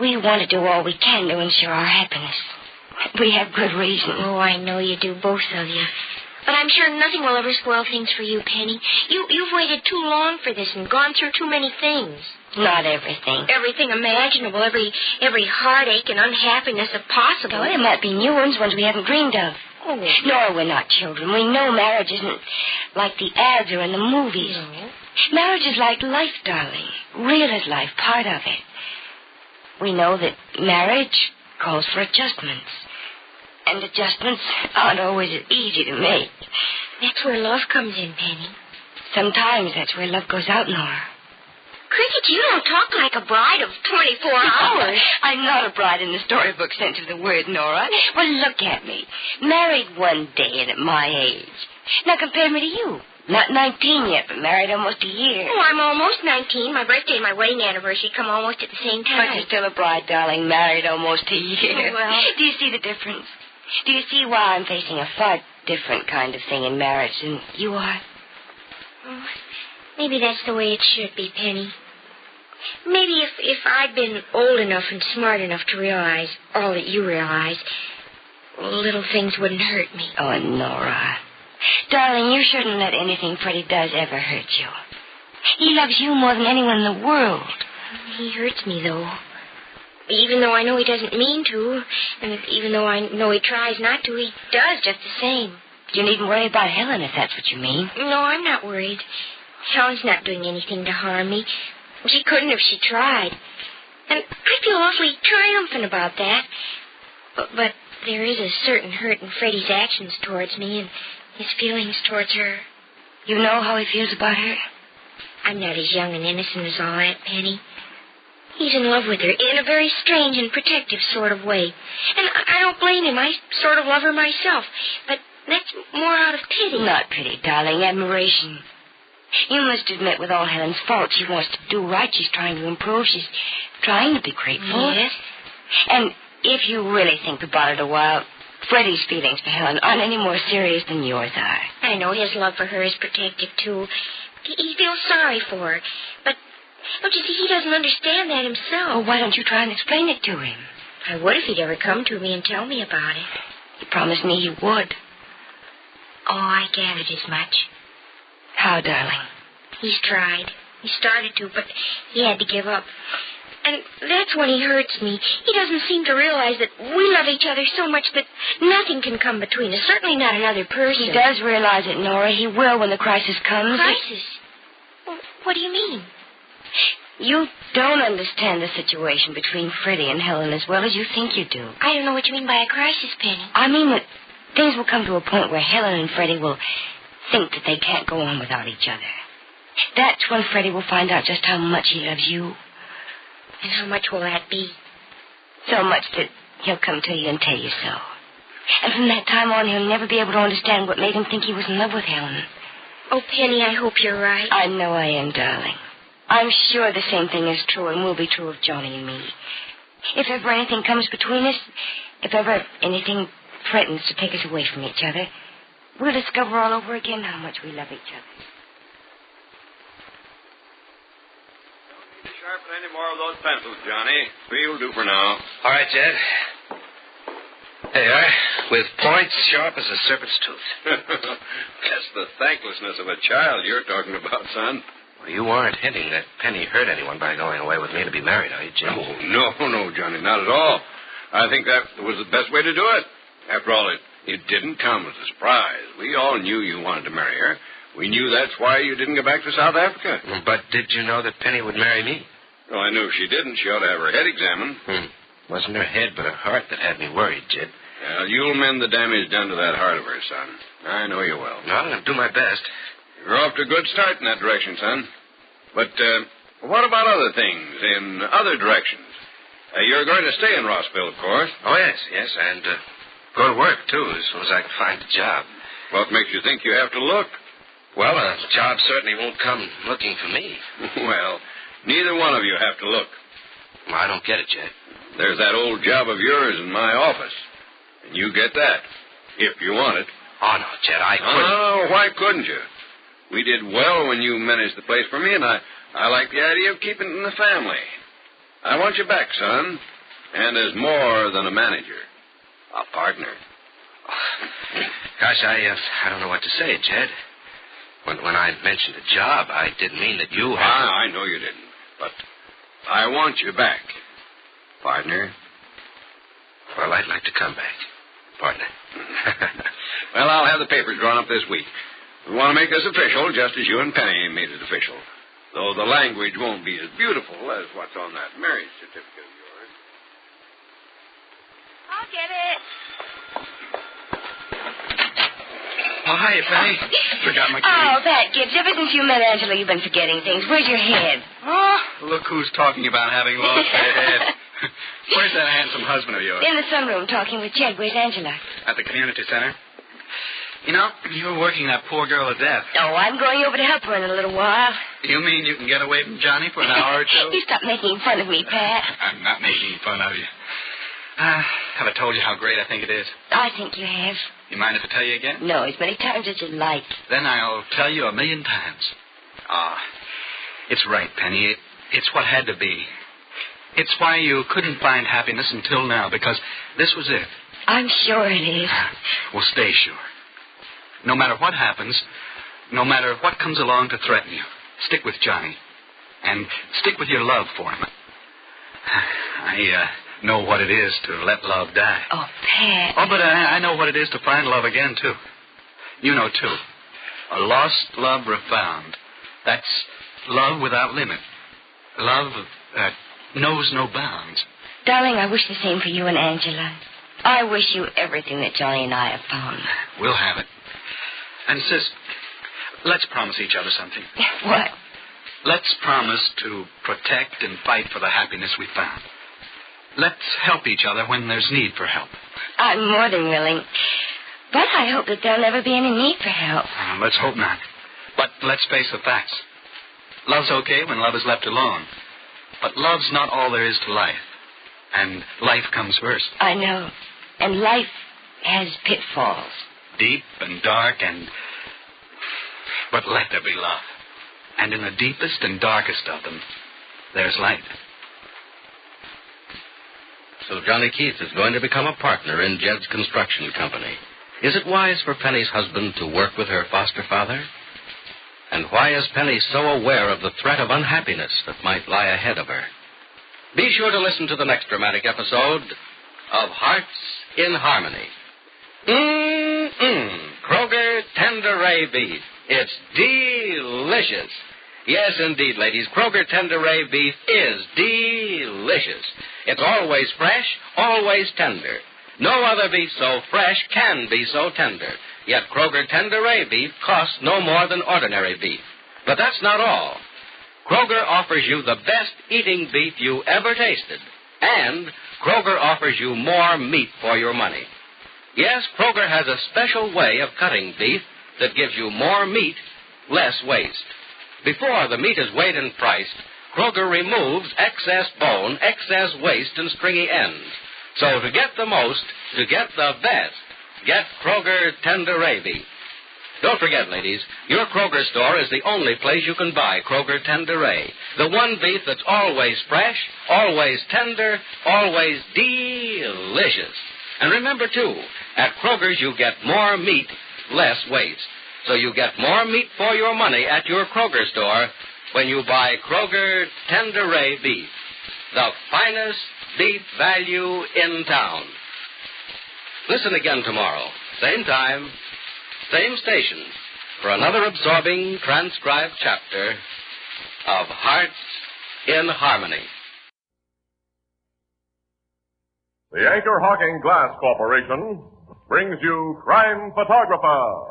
We want to do all we can to ensure our happiness. We have good reason. Oh, I know you do, both of you. But I'm sure nothing will ever spoil things for you, Penny. You've waited too long for this and gone through too many things. Not everything. Everything imaginable, every heartache and unhappiness possible. Oh, there might be new ones we haven't dreamed of. Oh. No, we're not children. We know marriage isn't like the ads or in the movies. No. Marriage is like life, darling. Real as life, part of it. We know that marriage calls for adjustments. And adjustments aren't always easy to make. That's where love comes in, Penny. Sometimes that's where love goes out, Nora. Cricket, you don't talk like a bride of 24 hours. I'm not a bride in the storybook sense of the word, Nora. Well, look at me. Married one day and at my age. Now compare me to you. Not 19 yet, but married almost a year. Oh, I'm almost 19. My birthday and my wedding anniversary come almost at the same time. But you're still a bride, darling, married almost a year. Oh, well. Do you see the difference? Do you see why I'm facing a far different kind of thing in marriage than you are? Oh, maybe that's the way it should be, Penny. Maybe if I'd been old enough and smart enough to realize all that you realize, little things wouldn't hurt me. Oh, Nora. Darling, you shouldn't let anything Freddie does ever hurt you. He loves you more than anyone in the world. He hurts me, though. Even though I know he doesn't mean to, and even though I know he tries not to, he does just the same. You needn't worry about Helen, if that's what you mean. No, I'm not worried. Helen's not doing anything to harm me. She couldn't if she tried. And I feel awfully triumphant about that. But there is a certain hurt in Freddie's actions towards me and his feelings towards her. You know how he feels about her? I'm not as young and innocent as all that, Penny. He's in love with her in a very strange and protective sort of way. And I don't blame him. I sort of love her myself. But that's more out of pity. Not pity, darling. Admiration. You must admit, with all Helen's faults, she wants to do right. She's trying to improve. She's trying to be grateful. Yes. And if you really think about it a while, Freddie's feelings for Helen aren't any more serious than yours are. I know his love for her is protective, too. He feels sorry for her. But, don't you see, he doesn't understand that himself. Well, why don't you try and explain it to him? I would if he'd ever come to me and tell me about it. He promised me he would. Oh, I gathered as much. How, darling? He's tried. He started to, but he had to give up. And that's when he hurts me. He doesn't seem to realize that we love each other so much that nothing can come between us, certainly not another person. He does realize it, Nora. He will when the crisis comes. Crisis? Well, what do you mean? You don't understand the situation between Freddie and Helen as well as you think you do. I don't know what you mean by a crisis, Penny. I mean that things will come to a point where Helen and Freddie will think that they can't go on without each other. That's when Freddie will find out just how much he loves you. And how much will that be? So much that he'll come to you and tell you so. And from that time on, he'll never be able to understand what made him think he was in love with Helen. Oh, Penny, I hope you're right. I know I am, darling. I'm sure the same thing is true and will be true of Johnny and me. If ever anything comes between us, if ever anything threatens to take us away from each other, we'll discover all over again how much we love each other. Don't need to sharpen any more of those pencils, Johnny. 3 will do for now. All right, Jed. There you are, with points sharp as a serpent's tooth. That's the thanklessness of a child you're talking about, son. Well, you weren't hinting that Penny hurt anyone by going away with me to be married, are you, Jim? Oh, no, Johnny, not at all. I think that was the best way to do it. After all, it didn't come as a surprise. We all knew you wanted to marry her. We knew that's why you didn't go back to South Africa. But did you know that Penny would marry me? Well, I knew if she didn't, she ought to have her head examined. Wasn't her head, but her heart that had me worried, Jed. Well, you'll mend the damage done to that heart of hers, son. I know you will. No, I'm going to do my best. You're off to a good start in that direction, son. But what about other things in other directions? You're going to stay in Rossville, of course. Oh, yes, and go to work, too, as soon as I can find a job. What makes you think you have to look? Well, a job certainly won't come looking for me. Well, neither one of you have to look. Well, I don't get it, Jed. There's that old job of yours in my office. And you get that, if you want it. Oh, no, Jed, I couldn't. Oh, why couldn't you? We did well when you managed the place for me, and I like the idea of keeping it in the family. I want you back, son. And as more than a manager. A partner. Gosh, I don't know what to say, Jed. When I mentioned a job, I didn't mean that you had... I know you didn't. But I want you back. Partner. Well, I'd like to come back, partner. Well, I'll have the papers drawn up this week. We want to make this official, just as you and Penny made it official. Though the language won't be as beautiful as what's on that marriage certificate of yours. I'll get it. Oh, hiya, Penny. Forgot my key. Oh, Pat Gibbs, ever since you met Angela, you've been forgetting things. Where's your head? Oh, look who's talking about having lost their head. Where's that handsome husband of yours? In the sunroom talking with Jed. Where's Angela? At the community center. You know, you were working that poor girl to death. Oh, I'm going over to help her in a little while. You mean you can get away from Johnny for an hour or two? You stop making fun of me, Pat. I'm not making fun of you. Have I told you how great I think it is? I think you have. You mind if I tell you again? No, as many times as you like. Then I'll tell you 1,000,000 times. It's right, Penny. It's what had to be. It's why you couldn't find happiness until now, because this was it. I'm sure it is. Well, stay sure. No matter what happens, no matter what comes along to threaten you, stick with Johnny. And stick with your love for him. I know what it is to let love die. Oh, Pat. Oh, but I know what it is to find love again, too. You know, too. A lost love refound. That's love without limit. Love that knows no bounds. Darling, I wish the same for you and Angela. I wish you everything that Johnny and I have found. We'll have it. And, Sis, let's promise each other something. What? Let's promise to protect and fight for the happiness we found. Let's help each other when there's need for help. I'm more than willing. But I hope that there'll never be any need for help. Let's hope not. But let's face the facts. Love's okay when love is left alone. But love's not all there is to life. And life comes first. I know. And life has pitfalls. Deep and dark and... But let there be love. And in the deepest and darkest of them, there's light. So Johnny Keith is going to become a partner in Jed's construction company. Is it wise for Penny's husband to work with her foster father? And why is Penny so aware of the threat of unhappiness that might lie ahead of her? Be sure to listen to the next dramatic episode of Hearts in Harmony. Kroger Tenderay Beef. It's delicious. Yes, indeed, ladies. Kroger Tenderay Beef is delicious. It's always fresh, always tender. No other beef so fresh can be so tender. Yet Kroger Tenderay Beef costs no more than ordinary beef. But that's not all. Kroger offers you the best eating beef you ever tasted. And Kroger offers you more meat for your money. Yes, Kroger has a special way of cutting beef that gives you more meat, less waste. Before the meat is weighed and priced, Kroger removes excess bone, excess waste, and stringy ends. So to get the most, to get the best, get Kroger Tenderay Beef. Don't forget, ladies, your Kroger store is the only place you can buy Kroger Tenderay. The one beef that's always fresh, always tender, always delicious. And remember, too, at Kroger's you get more meat, less waste. So you get more meat for your money at your Kroger store when you buy Kroger Tenderay Beef, the finest beef value in town. Listen again tomorrow, same time, same station, for another absorbing transcribed chapter of Hearts in Harmony. The Anchor Hawking Glass Corporation brings you Crime Photographer.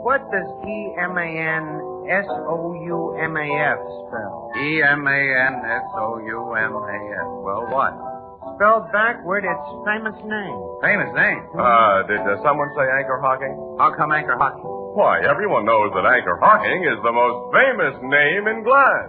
What does E-M-A-N-S-O-U-M-A-F spell? E-M-A-N-S-O-U-M-A-F. Well, what? Spelled backward, it's famous name. Famous name? Did someone say Anchor Hawking? How come Anchor Hawking? Why, everyone knows that Anchor Hawking is the most famous name in glass.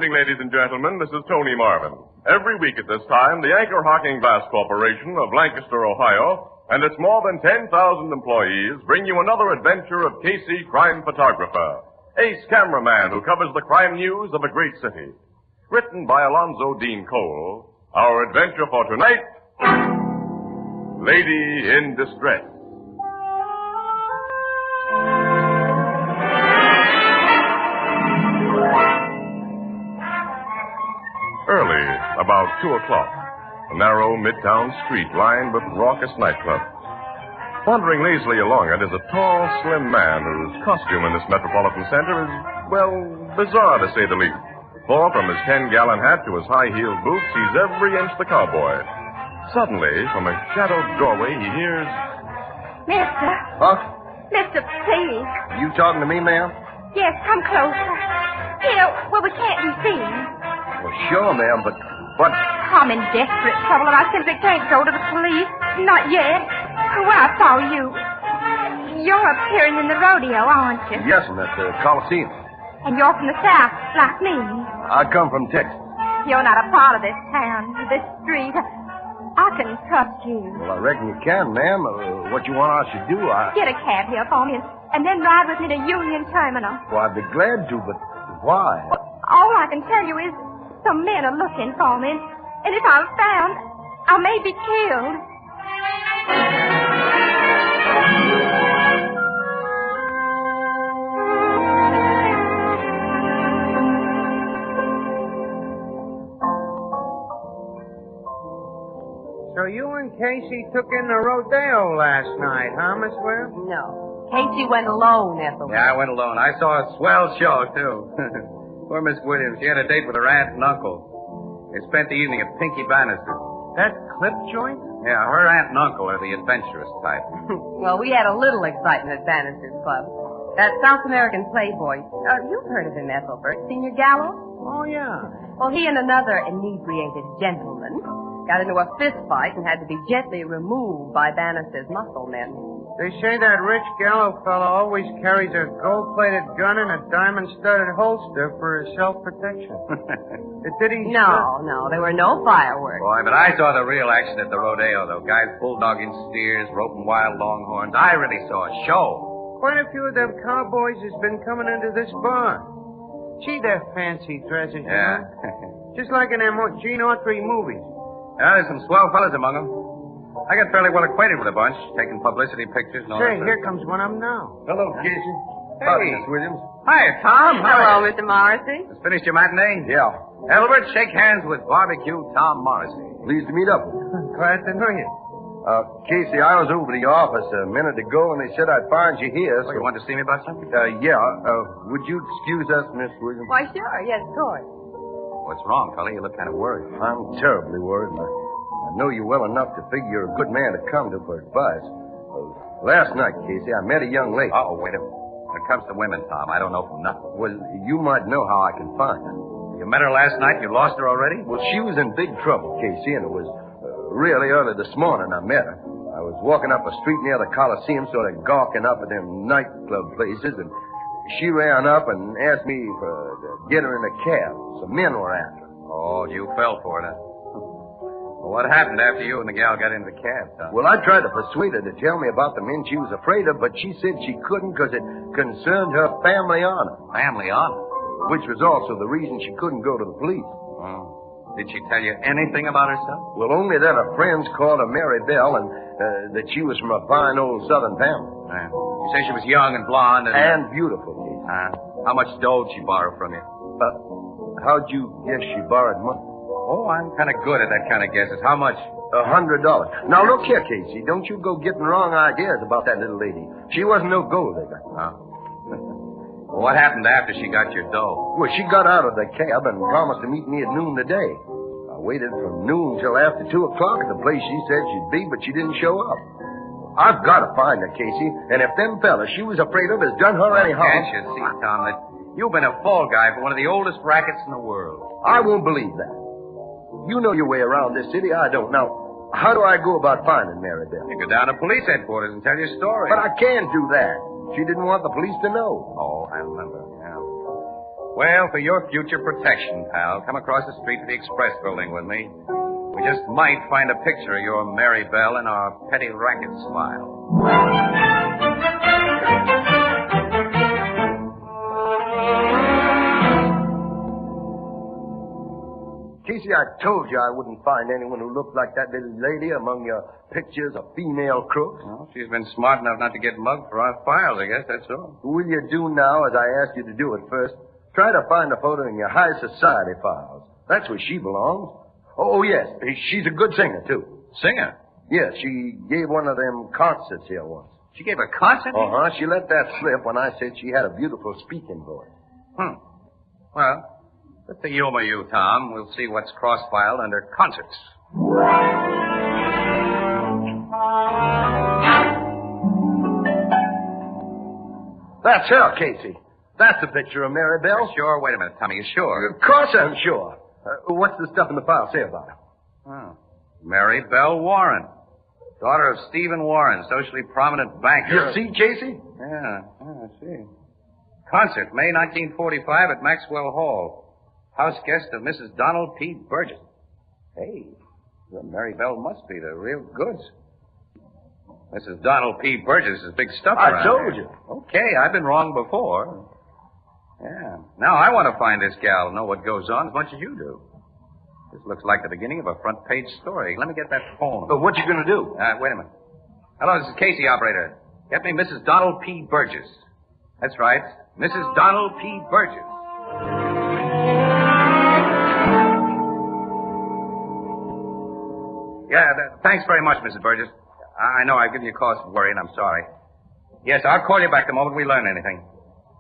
evening, ladies and gentlemen. This is Tony Marvin. Every week at this time, the Anchor Hocking Glass Corporation of Lancaster, Ohio, and its more than 10,000 employees bring you another adventure of Casey, crime photographer, ace cameraman who covers the crime news of a great city. Written by Alonzo Dean Cole, our adventure for tonight, Lady in Distress. Early, about 2 o'clock, a narrow midtown street lined with raucous nightclubs. Wandering lazily along it is a tall, slim man whose costume in this metropolitan center is, well, bizarre to say the least. For from his 10-gallon hat to his high-heeled boots, he's every inch the cowboy. Suddenly, from a shadowed doorway, he hears... Mister. Huh? Mister, please. You talking to me, ma'am? Yes, come closer. Here, where we can't be seen. Well, sure, ma'am, but what... I'm in desperate trouble, and I simply can't go to the police. Not yet. When I saw you. You're appearing in the rodeo, aren't you? Yes, ma'am, at the Coliseum. And you're from the South, like me. I come from Texas. You're not a part of this town, this street. I can trust you. Well, I reckon you can, ma'am. What you want I should do, Get a cab here for me, and then ride with me to Union Terminal. Well, I'd be glad to, but why? All I can tell you is some men are looking for me, and if I'm found, I may be killed. So you and Casey took in the rodeo last night, huh, Miss Williams? No. Casey went alone, Ethel. Yeah, I went alone. I saw a swell show, too. Poor Miss Williams. She had a date with her aunt and uncle. They spent the evening at Pinky Bannister's. That clip joint? Yeah, her aunt and uncle are the adventurous type. Well, we had a little excitement at Bannister's Club. That South American playboy. You've heard of him, Ethelbert. Senior Gallo? Oh, yeah. Well, he and another inebriated gentleman got into a fist fight and had to be gently removed by Bannister's muscle men. They say that rich Gallo fellow always carries a gold-plated gun and a diamond-studded holster for his self-protection. Did he... No, there were no fireworks. Boy, but I saw the real action at the rodeo, though. Guys bulldogging steers, roping wild longhorns. I really saw a show. Quite a few of them cowboys has been coming into this bar. See their fancy dresses, Yeah. Just like in them Gene Autry movies. Yeah, there's some swell fellas among them. I got fairly well acquainted with a bunch, taking publicity pictures and all Say, that. here comes one of them now. Hello, Casey. Hey. Howdy, Miss Williams. Hi, Tom. Hello, Mr. Morrissey. Just finished your matinee? Yeah. Albert, shake hands with barbecue Tom Morrissey. Pleased to meet up with you. Glad to know you. Casey, I was over to the office a minute ago, and they said I'd find you here. So you want to see me about something? Yeah. Would you excuse us, Miss Williams? Why, sure. Yes, of course. What's wrong, fella? You look kind of worried. I'm terribly worried. I know you well enough to figure you're a good man to come to for advice. Last night, Casey, I met a young lady. Uh-oh, wait a minute. When it comes to women, Tom, I don't know from nothing. Well, you might know how I can find her. You met her last night and you lost her already? Well, she was in big trouble, Casey, and it was really early this morning I met her. I was walking up a street near the Coliseum, sort of gawking up at them nightclub places, and she ran up and asked me to get her in a cab. Some men were after her. Oh, you fell for it, huh? Well, what happened after you and the gal got into the cab, Tom? Well, I tried to persuade her to tell me about the men she was afraid of, but she said she couldn't because it concerned her family honor. Family honor? Which was also the reason she couldn't go to the police. Oh. Did she tell you anything about herself? Well, only that her friends called her Mary Bell and that she was from a fine old southern family. You say she was young and blonde and beautiful, Casey. How much dough did she borrow from you? How'd you guess she borrowed money? Oh, I'm kind of good at that kind of guesses. How much? $100. Now, look here, Casey. Don't you go getting wrong ideas about that little lady. She wasn't no gold digger. Well, what happened after she got your dough? Well, she got out of the cab and promised to meet me at noon today. I waited from noon till after 2 o'clock at the place she said she'd be, but she didn't show up. I've got to find her, Casey, and if them fellas she was afraid of has done her any harm... Can't you see, Tom, that you've been a fall guy for one of the oldest rackets in the world? I won't believe that. You know your way around this city. I don't. Now, how do I go about finding Mary Bell? You go down to police headquarters and tell your story. But I can't do that. She didn't want the police to know. Oh, I remember, yeah. Well, for your future protection, pal, come across the street to the Express building with me. We just might find a picture of your Mary Belle in our petty racket smile. Casey, I told you I wouldn't find anyone who looked like that little lady among your pictures of female crooks. Well, she's been smart enough not to get mugged for our files, I guess, that's all. Will you do now as I asked you to do at first? Try to find a photo in your high society files. That's where she belongs. Oh, yes, she's a good singer, too. Singer? Yes, she gave one of them concerts here once. She gave a concert? Uh-huh. She let that slip when I said she had a beautiful speaking voice. Well, let's see humor you, Tom. We'll see what's cross-filed under concerts. That's her, Casey. That's the picture of Mary Belle. You're sure? Wait a minute, Tommy. You sure? Of course I'm sure. What's the stuff in the file say about her? Oh. Mary Belle Warren. Daughter of Stephen Warren, socially prominent banker. You see, Casey? Yeah, I see. Concert, May 1945 at Maxwell Hall. House guest of Mrs. Donald P. Burgess. Hey, the Mary Belle must be the real goods. Mrs. Donald P. Burgess is big stuff around I told here. you. Okay, I've been wrong before. Yeah. Now I want to find this gal and know what goes on as much as you do. This looks like the beginning of a front-page story. Let me get that phone. What you going to do? Wait a minute. Hello, this is Casey, operator. Get me Mrs. Donald P. Burgess. That's right. Mrs. Donald P. Burgess. Yeah, thanks very much, Mrs. Burgess. I know I've given you cause for worry, and I'm sorry. Yes, I'll call you back the moment we learn anything.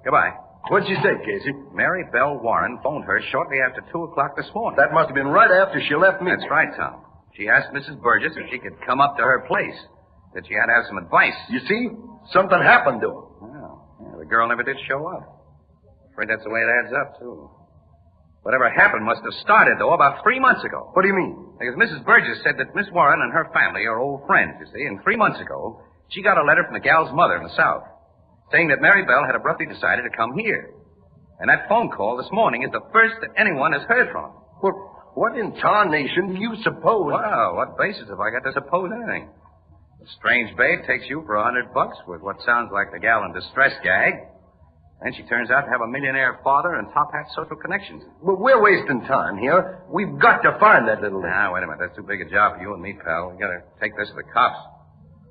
Goodbye. What'd she say, Casey? Mary Belle Warren phoned her shortly after 2 o'clock this morning. That must have been right after she left me. That's right, Tom. She asked Mrs. Burgess if she could come up to her place, that she had to have some advice. You see? Something happened to her. Well, yeah, the girl never did show up. Afraid that's the way it adds up, too. Whatever happened must have started, though, about 3 months ago. What do you mean? Because Mrs. Burgess said that Miss Warren and her family are old friends, you see, and 3 months ago, she got a letter from the gal's mother in the South, saying that Mary Belle had abruptly decided to come here. And that phone call this morning is the first that anyone has heard from her. Well, what in tarnation do you suppose? Well, what basis have I got to suppose anything? A strange babe takes you for $100 with what sounds like the gal in distress gag. Then she turns out to have a millionaire father and top-hat social connections. But we're wasting time here. We've got to find that little... Now, wait a minute. That's too big a job for you and me, pal. We gotta take this to the cops.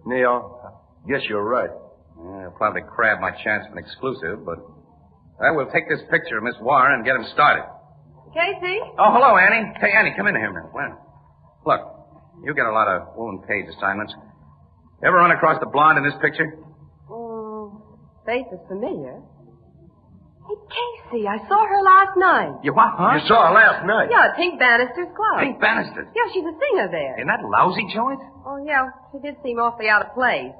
Neil, guess you're right. Yeah, I'll probably crab my chance of an exclusive, but I will take this picture of Miss Warren and get him started. Casey? Oh, hello, Annie. Hey, Annie, come in here a minute. Well, look, you get a lot of wound-page assignments. Ever run across the blonde in this picture? Face is familiar. Hey, Casey, I saw her last night. You what, huh? You saw her last night? Yeah, at Pink Bannister's Club. Pink Bannister? Yeah, she's a singer there. In that lousy joint? Oh, yeah, she did seem awfully out of place.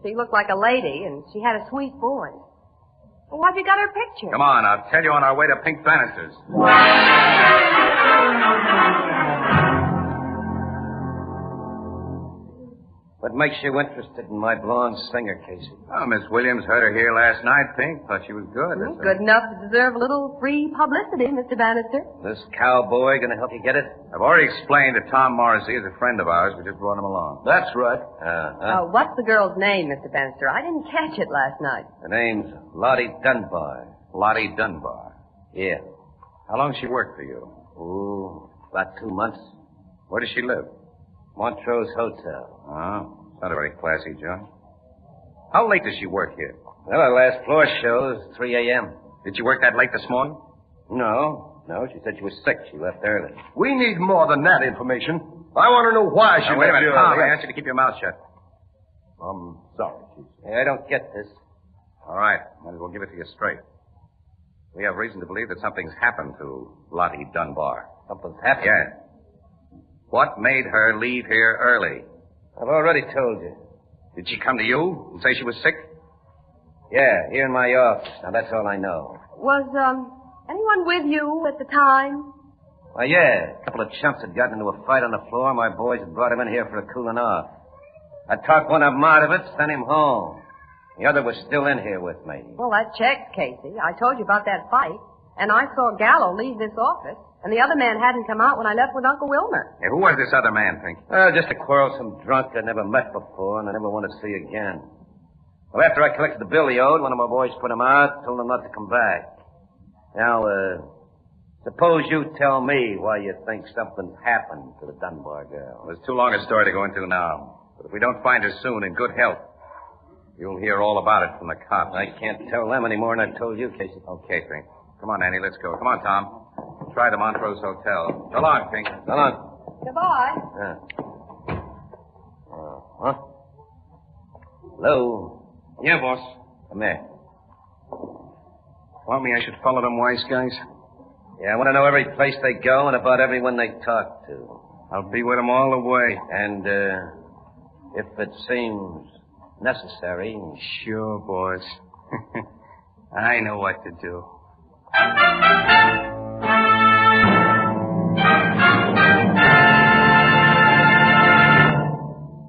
She looked like a lady, and she had a sweet voice. Well, why've you got her picture? Come on, I'll tell you on our way to Pink Bannister's. What makes you interested in my blonde singer, Casey? Oh, Miss Williams heard her here last night, Pink. Thought she was good. Good enough to deserve a little free publicity, Mr. Bannister. This cowboy gonna help you get it? I've already explained that Tom Morrissey is a friend of ours. We just brought him along. That's right. What's the girl's name, Mr. Bannister? I didn't catch it last night. Her name's Lottie Dunbar. Lottie Dunbar. Yeah. How long she worked for you? Oh, about 2 months. Where does she live? Montrose Hotel. Oh, it's not a very classy job. How late does she work here? Well, our last floor show is 3 a.m. Did she work that late this morning? No, she said she was sick. She left early. We need more than that information. I want to know why she wait a left minute, early. Tom. I asked you to keep your mouth shut. I'm sorry, Chief. Hey, I don't get this. All right. Might as well give it to you straight. We have reason to believe that something's happened to Lottie Dunbar. Something's happened? Yeah. What made her leave here early? I've already told you. Did she come to you and say she was sick? Yeah, here in my office. Now, that's all I know. Was, anyone with you at the time? Why, yeah. A couple of chumps had gotten into a fight on the floor. My boys had brought him in here for a cooling off. I talked one of them out of it, sent him home. The other was still in here with me. Well, that checks, Casey. I told you about that fight. And I saw Gallo leave this office, and the other man hadn't come out when I left with Uncle Wilmer. Hey, who was this other man, Pink? Just a quarrelsome drunk I never met before and I never want to see again. Well, after I collected the bill he owed, one of my boys put him out, told him not to come back. Now, suppose you tell me why you think something's happened to the Dunbar girl. Well, it's too long a story to go into now. But if we don't find her soon in good health, you'll hear all about it from the cops. I can't tell them any more than I told you, Casey. Okay, Pink. Come on, Annie, let's go. Come on, Tom. We'll try the Montrose Hotel. So long, Pink. So long. Goodbye. Huh? Hello? Yeah, boss. Come here. Want me I should follow them wise guys? Yeah, I want to know every place they go and about everyone they talk to. I'll be with them all the way. And, if it seems necessary... Sure, boss. I know what to do.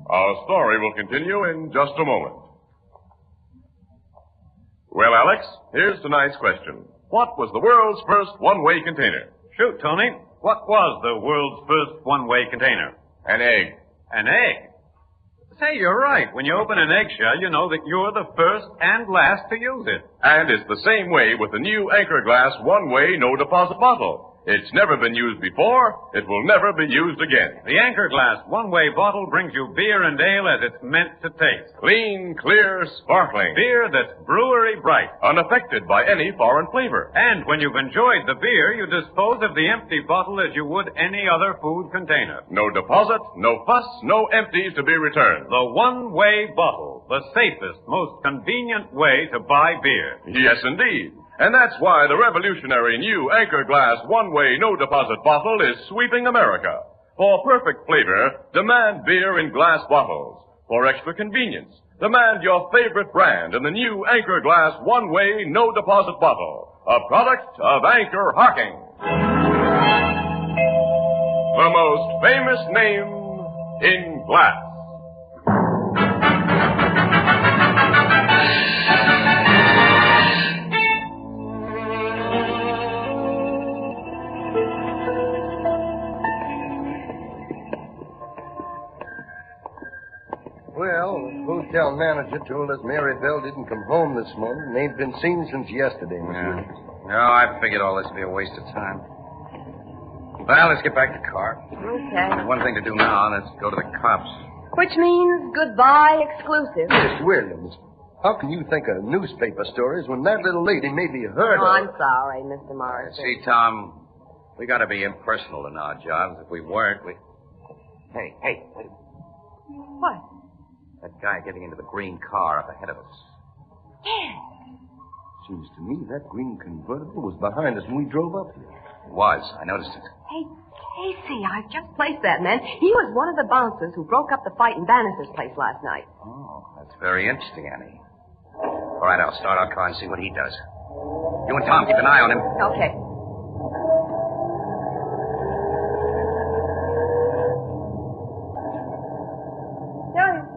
Our story will continue in just a moment. Well, Alex, here's tonight's question. What was the world's first one-way container? Shoot, Tony. What was the world's first one-way container? An egg. An egg? Say, you're right. When you open an eggshell, you know that you're the first and last to use it. And it's the same way with the new Anchor Glass one-way no-deposit bottle. It's never been used before. It will never be used again. The Anchor Glass one-way bottle brings you beer and ale as it's meant to taste. Clean, clear, sparkling. Beer that's brewery bright. Unaffected by any foreign flavor. And when you've enjoyed the beer, you dispose of the empty bottle as you would any other food container. No deposit, no fuss, no empties to be returned. The one-way bottle. The safest, most convenient way to buy beer. Yes, indeed. And that's why the revolutionary new Anchor Glass one-way no-deposit bottle is sweeping America. For perfect flavor, demand beer in glass bottles. For extra convenience, demand your favorite brand in the new Anchor Glass one-way no-deposit bottle. A product of Anchor Hocking. The most famous name in glass. Well, the hotel manager told us Mary Bell didn't come home this morning and ain't been seen since yesterday. No, I figured all this would be a waste of time. Well, let's get back to the car. Okay. One thing to do now, let's go to the cops. Which means goodbye exclusive. Miss Williams, how can you think of newspaper stories when that little lady may be heard Oh, of? I'm sorry, Mr. Morrison. See, Tom, we got to be impersonal in our jobs. If we weren't, we... Hey, wait. What? That guy getting into the green car up ahead of us. Yeah. Seems to me that green convertible was behind us when we drove up here. It was. I noticed it. Hey, Casey, I've just placed that man. He was one of the bouncers who broke up the fight in Bannister's place last night. Oh, that's very interesting, Annie. All right, I'll start our car and see what he does. You and Tom, keep an eye on him. Okay.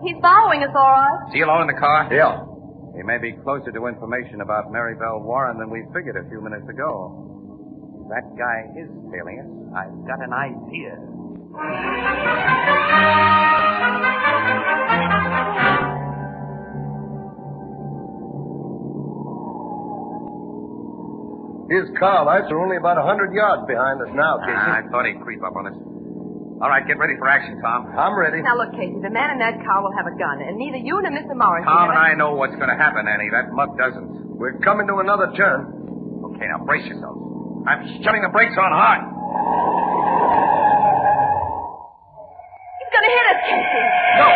He's following us, all right. Is he alone in the car? Yeah. He may be closer to information about Mary Bell Warren than we figured a few minutes ago. If that guy is tailing us, I've got an idea. His car lights are only about 100 yards behind us now, Casey. I thought he'd creep up on us. All right, get ready for action, Tom. I'm ready. Now, look, Casey, the man in that car will have a gun, and neither you nor Mr. Morrison... Tom and I know what's going to happen, Annie. That mug doesn't. We're coming to another turn. Okay, now brace yourselves. I'm shoving the brakes on hard. He's going to hit us, Casey. No,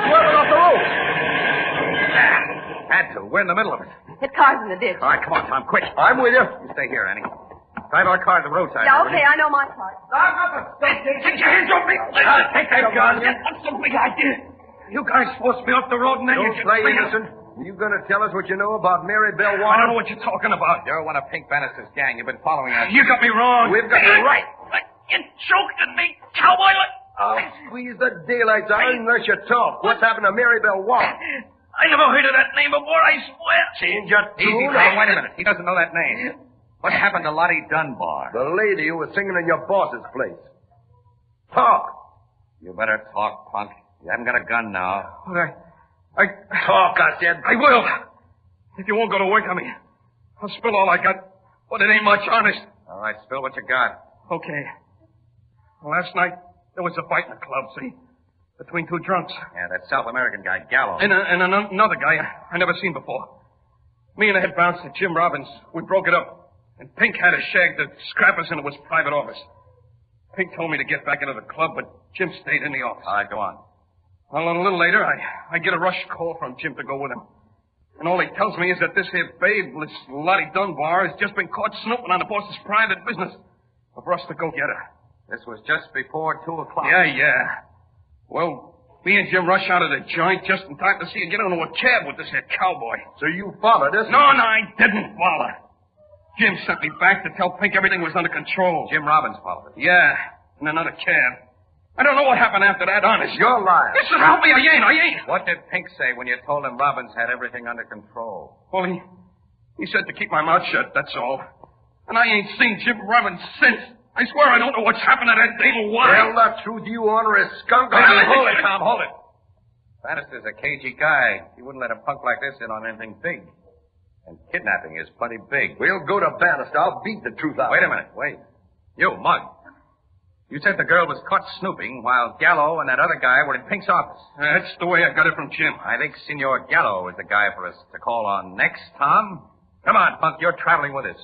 swerve off the road. Had to. We're in the middle of it. Hit car's in the ditch. All right, come on, Tom, quick. I'm with you. You stay here, Annie. Drive our car to the roadside. Yeah, okay, I know my part. Take your hands off me. Take that gun. That's a big idea. You guys forced me off the road and then Don't play innocent. Are you going to tell us what you know about Mary Bell Warren? I don't know what you're talking about. You're one of Pink Bannister's gang. You've been following us. You got me wrong. We've got you right. You choked at me, cowboy. I'll squeeze the daylights out unless you talk. What's happened to Mary Bell Warren? I never heard of that name before, I swear. Change your Easy, tune. Tom. Wait a minute. He doesn't know that name. What happened to Lottie Dunbar? The lady who was singing in your boss's place. Talk. You better talk, punk. You haven't got a gun now. Talk, I said. I will. If you won't go to work on me, I'll spill all I got. But it ain't much, honest. All right, spill what you got. Okay. Last night, there was a fight in the club, see? Between two drunks. Yeah, that South American guy, Gallo. And another guy I never seen before. Me and the head bouncer, Jim Robbins, we broke it up. And Pink had a shag that scrappers into his private office. Pink told me to get back into the club, but Jim stayed in the office. All right, go on. Well, a little later, I get a rush call from Jim to go with him. And all he tells me is that this here babe, this Lottie Dunbar, has just been caught snooping on the boss's private business. For us to go get her. This was just before 2 o'clock. Yeah. Well, me and Jim rush out of the joint just in time to see her get into a cab with this here cowboy. So you followed us? No, I didn't follow. Jim sent me back to tell Pink everything was under control. Jim Robbins followed it. Yeah, in another cab. I don't know what happened after that, honest. You're lying. Listen, help me, I ain't. What did Pink say when you told him Robbins had everything under control? Well, he said to keep my mouth shut, that's all. And I ain't seen Jim Robbins since. I swear I don't know what's happened to that Damon. Why? Tell the truth, you ornery skunk. Hold it, Tom, hold it. Bannister's a cagey guy. He wouldn't let a punk like this in on anything big. And kidnapping is plenty big. We'll go to Bannister. I'll beat the truth out. Wait a minute, wait. You, Mug. You said the girl was caught snooping while Gallo and that other guy were in Pink's office. That's the way I got it from Jim. I think Senor Gallo is the guy for us to call on next, Tom. Come on, punk, you're traveling with us.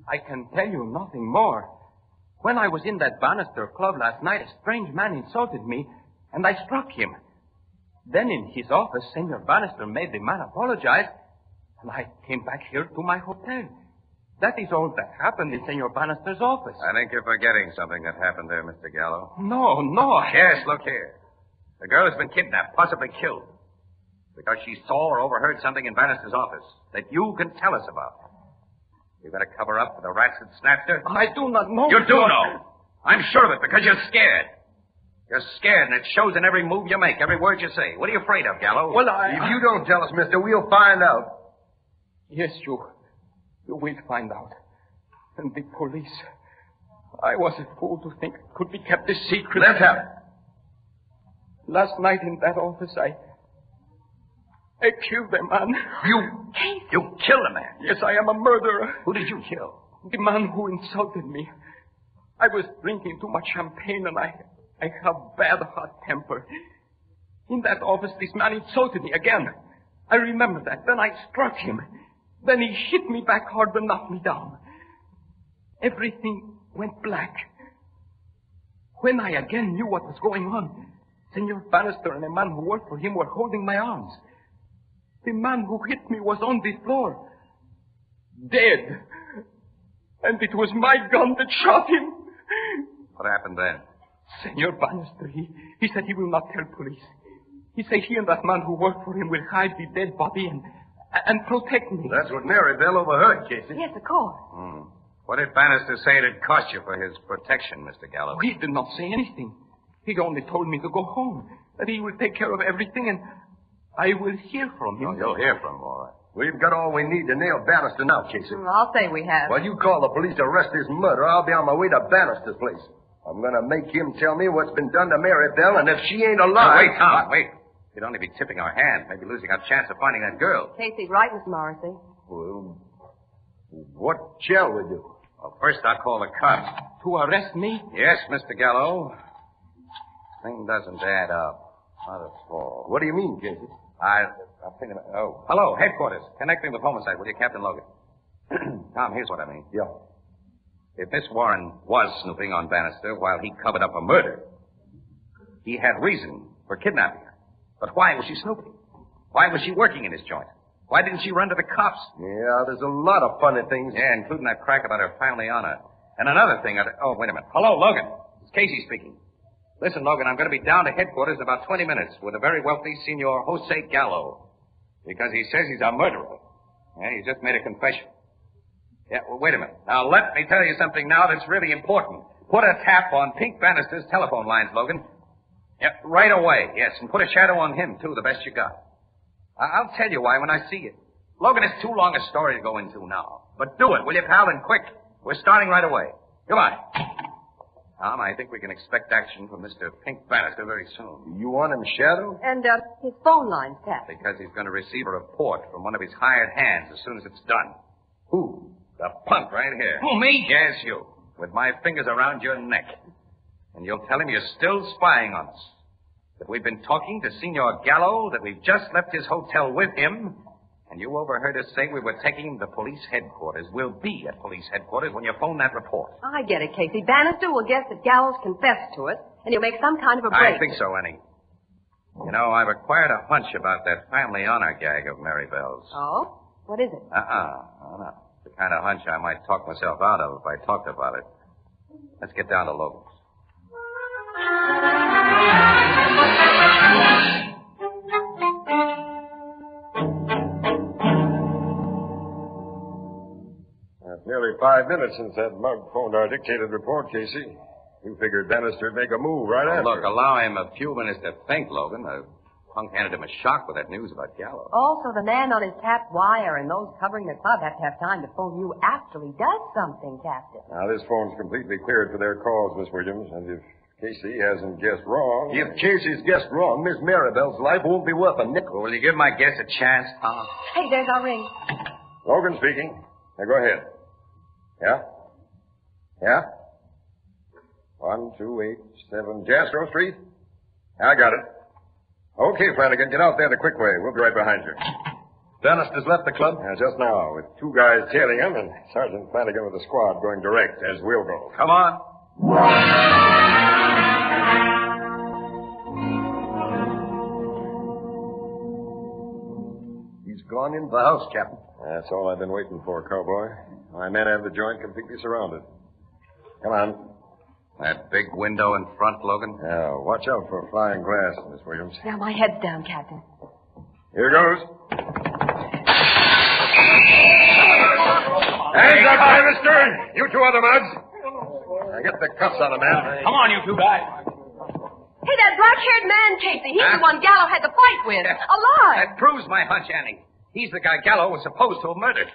I can tell you nothing more. When I was in that Bannister club last night, a strange man insulted me, and I struck him. Then in his office, Senor Bannister made the man apologize, and I came back here to my hotel. That is all that happened in Senor Bannister's office. I think you're forgetting something that happened there, Mr. Gallo. No. Yes, look here. The girl has been kidnapped, possibly killed, because she saw or overheard something in Bannister's office that you can tell us about. You got to cover up for the rats that snatched her? I do not know. You do know. I'm sure of it because you're scared. You're scared, and it shows in every move you make, every word you say. What are you afraid of, Gallo? Well, If you don't tell us, mister, we'll find out. Yes, you will find out. And the police. I was a fool to think it could be kept a secret. Let's have it. Last night in that office, I killed a man. You killed a man? Yes, I am a murderer. Who did you kill? The man who insulted me. I was drinking too much champagne and I have bad hot temper. In that office, this man insulted me again. I remember that. Then I struck him. Then he hit me back hard and knocked me down. Everything went black. When I again knew what was going on, Senor Bannister and a man who worked for him were holding my arms. The man who hit me was on the floor, dead. And it was my gun that shot him. What happened then? Senor Bannister, he said he will not tell police. He said he and that man who worked for him will hide the dead body and protect me. That's what Maribel overheard, Casey. Yes, of course. What did Bannister say it'd cost you for his protection, Mr. Gallo? He did not say anything. He only told me to go home, that he will take care of everything, and I will hear from him. Oh, you'll hear from him, all right. We've got all we need to nail Bannister now, Casey. I'll say we have. While you call the police to arrest this murderer, I'll be on my way to Bannister's place. I'm going to make him tell me what's been done to Maribel, and if she ain't alive... Wait, Tom, wait. You'd only be tipping our hand, maybe losing our chance of finding that girl. Casey's right, Miss Morrissey. Well, what shall we do? Well, first I'll call the cops. To arrest me? Yes, Mr. Gallo. Thing doesn't add up. Not at all. What do you mean, Casey? I'm thinking of... Oh, hello, headquarters. Connecting with homicide. Will you, Captain Logan? Tom, here's what I mean. Yeah. If Miss Warren was snooping on Bannister while he covered up a murder, he had reason for kidnapping her. But why was she snooping? Why was she working in his joint? Why didn't she run to the cops? Yeah, there's a lot of funny things. Yeah, including that crack about her family honor. And another thing... Oh, wait a minute. Hello, Logan. It's Casey speaking. Listen, Logan, I'm going to be down to headquarters in about 20 minutes with a very wealthy Senor Jose Gallo. Because he says he's a murderer. Yeah, he's just made a confession. Yeah, well, wait a minute. Now, let me tell you something now that's really important. Put a tap on Pink Bannister's telephone lines, Logan. Yeah, right away, yes. And put a shadow on him, too, the best you got. I'll tell you why when I see you. Logan, it's too long a story to go into now. But do it, will you, pal, and quick. We're starting right away. Goodbye. Tom, I think we can expect action from Mr. Pink Bannister very soon. You want him shadowed? And, his phone line's tapped. Because he's going to receive a report from one of his hired hands as soon as it's done. Who? The punk right here. Who, me? Yes, you. With my fingers around your neck. And you'll tell him you're still spying on us. That we've been talking to Senor Gallo, that we've just left his hotel with him, and you overheard us say we were taking him to police headquarters. We'll be at police headquarters when you phone that report. I get it, Casey. Bannister will guess that Gallows confessed to it, and he'll make some kind of a break. I think so, Annie. You know, I've acquired a hunch about that family honor gag of Mary Bell's. Oh? What is it? No. The kind of hunch I might talk myself out of if I talked about it. Let's get down to Logan's. It's nearly 5 minutes since that mug phoned our dictated report, Casey. You figured Bannister'd make a move right after. Look, allow him a few minutes to think, Logan. The punk handed him a shock with that news about Gallo. Also, the man on his tapped wire and those covering the club have to have time to phone you after he does something, Captain. Now, this phone's completely cleared for their calls, Miss Williams, and if Casey hasn't guessed wrong... If Casey's guessed wrong, Miss Maribel's life won't be worth a nickel. Will you give my guess a chance, Tom? Hey, there's our ring. Logan speaking. Now, go ahead. Yeah? Yeah? 1287 Jastrow Street? I got it. Okay, Flanagan, get out there the quick way. We'll be right behind you. Bannister's left the club? Just now, with 2 guys tailing him and Sergeant Flanagan with the squad going direct, as we'll go. Come on. He's gone into the house, Captain. That's all I've been waiting for, cowboy. My men have the joint completely surrounded. Come on. That big window in front, Logan? Yeah, watch out for flying glass, Miss Williams. Now, my head's down, Captain. Here goes. Hands up, Bannister! You 2 other mugs. Now get the cuffs on him, man. Come on, you 2 guys. Hey, that black-haired man, Casey. He's the one Gallo had the fight with. Alive. That proves my hunch, Annie. He's the guy Gallo was supposed to have murdered.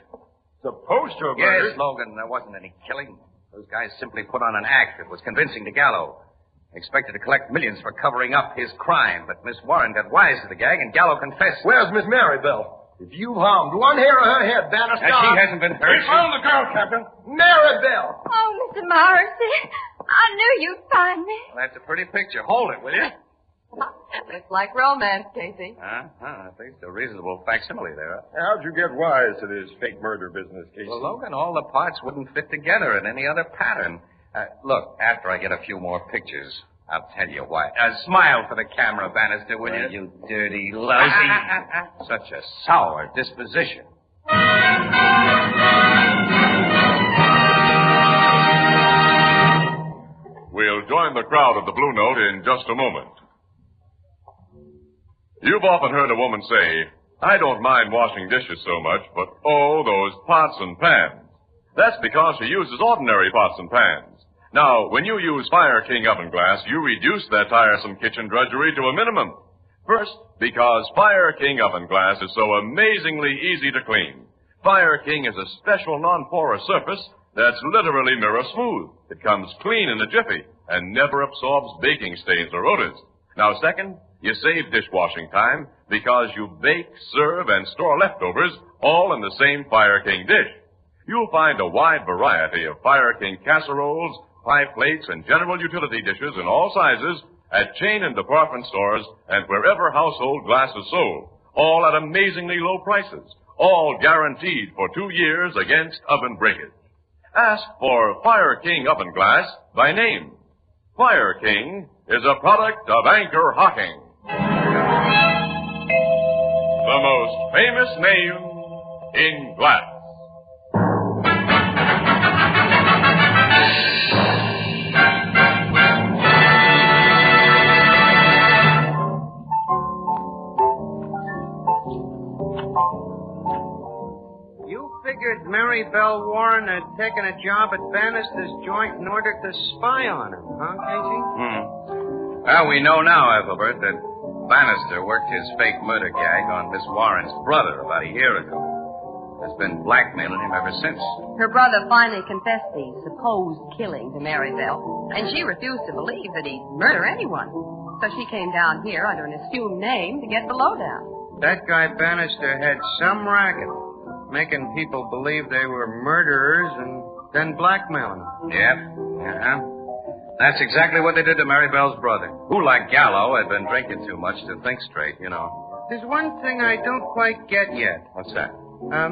Supposed to have murdered? Yes, Logan. There wasn't any killing. Those guys simply put on an act that was convincing to Gallo. Expected to collect millions for covering up his crime, but Miss Warren got wise to the gag, and Gallo confessed. Where's Miss Maribel? If you've harmed one hair of her head, Bannister... And she hasn't been hurt. We found the girl, Captain. Maribel! Oh, Mr. Morrissey, I knew you'd find me. Well, that's a pretty picture. Hold it, will you? Looks like romance, Casey. At least a reasonable facsimile there. How'd you get wise to this fake murder business, Casey? Well, Logan, all the parts wouldn't fit together in any other pattern. Look, after I get a few more pictures, I'll tell you why. Smile for the camera, Bannister, will you? You dirty lousy. Such a sour disposition. We'll join the crowd at the Blue Note in just a moment. You've often heard a woman say, I don't mind washing dishes so much, but oh, those pots and pans. That's because she uses ordinary pots and pans. Now, when you use Fire King oven glass, you reduce that tiresome kitchen drudgery to a minimum. First, because Fire King oven glass is so amazingly easy to clean. Fire King is a special non-porous surface that's literally mirror smooth. It comes clean in a jiffy and never absorbs baking stains or odors. Now, second, you save dishwashing time because you bake, serve, and store leftovers all in the same Fire King dish. You'll find a wide variety of Fire King casseroles, pie plates, and general utility dishes in all sizes at chain and department stores and wherever household glass is sold, all at amazingly low prices, all guaranteed for 2 years against oven breakage. Ask for Fire King oven glass by name. Fire King is a product of Anchor Hocking, the most famous name in glass. Figured Mary Bell Warren had taken a job at Bannister's joint in order to spy on him, huh, Casey? Well, we know now, Ethelbert, that Bannister worked his fake murder gag on Miss Warren's brother about a year ago. Has been blackmailing him ever since. Her brother finally confessed the supposed killing to Mary Bell, and she refused to believe that he'd murder anyone. So she came down here under an assumed name to get the lowdown. That guy Bannister had some racket, making people believe they were murderers and then blackmailing them. Yep. Uh-huh. That's exactly what they did to Mary Bell's brother, who, like Gallo, had been drinking too much to think straight, you know. There's one thing I don't quite get yet. What's that?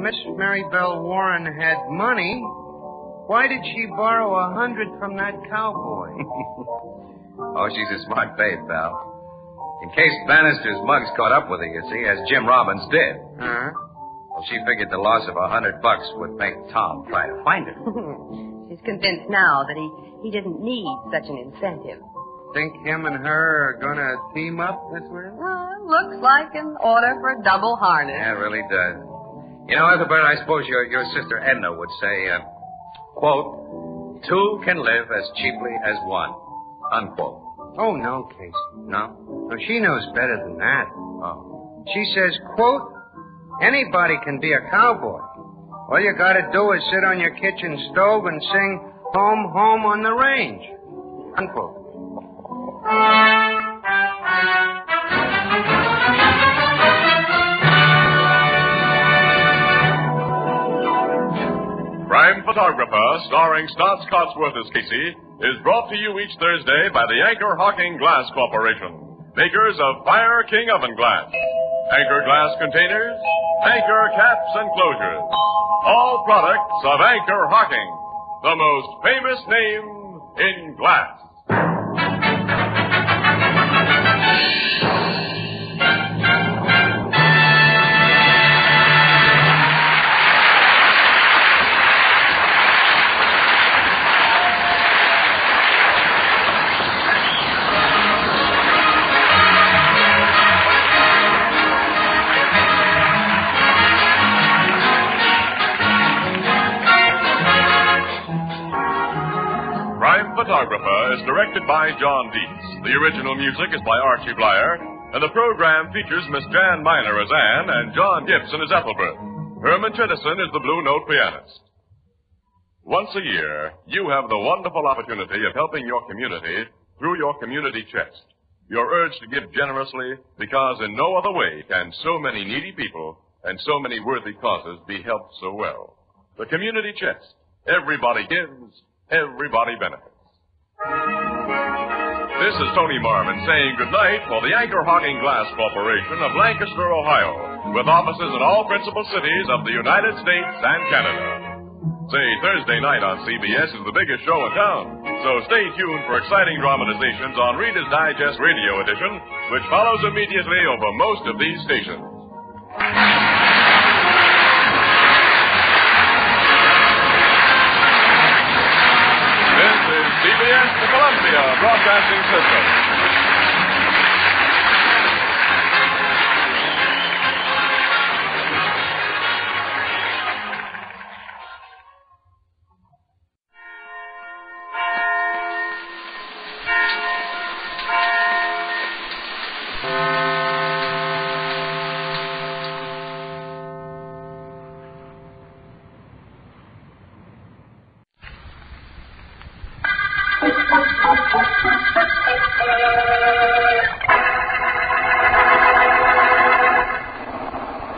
Miss Mary Bell Warren had money. Why did she borrow $100 from that cowboy? Oh, she's a smart babe, pal. In case Bannister's mugs caught up with her, you see, as Jim Robbins did. Huh? Well, she figured the loss of $100 would make Tom try to find her. She's convinced now that he didn't need such an incentive. Think him and her are going to team up this way? Looks like an order for a double harness. Yeah, it really does. You know, Ethelbert, I suppose your sister Edna would say, quote, 2 can live as cheaply as 1, unquote. Oh, no, Casey. No? No, she knows better than that. Oh. She says, quote, anybody can be a cowboy. All you got to do is sit on your kitchen stove and sing Home, Home on the Range, unquote. Crime Photographer, starring Stotts Cotsworth as Casey, is brought to you each Thursday by the Anchor Hocking Glass Corporation, makers of Fire King Oven Glass, Anchor Glass Containers, Anchor Caps and Closures, all products of Anchor Hocking, the most famous name in glass. Photographer is directed by John Dietz. The original music is by Archie Blyer, and the program features Miss Jan Miner as Anne and John Gibson as Ethelbert. Herman Chittison is the Blue Note pianist. Once a year, you have the wonderful opportunity of helping your community through your community chest. You're urged to give generously because in no other way can so many needy people and so many worthy causes be helped so well. The community chest. Everybody gives, everybody benefits. This is Tony Marvin saying goodnight for the Anchor Hocking Glass Corporation of Lancaster, Ohio, with offices in all principal cities of the United States and Canada. Say, Thursday night on CBS is the biggest show in town, so stay tuned for exciting dramatizations on Reader's Digest Radio Edition, which follows immediately over most of these stations. CBS, the Columbia Broadcasting System.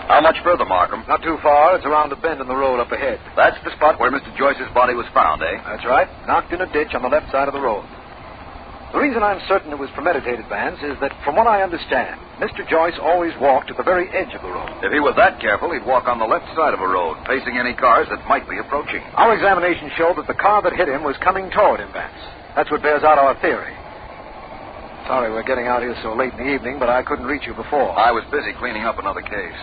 How much further, Markham? Not too far. It's around a bend in the road up ahead. That's the spot where Mr. Joyce's body was found, eh? That's right. Knocked in a ditch on the left side of the road. The reason I'm certain it was premeditated, Vance, is that from what I understand, Mr. Joyce always walked at the very edge of the road. If he was that careful, he'd walk on the left side of a road, facing any cars that might be approaching. Our examination showed that the car that hit him was coming toward him, Vance. That's what bears out our theory. Sorry we're getting out here so late in the evening, but I couldn't reach you before. I was busy cleaning up another case.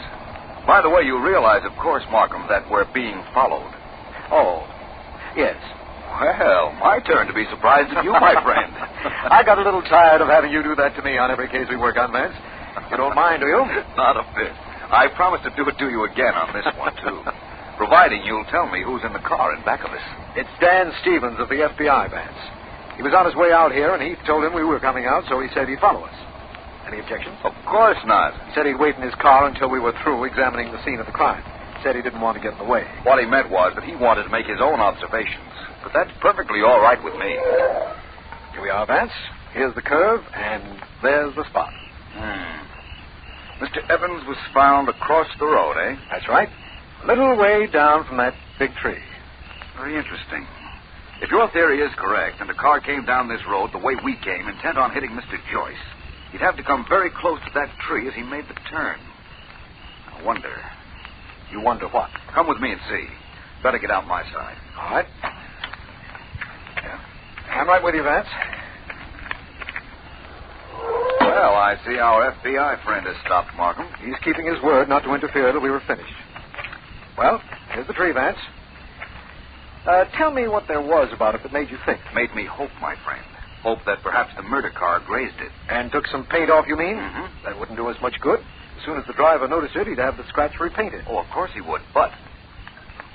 By the way, you realize, of course, Markham, that we're being followed. Oh, yes. Well, my turn to be surprised at you, my friend. I got a little tired of having you do that to me on every case we work on, Vance. You don't mind, do you? Not a bit. I promise to do it to you again on this one, too. Providing you'll tell me who's in the car in back of us. It's Dan Stevens of the FBI, Vance. He was on his way out here, and Heath told him we were coming out, so he said he'd follow us. Any objections? Of course not. He said he'd wait in his car until we were through examining the scene of the crime. He said he didn't want to get in the way. What he meant was that he wanted to make his own observations. But that's perfectly all right with me. Here we are, Vance. Here's the curve, and there's the spot. Mr. Evans was found across the road, eh? That's right. A little way down from that big tree. Very interesting. If your theory is correct, and the car came down this road the way we came, intent on hitting Mr. Joyce, he'd have to come very close to that tree as he made the turn. I wonder. You wonder what? Come with me and see. Better get out my side. All right. Yeah. I'm right with you, Vance. Well, I see our FBI friend has stopped, Markham. He's keeping his word not to interfere till we were finished. Well, here's the tree, Vance. Tell me what there was about it that made you think. Made me hope, my friend. Hope that perhaps the murder car grazed it. And took some paint off, you mean? Mm-hmm. That wouldn't do us much good. As soon as the driver noticed it, he'd have the scratch repainted. Oh, of course he would, but...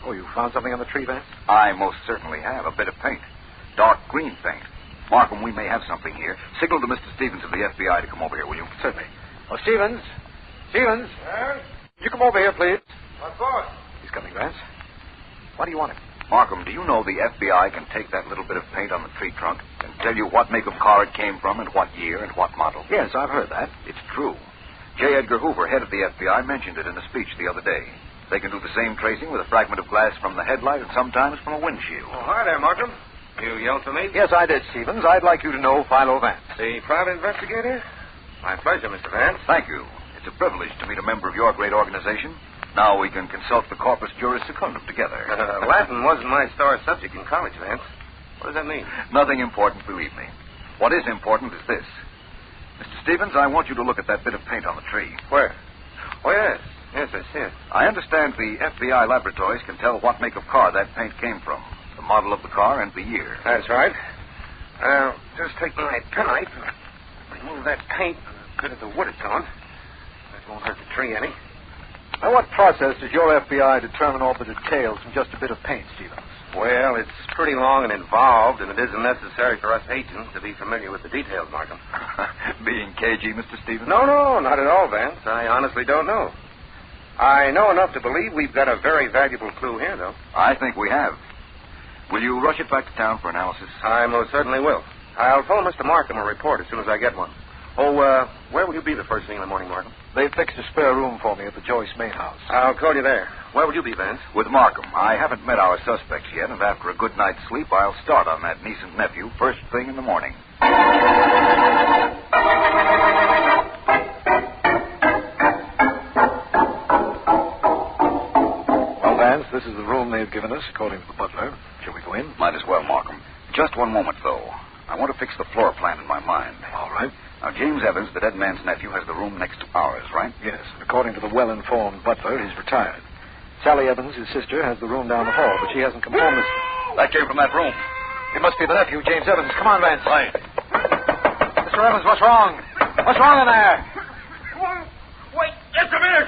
Oh, you found something on the tree, Vance? I most certainly have. A bit of paint. Dark green paint. Markham, we may have something here. Signal to Mr. Stevens of the FBI to come over here, will you? Certainly. Oh, Stevens. Stevens. Yes? You come over here, please. What for? He's coming, Vance. Why do you want him? Markham, do you know the FBI can take that little bit of paint on the tree trunk and tell you what make of car it came from and what year and what model? Yes, I've heard that. It's true. J. Edgar Hoover, head of the FBI, mentioned it in a speech the other day. They can do the same tracing with a fragment of glass from the headlight and sometimes from a windshield. Oh, hi there, Markham. You yelled for me? Yes, I did, Stevens. I'd like you to know Philo Vance. The private investigator? My pleasure, Mr. Vance. Thank you. It's a privilege to meet a member of your great organization. Now we can consult the corpus juris secundum together. Latin wasn't my star subject in college, Vance. What does that mean? Nothing important, believe me. What is important is this. Mr. Stevens, I want you to look at that bit of paint on the tree. Where? Oh, yes. Yes, I see it. I understand the FBI laboratories can tell what make of car that paint came from, the model of the car and the year. That's right. I'll just take my penknife and remove that paint and a bit of the wood it's on. That won't hurt the tree any. Now, what process does your FBI determine all the details from just a bit of paint, Stevens? Well, it's pretty long and involved, and it isn't necessary for us agents to be familiar with the details, Markham. Being cagey, Mr. Stevens? No, not at all, Vance. I honestly don't know. I know enough to believe we've got a very valuable clue here, though. I think we have. Will you rush it back to town for analysis? I most certainly will. I'll phone Mr. Markham a report as soon as I get one. Oh, where will you be the first thing in the morning, Markham? They've fixed a spare room for me at the Joyce main house. I'll call you there. Where will you be, Vance? With Markham. I haven't met our suspects yet, and after a good night's sleep, I'll start on that niece and nephew first thing in the morning. Well, Vance, this is the room they've given us, according to the butler. Shall we go in? Might as well, Markham. Just one moment, though. I want to fix the floor plan in my mind. All right. Now, James Evans, the dead man's nephew, has the room next to ours, right? Yes, and according to the well-informed butler, he's retired. Sally Evans, his sister, has the room down the hall, but she hasn't come home this... That came from that room. It must be the nephew, James Evans. Come on, Vance. Right. Mr. Evans, what's wrong? What's wrong in there? Wait, just a minute.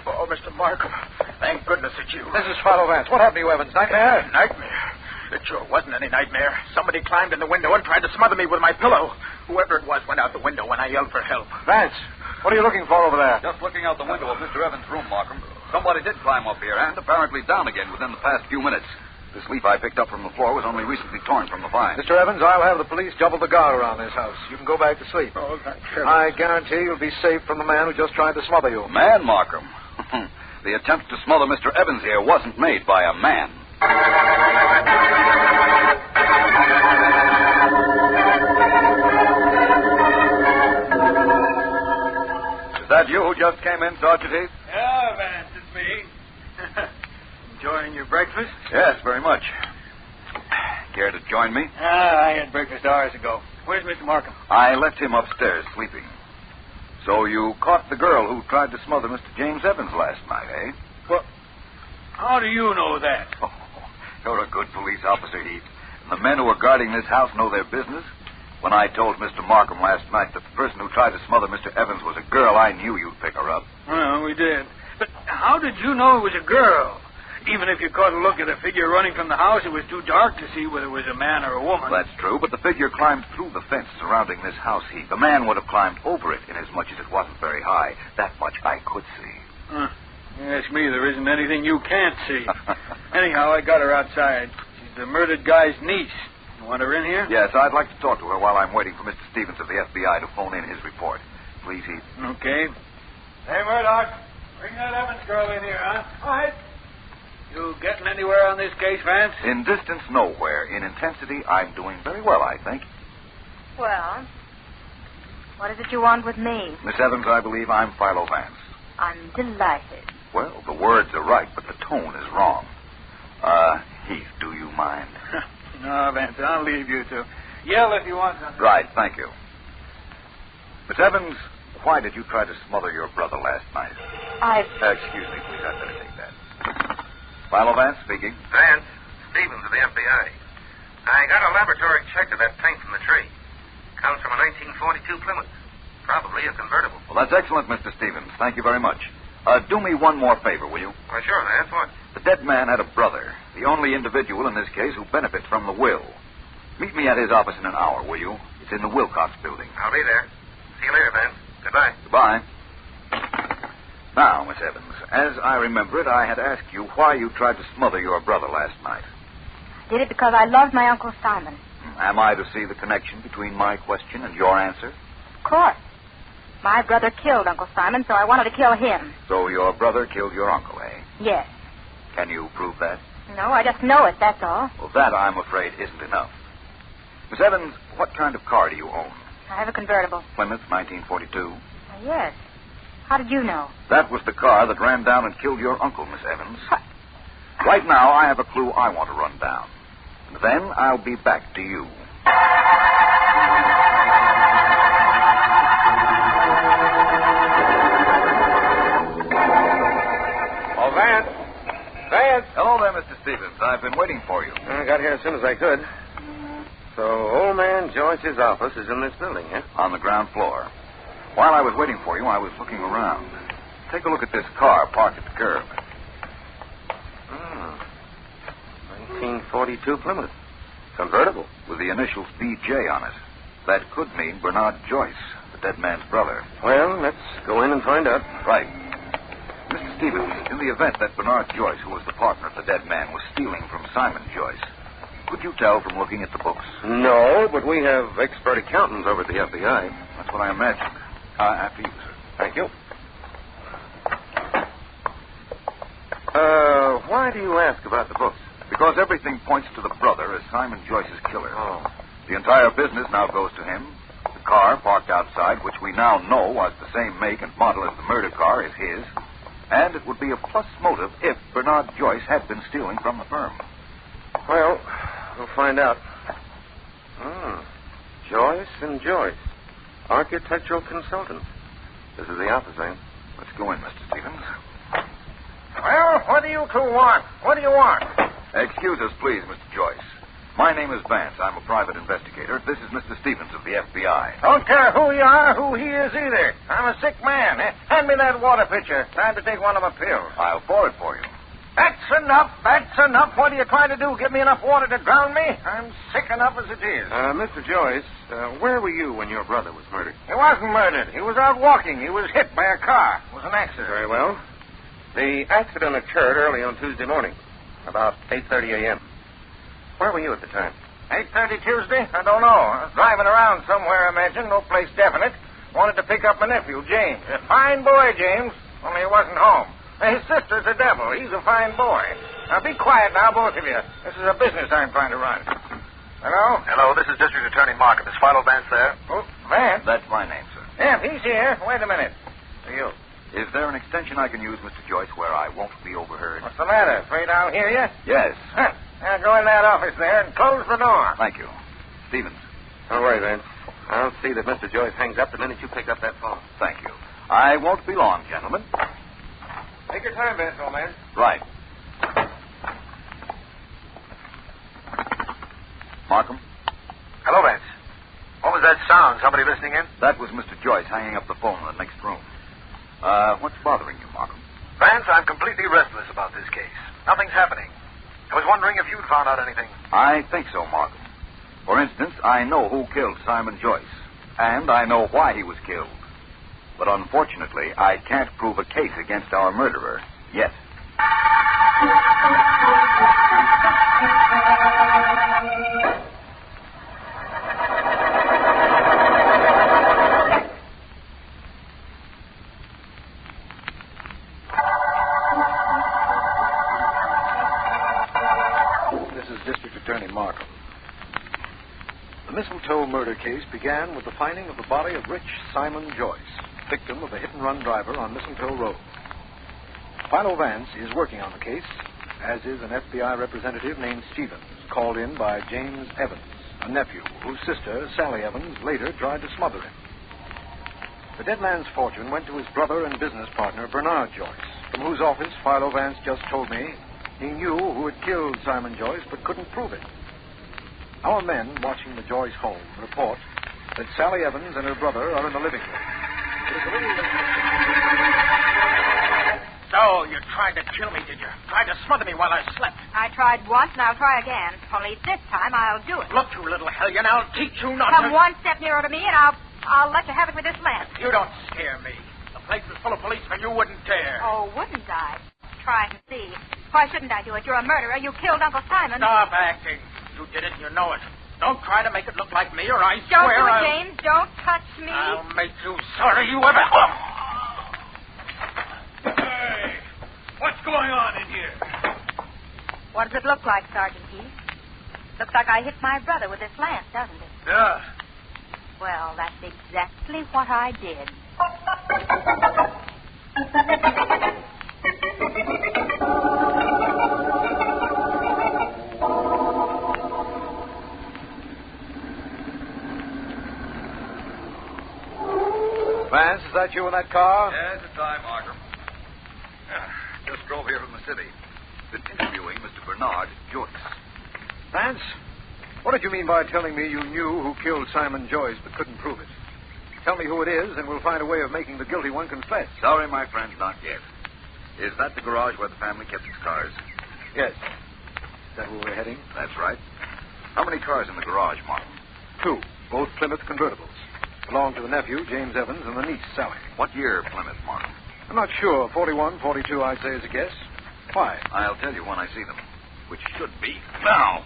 Oh, Mr. Markham, thank goodness it's you. This is Philo Vance. What happened to you, Evans? Nightmare? Nightmare? It sure wasn't any nightmare. Somebody climbed in the window and tried to smother me with my pillow. Whoever it was went out the window when I yelled for help. Vance, what are you looking for over there? Just looking out the window of Mr. Evans' room, Markham. Somebody did climb up here and apparently down again within the past few minutes. This leaf I picked up from the floor was only recently torn from the vine. Mr. Evans, I'll have the police double the guard around this house. You can go back to sleep. Oh, thank heavens. I guarantee you'll be safe from the man who just tried to smother you. Man, Markham. The attempt to smother Mr. Evans here wasn't made by a man. Is that you who just came in, Sergeant Heath? Yeah, Vance, it's me. Enjoying your breakfast? Yes, very much. Care to join me? I had breakfast hours ago. Where's Mr. Markham? I left him upstairs sleeping. So you caught the girl who tried to smother Mr. James Evans last night, eh? Well, how do you know that? Oh, you're a good police officer, Heath. And the men who are guarding this house know their business. When I told Mr. Markham last night that the person who tried to smother Mr. Evans was a girl, I knew you'd pick her up. Well, we did. But how did you know it was a girl? Even if you caught a look at a figure running from the house, it was too dark to see whether it was a man or a woman. That's true, but the figure climbed through the fence surrounding this house heap. A man would have climbed over it, inasmuch as it wasn't very high. That much I could see. You ask me, there isn't anything you can't see. Anyhow, I got her outside. She's the murdered guy's niece. You want her in here? Yes, I'd like to talk to her while I'm waiting for Mr. Stevens of the FBI to phone in his report. Please, Heath. Okay. Hey, Murdoch, bring that Evans girl in here, huh? All right. You getting anywhere on this case, Vance? In distance, nowhere. In intensity, I'm doing very well, I think. Well, what is it you want with me? Miss Evans, I believe I'm Philo Vance. I'm delighted. Well, the words are right, but the tone is wrong. Heath, do you mind? No, Vance, I'll leave you to yell if you want something. Right, thank you. Miss Evans, why did you try to smother your brother last night? Excuse me, please. I'd better take that. Philo Vance speaking. Vance, Stevens of the FBI. I got a laboratory check of that paint from the tree. Comes from a 1942 Plymouth. Probably a convertible. Well, that's excellent, Mr. Stevens. Thank you very much. Do me one more favor, will you? Well, sure, Vance. What? The dead man had a brother, the only individual in this case who benefits from the will. Meet me at his office in an hour, will you? It's in the Wilcox building. I'll be there. See you later, Vance. Goodbye. Goodbye. Now, Miss Evans, as I remember it, I had asked you why you tried to smother your brother last night. I did it because I loved my Uncle Simon. Am I to see the connection between my question and your answer? Of course. My brother killed Uncle Simon, so I wanted to kill him. So your brother killed your uncle, eh? Yes. Can you prove that? No, I just know it, that's all. Well, that, I'm afraid, isn't enough. Miss Evans, what kind of car do you own? I have a convertible. Plymouth, 1942. Yes. How did you know? That was the car that ran down and killed your uncle, Miss Evans. Right now, I have a clue I want to run down. And then I'll be back to you. Oh, Vance. Vance. Hello there, Mr. Stevens. I've been waiting for you. I got here as soon as I could. So, old man Joyce's office is in this building, huh? On the ground floor. While I was waiting for you, I was looking around. Take a look at this car parked at the curb. 1942 Plymouth. Convertible. With the initials BJ on it. That could mean Bernard Joyce, the dead man's brother. Well, let's go in and find out. Right. Mr. Stevens, in the event that Bernard Joyce, who was the partner of the dead man, was stealing from Simon Joyce, could you tell from looking at the books? No, but we have expert accountants over at the FBI. That's what I imagined. After you, sir. Thank you. Why do you ask about the books? Because everything points to the brother as Simon Joyce's killer. The entire business now goes to him. The car parked outside, which we now know was the same make and model as the murder car, is his. And it would be a plus motive if Bernard Joyce had been stealing from the firm. Well, we'll find out. Joyce and Joyce. Architectural consultants. This is the office, eh? Let's go in, Mr. Stevens. Well, what do you two want? What do you want? Excuse us, please, Mr. Joyce. My name is Vance. I'm a private investigator. This is Mr. Stevens of the FBI. Don't care who you are, who he is either. I'm a sick man. Hand me that water pitcher. Time to take one of my pills. I'll pour it for you. That's enough. That's enough. What are you trying to do? Give me enough water to drown me? I'm sick enough as it is. Mr. Joyce, where were you when your brother was murdered? He wasn't murdered. He was out walking. He was hit by a car. It was an accident. Very well. The accident occurred early on Tuesday morning, about 8:30 a.m. Where were you at the time? 8:30 Tuesday? I don't know. I was driving around somewhere, I imagine. No place definite. Wanted to pick up my nephew, James. A fine boy, James. Only he wasn't home. His sister's a devil. He's a fine boy. Now, be quiet now, both of you. This is a business I'm trying to run. Hello? Hello, this is District Attorney Markham. Is Philo Vance there? Oh, Vance? That's my name, sir. Yeah, he's here. Wait a minute. For you. Is there an extension I can use, Mr. Joyce, where I won't be overheard? What's the matter? Afraid I'll hear you? Yes. Now, go in that office there and close the door. Thank you. Stevens. Don't worry, Vance. I'll see that Mr. Joyce hangs up the minute you pick up that phone. Thank you. I won't be long, gentlemen. Take your time, Vance, old man. Right. Markham? Hello, Vance. What was that sound? Somebody listening in? That was Mr. Joyce hanging up the phone in the next room. What's bothering you, Markham? Vance, I'm completely restless about this case. Nothing's happening. I was wondering if you'd found out anything. I think so, Markham. For instance, I know who killed Simon Joyce, and I know why he was killed. But unfortunately, I can't prove a case against our murderer yet. Markham. The Mistele-Toe Murder case began with the finding of the body of Rich Simon Joyce, victim of a hit-and-run driver on Mistele-Toe Road. Philo Vance is working on the case, as is an FBI representative named Stevens, called in by James Evans, a nephew whose sister, Sally Evans, later tried to smother him. The dead man's fortune went to his brother and business partner, Bernard Joyce, from whose office Philo Vance just told me he knew who had killed Simon Joyce but couldn't prove it. Our men watching the Joyce home report that Sally Evans and her brother are in the living room. So, you tried to kill me, did you? Tried to smother me while I slept. I tried once, and I'll try again. Only this time I'll do it. Look, you little hellion, I'll teach you not Come to... one step nearer to me, and I'll let you have it with this lance. You don't scare me. The place is full of policemen. You wouldn't dare. Oh, wouldn't I? Try and see. Why shouldn't I do it? You're a murderer. You killed Uncle Simon. Stop acting. You did it and you know it. Don't try to make it look like me or I Don't swear do it, I'll... James. Don't touch me. I'll make you sorry you ever... Hey, what's going on in here? What does it look like, Sergeant Heath? Looks like I hit my brother with this lance, doesn't it? Yeah. Well, that's exactly what I did. Vance, is that you in that car? Yes, it's I, Markham. Just drove here from the city. Been interviewing Mr. Bernard Joyce. Vance, what did you mean by telling me you knew who killed Simon Joyce but couldn't prove it? Tell me who it is, and we'll find a way of making the guilty one confess. Sorry, my friend, not yet. Is that the garage where the family kept its cars? Yes. Is that where we're heading? That's right. How many cars in the garage, Markham? 2, both Plymouth convertibles. Belong to the nephew, James Evans, and the niece, Sally. What year Plymouth, Markham? I'm not sure. 41, 42, I'd say, as a guess. Why? I'll tell you when I see them. Which should be now.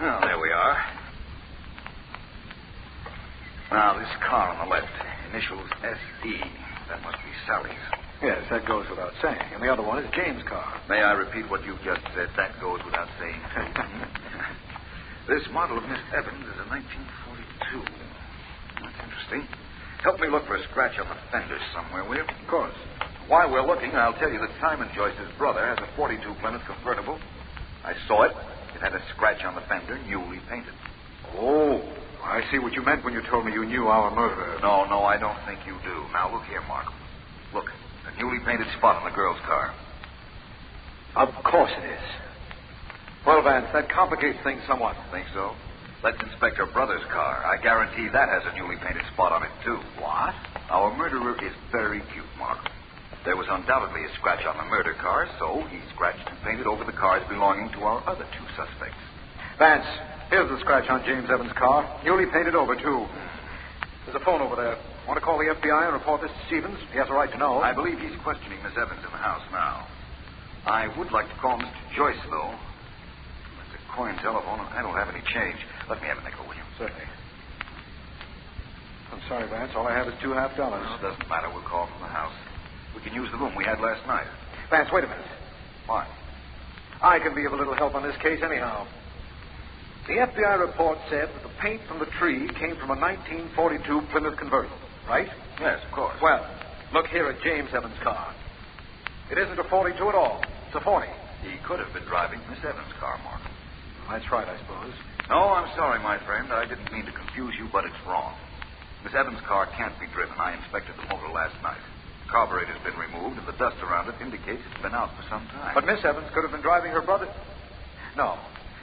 Well, there we are. Now, this car on the left, initials S.E. That must be Sally's. Yes, that goes without saying. And the other one is James' car. May I repeat what you've just said? That goes without saying. This model of Miss Evans is a 1942. That's interesting. Help me look for a scratch on the fender somewhere, will you? Of course. While we're looking, I'll tell you that Simon Joyce's brother has a 42 Plymouth convertible. I saw it. It had a scratch on the fender, newly painted. Oh, I see what you meant when you told me you knew our murderer. No, I don't think you do. Now, look here, Markham. Look, a newly painted spot on the girl's car. Of course it is. Well, Vance, that complicates things somewhat. Think so? Let's inspect her brother's car. I guarantee that has a newly painted spot on it, too. What? Our murderer is very cute, Markham. There was undoubtedly a scratch on the murder car, so he scratched and painted over the cars belonging to our other 2 suspects. Vance, here's the scratch on James Evans' car. Newly painted over, too. There's a phone over there. Want to call the FBI and report this to Stevens? He has a right to know. I believe he's questioning Miss Evans in the house now. I would like to call Mr. Joyce, though. It's a coin telephone, and I don't have any change. Let me have a nickel, will you? Certainly. I'm sorry, Vance. All I have is $2 half. No, it doesn't matter. We'll call from the house. We can use the room we had last night. Vance, wait a minute. Why? I can be of a little help on this case anyhow. The FBI report said that the paint from the tree came from a 1942 Plymouth convertible, right? Yes, of course. Well, look here at James Evans' car. It isn't a 42 at all. It's a 40. He could have been driving Miss Evans' car, Mark. That's right, I suppose. No, I'm sorry, my friend. I didn't mean to confuse you, but it's wrong. Miss Evans' car can't be driven. I inspected the motor last night. The carburetor's been removed, and the dust around it indicates it's been out for some time. But Miss Evans could have been driving her brother. No,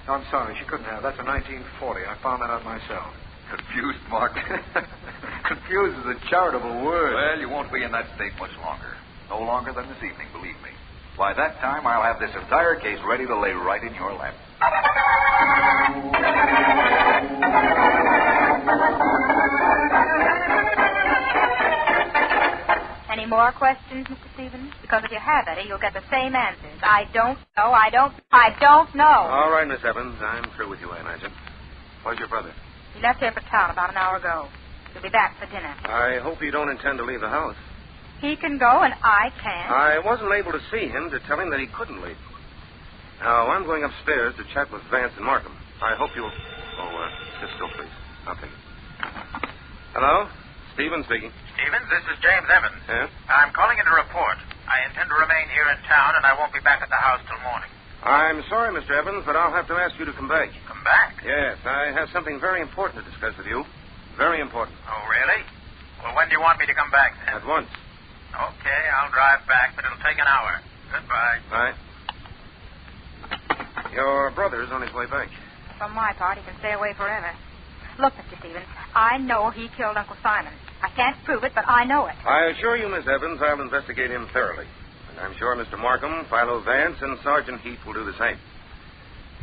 I'm sorry. She couldn't have. That's a 1940. I found that out myself. Confused, Mark? Confused is a charitable word. Well, you won't be in that state much longer. No longer than this evening, believe me. By that time, I'll have this entire case ready to lay right in your lap. Any more questions, Mr. Stevens? Because if you have any, you'll get the same answers. I don't know. I don't know. All right, Miss Evans. I'm through with you, I imagine. Where's your brother? He left here for town about an hour ago. He'll be back for dinner. I hope you don't intend to leave the house. He can go and I can't. I wasn't able to see him to tell him that he couldn't leave. Now, I'm going upstairs to chat with Vance and Markham. I hope you'll... sit still, please. I'll take it. Hello? Stephen speaking. Stevens, this is James Evans. Yeah? I'm calling in to report. I intend to remain here in town, and I won't be back at the house till morning. I'm sorry, Mr. Evans, but I'll have to ask you to come back. Come back? Yes, I have something very important to discuss with you. Very important. Oh, really? Well, when do you want me to come back, then? At once. Okay, I'll drive back, but it'll take an hour. Goodbye. Bye. Your brother's on his way back. For my part, he can stay away forever. Look, Mr. Stevens, I know he killed Uncle Simon. I can't prove it, but I know it. I assure you, Miss Evans, I'll investigate him thoroughly. And I'm sure Mr. Markham, Philo Vance, and Sergeant Heath will do the same.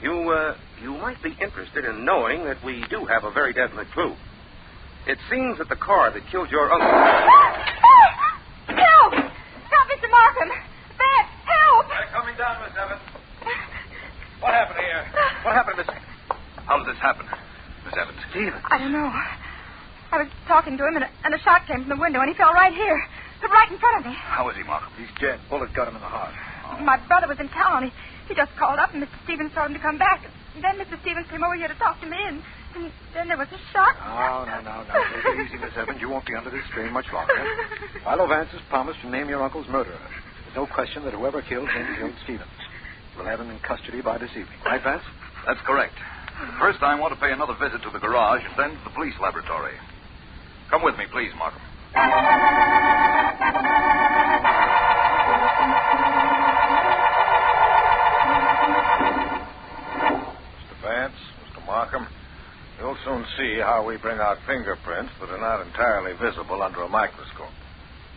You might be interested in knowing that we do have a very definite clue. It seems that the car that killed your uncle... Help! Help, Mr. Markham! Vance, help! They're coming down, Miss Evans. What happened here? What happened, Miss... How did this happen, Miss Evans? Stephen. I don't know. I was talking to him, and a shot came from the window, and he fell right here. Right in front of me. How is he, Markham? He's dead. Bullet got him in the heart. My brother was in town. He just called up, and Mr. Stevens told him to come back. And then Mr. Stevens came over here to talk to me, and then there was a shot. No. Take it easy, Miss Evans. You won't be under this strain much longer. Philo Vance has promised to name your uncle's murderer. There's no question that whoever killed him killed Stevens. We'll have him in custody by this evening. Right, Vance? That's correct. First, I want to pay another visit to the garage and then to the police laboratory. Come with me, please, Markham. Mr. Vance, Mr. Markham, you'll soon see how we bring out fingerprints that are not entirely visible under a microscope.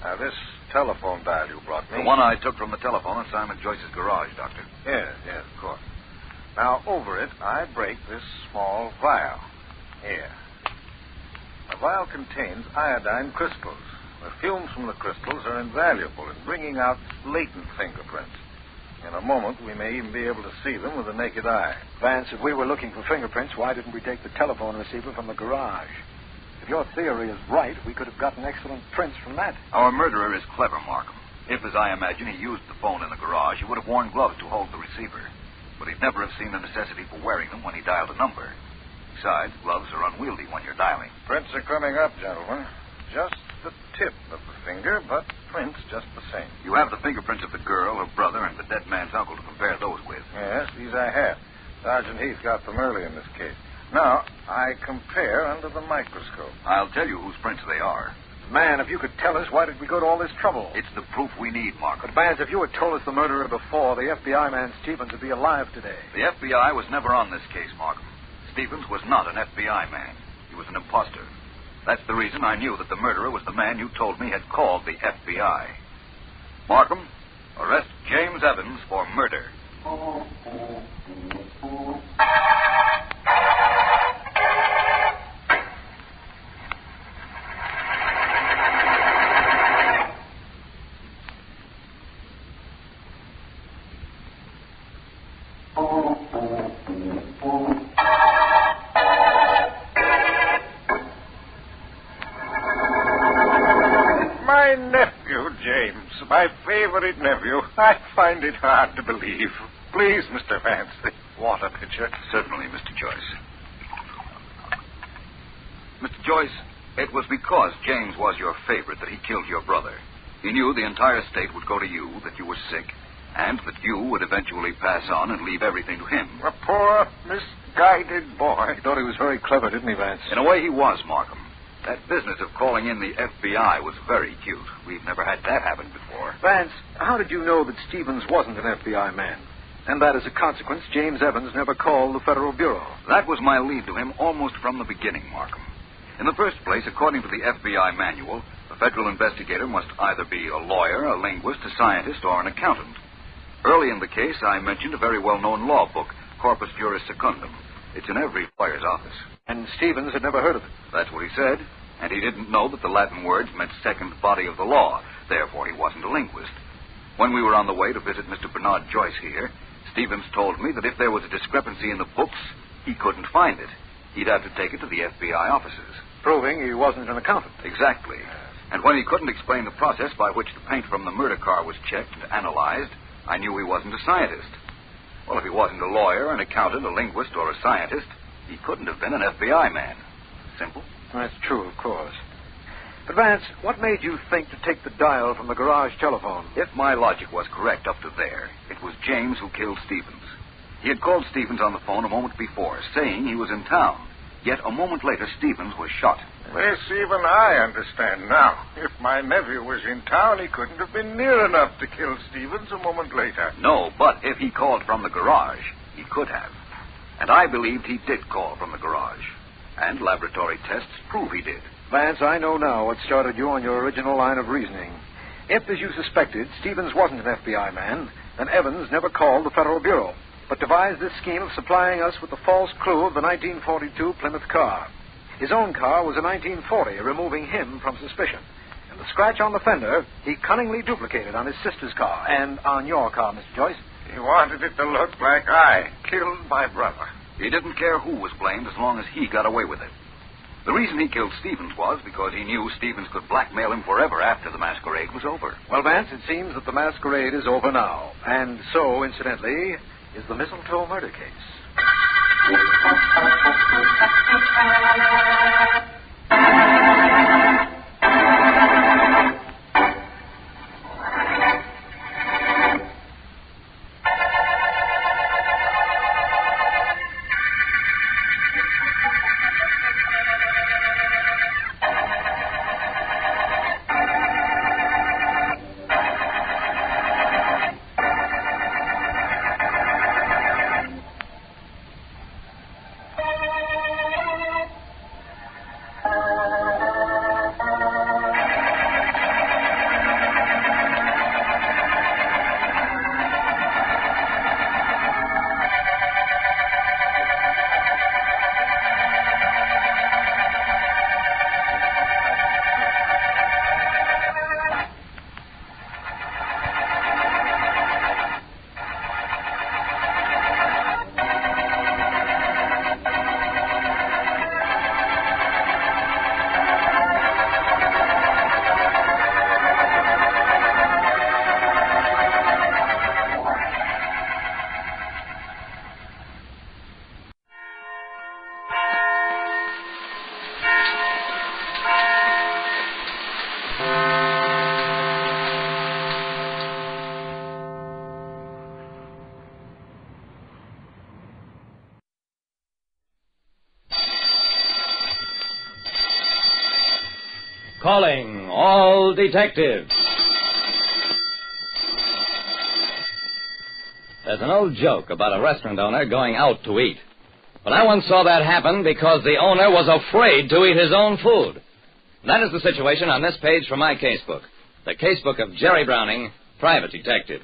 Now, this telephone dial you brought me... The one I took from the telephone in Simon Joyce's garage, Doctor. Yes, of course. Now, over it, I break this small vial. Here. The vial contains iodine crystals. The fumes from the crystals are invaluable in bringing out latent fingerprints. In a moment, we may even be able to see them with the naked eye. Vance, if we were looking for fingerprints, why didn't we take the telephone receiver from the garage? If your theory is right, we could have gotten excellent prints from that. Our murderer is clever, Markham. If, as I imagine, he used the phone in the garage, he would have worn gloves to hold the receiver. But he'd never have seen the necessity for wearing them when he dialed a number. Besides, gloves are unwieldy when you're dialing. Prints are coming up, gentlemen. Just the tip of the finger, but prints just the same. You have the fingerprints of the girl, her brother, and the dead man's uncle to compare those with. Yes, these I have. Sergeant Heath got them early in this case. Now, I compare under the microscope. I'll tell you whose prints they are. Man, if you could tell us, why did we go to all this trouble? It's the proof we need, Markham. But, Vance, if you had told us the murderer before, the FBI man Stevens would be alive today. The FBI was never on this case, Markham. Stevens was not an FBI man. He was an imposter. That's the reason I knew that the murderer was the man you told me had called the FBI. Markham, arrest James Evans for murder. My nephew, James. My favorite nephew. I find it hard to believe. Please, Mr. Vance, the water pitcher. Certainly, Mr. Joyce. Mr. Joyce, it was because James was your favorite that he killed your brother. He knew the entire state would go to you, that you were sick, and that you would eventually pass on and leave everything to him. A poor, misguided boy. He thought he was very clever, didn't he, Vance? In a way, he was, Markham. That business of calling in the FBI was very cute. We've never had that happen before. Vance, how did you know that Stevens wasn't an FBI man? And that as a consequence, James Evans never called the Federal Bureau. That was my lead to him almost from the beginning, Markham. In the first place, according to the FBI manual, a federal investigator must either be a lawyer, a linguist, a scientist, or an accountant. Early in the case, I mentioned a very well-known law book, Corpus Juris Secundum. It's in every lawyer's office. And Stevens had never heard of it. That's what he said. And he didn't know that the Latin words meant second body of the law. Therefore, he wasn't a linguist. When we were on the way to visit Mr. Bernard Joyce here, Stevens told me that if there was a discrepancy in the books, he couldn't find it. He'd have to take it to the FBI offices. Proving he wasn't an accountant. Exactly. And when he couldn't explain the process by which the paint from the murder car was checked and analyzed, I knew he wasn't a scientist. Well, if he wasn't a lawyer, an accountant, a linguist, or a scientist, he couldn't have been an FBI man. Simple. That's true, of course. But, Vance, what made you think to take the dial from the garage telephone? If my logic was correct up to there, it was James who killed Stevens. He had called Stevens on the phone a moment before, saying he was in town. Yet a moment later, Stevens was shot. This even I understand now. If my nephew was in town, he couldn't have been near enough to kill Stevens a moment later. No, but if he called from the garage, he could have. And I believed he did call from the garage. And laboratory tests prove he did. Vance, I know now what started you on your original line of reasoning. If, as you suspected, Stevens wasn't an FBI man, then Evans never called the Federal Bureau, but devised this scheme of supplying us with the false clue of the 1942 Plymouth car. His own car was a 1940, removing him from suspicion. And the scratch on the fender, he cunningly duplicated on his sister's car and on your car, Mr. Joyce. He wanted it to look like I killed my brother. He didn't care who was blamed as long as he got away with it. The reason he killed Stevens was because he knew Stevens could blackmail him forever after the masquerade was over. Well, Vance, it seems that the masquerade is over now. And so, incidentally, is the Mistele-Toe Murder case. Calling all detectives. There's an old joke about a restaurant owner going out to eat. But I once saw that happen because the owner was afraid to eat his own food. That is the situation on this page from my casebook. The casebook of Jerry Browning, private detective.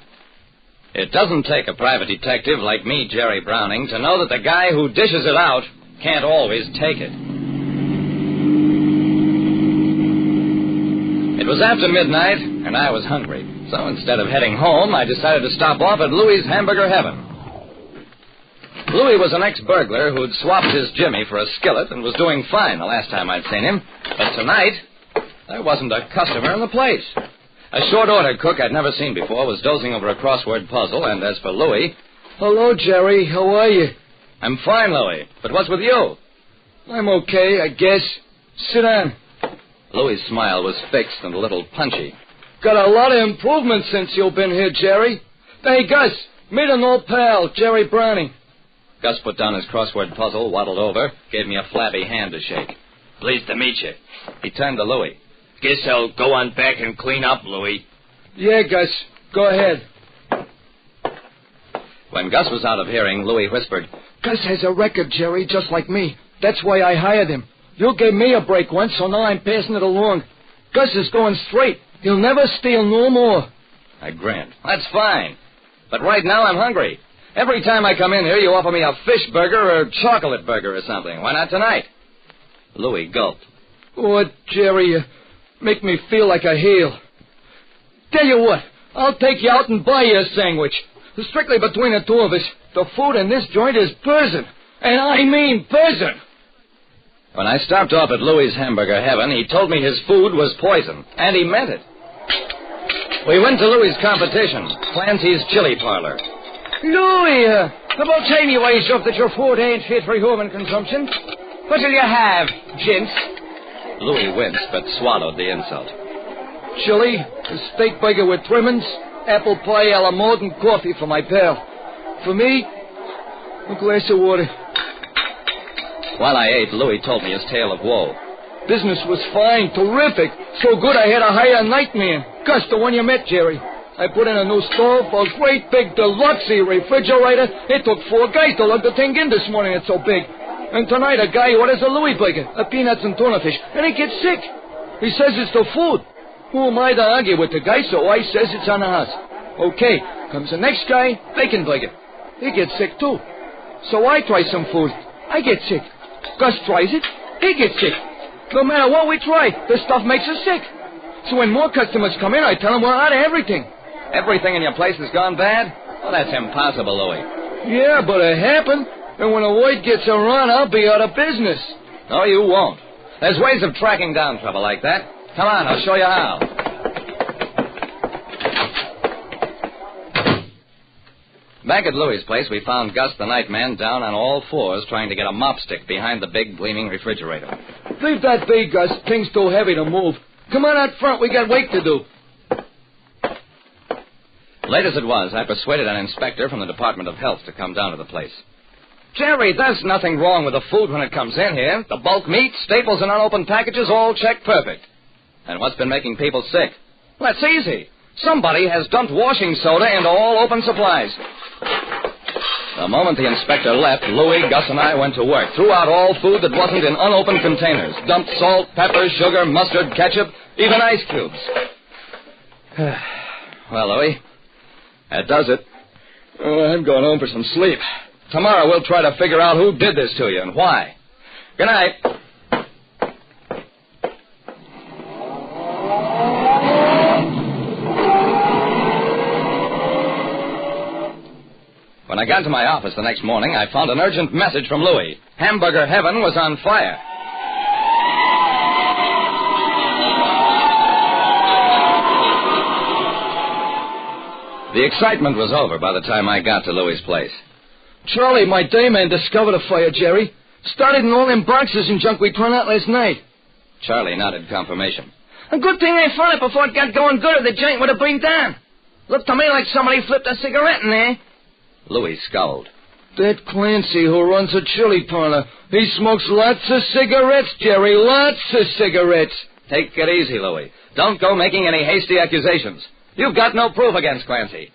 It doesn't take a private detective like me, Jerry Browning, to know that the guy who dishes it out can't always take it. It was after midnight, and I was hungry. So instead of heading home, I decided to stop off at Louie's Hamburger Heaven. Louie was an ex-burglar who'd swapped his Jimmy for a skillet and was doing fine the last time I'd seen him. But tonight, there wasn't a customer in the place. A short-order cook I'd never seen before was dozing over a crossword puzzle, and as for Louie... Hello, Jerry. How are you? I'm fine, Louie. But what's with you? I'm okay, I guess. Sit down. Louie's smile was fixed and a little punchy. Got a lot of improvements since you've been here, Jerry. Hey, Gus, meet an old pal, Jerry Browning. Gus put down his crossword puzzle, waddled over, gave me a flabby hand to shake. Pleased to meet you. He turned to Louie. Guess I'll go on back and clean up, Louie. Yeah, Gus, go ahead. When Gus was out of hearing, Louie whispered, Gus has a record, Jerry, just like me. That's why I hired him. You gave me a break once, so now I'm passing it along. Gus is going straight. He'll never steal no more. I grinned. That's fine. But right now I'm hungry. Every time I come in here, you offer me a fish burger or a chocolate burger or something. Why not tonight? Louis gulped. Oh, Jerry, you make me feel like a heel. Tell you what, I'll take you out and buy you a sandwich. Strictly between the two of us, the food in this joint is buzzing. And I mean buzzing. When I stopped off at Louis's Hamburger Heaven, he told me his food was poison, and he meant it. We went to Louis's competition, Clancy's Chili Parlor. Louis, about time you wised up that your food ain't fit for human consumption. What'll you have, gents? Louis winced, but swallowed the insult. Chili, a steak burger with trimmings, apple pie, a la mode, and coffee for my pal. For me, a glass of water. While I ate, Louis told me his tale of woe. Business was fine, terrific. So good I had to hire a nightman. Gus, the one you met, Jerry. I put in a new stove, a great big deluxe refrigerator. It took 4 guys to lug the thing in this morning. It's so big. And tonight a guy orders a Louis burger, a peanuts and tuna fish, and he gets sick. He says it's the food. Who am I to argue with the guy, so I says it's on the house. Okay, comes the next guy, bacon burger. He gets sick too. So I try some food. I get sick. Gus tries it. He gets sick. No matter what we try, the stuff makes us sick. So when more customers come in, I tell them we're out of everything. Everything in your place has gone bad? Well, that's impossible, Louis. Yeah, but it happened. And when the word gets around, I'll be out of business. No, you won't. There's ways of tracking down trouble like that. Come on, I'll show you how. Back at Louis's place, we found Gus the nightman down on all fours trying to get a mop stick behind the big gleaming refrigerator. Leave that be, Gus. Thing's too heavy to move. Come on out front. We got work to do. Late as it was, I persuaded an inspector from the Department of Health to come down to the place. Jerry, there's nothing wrong with the food when it comes in here. The bulk meat, staples, and unopened packages all check perfect. And what's been making people sick? Well, that's easy. Somebody has dumped washing soda into all open supplies. The moment the inspector left, Louis, Gus, and I went to work. Threw out all food that wasn't in unopened containers. Dumped salt, pepper, sugar, mustard, ketchup, even ice cubes. Well, Louis, that does it. Oh, I'm going home for some sleep. Tomorrow we'll try to figure out who did this to you and why. Good night. When I got to my office the next morning, I found an urgent message from Louis. Hamburger Heaven was on fire. The excitement was over by the time I got to Louis's place. Charlie, my dayman, discovered a fire, Jerry. Started in all them boxes and junk we thrown out last night. Charlie nodded confirmation. A good thing I found it before it got going good or the joint would have burned down. Looked to me like somebody flipped a cigarette in there. Louis scowled. That Clancy who runs a chili parlor, he smokes lots of cigarettes, Jerry, lots of cigarettes. Take it easy, Louis. Don't go making any hasty accusations. You've got no proof against Clancy.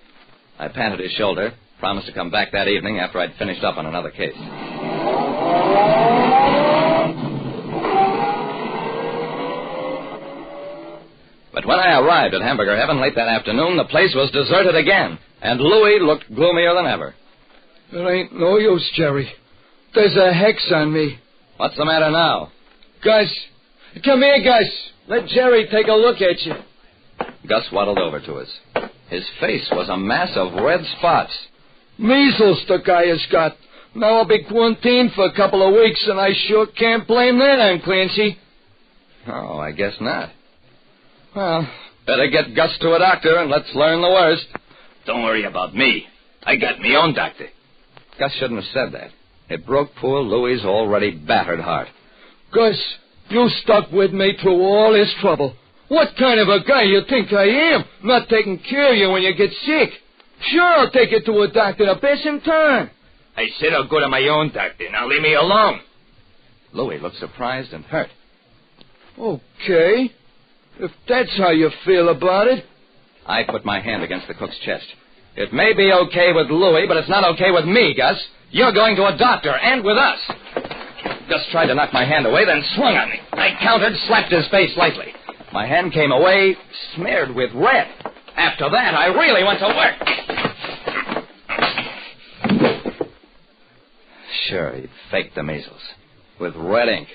I patted his shoulder, promised to come back that evening after I'd finished up on another case. But when I arrived at Hamburger Heaven late that afternoon, the place was deserted again, and Louis looked gloomier than ever. It ain't no use, Jerry. There's a hex on me. What's the matter now? Gus, come here, Gus. Let Jerry take a look at you. Gus waddled over to us. His face was a mass of red spots. Measles the guy has got. Now I'll be quarantined for a couple of weeks, and I sure can't blame that on Clancy. Oh, I guess not. Well, better get Gus to a doctor and let's learn the worst. Don't worry about me. I got me own doctor. Gus shouldn't have said that. It broke poor Louis's already battered heart. Gus, you stuck with me through all this trouble. What kind of a guy you think I am, not taking care of you when you get sick? Sure, I'll take you to a doctor the best in time. I said I'll go to my own doctor. Now leave me alone. Louis looked surprised and hurt. Okay. If that's how you feel about it. I put my hand against the cook's chest. It may be okay with Louis, but it's not okay with me, Gus. You're going to a doctor, and with us. Gus tried to knock my hand away, then swung on me. I countered, slapped his face lightly. My hand came away, smeared with red. After that, I really went to work. Sure, he faked the measles. With red ink.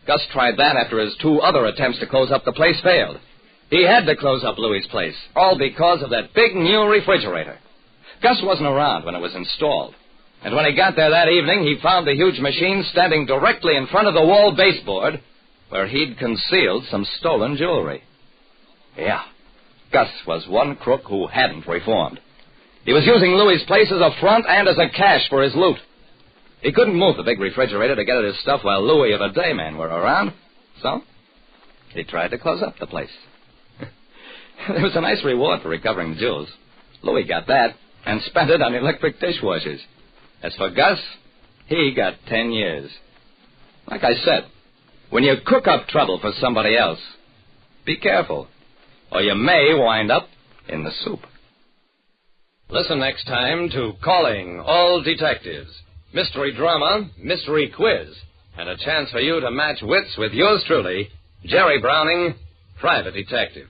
Gus tried that after his 2 other attempts to close up the place failed. He had to close up Louie's place, all because of that big new refrigerator. Gus wasn't around when it was installed. And when he got there that evening, he found the huge machine standing directly in front of the wall baseboard where he'd concealed some stolen jewelry. Yeah, Gus was one crook who hadn't reformed. He was using Louie's place as a front and as a cache for his loot. He couldn't move the big refrigerator to get at his stuff while Louie or the Dayman were around, so he tried to close up the place. There was a nice reward for recovering the jewels. Louie got that and spent it on electric dishwashers. As for Gus, he got 10 years. Like I said, when you cook up trouble for somebody else, be careful, or you may wind up in the soup. Listen next time to Calling All Detectives. Mystery drama, mystery quiz, and a chance for you to match wits with yours truly, Jerry Browning, Private Detective.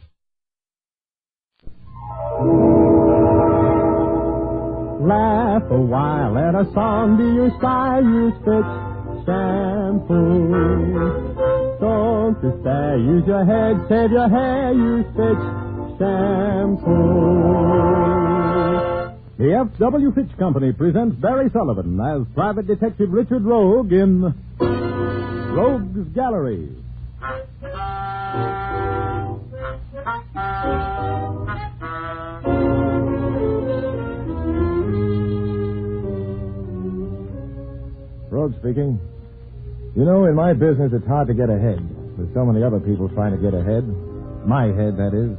Laugh a while, let a song be your style, use Fitch shampoo. Don't despair, use your head, save your hair, use Fitch shampoo. The F.W. Fitch Company presents Barry Sullivan as Private Detective Richard Rogue in Rogue's Gallery. Rogue speaking. You know, in my business, it's hard to get ahead. There's so many other people trying to get ahead. My head, that is.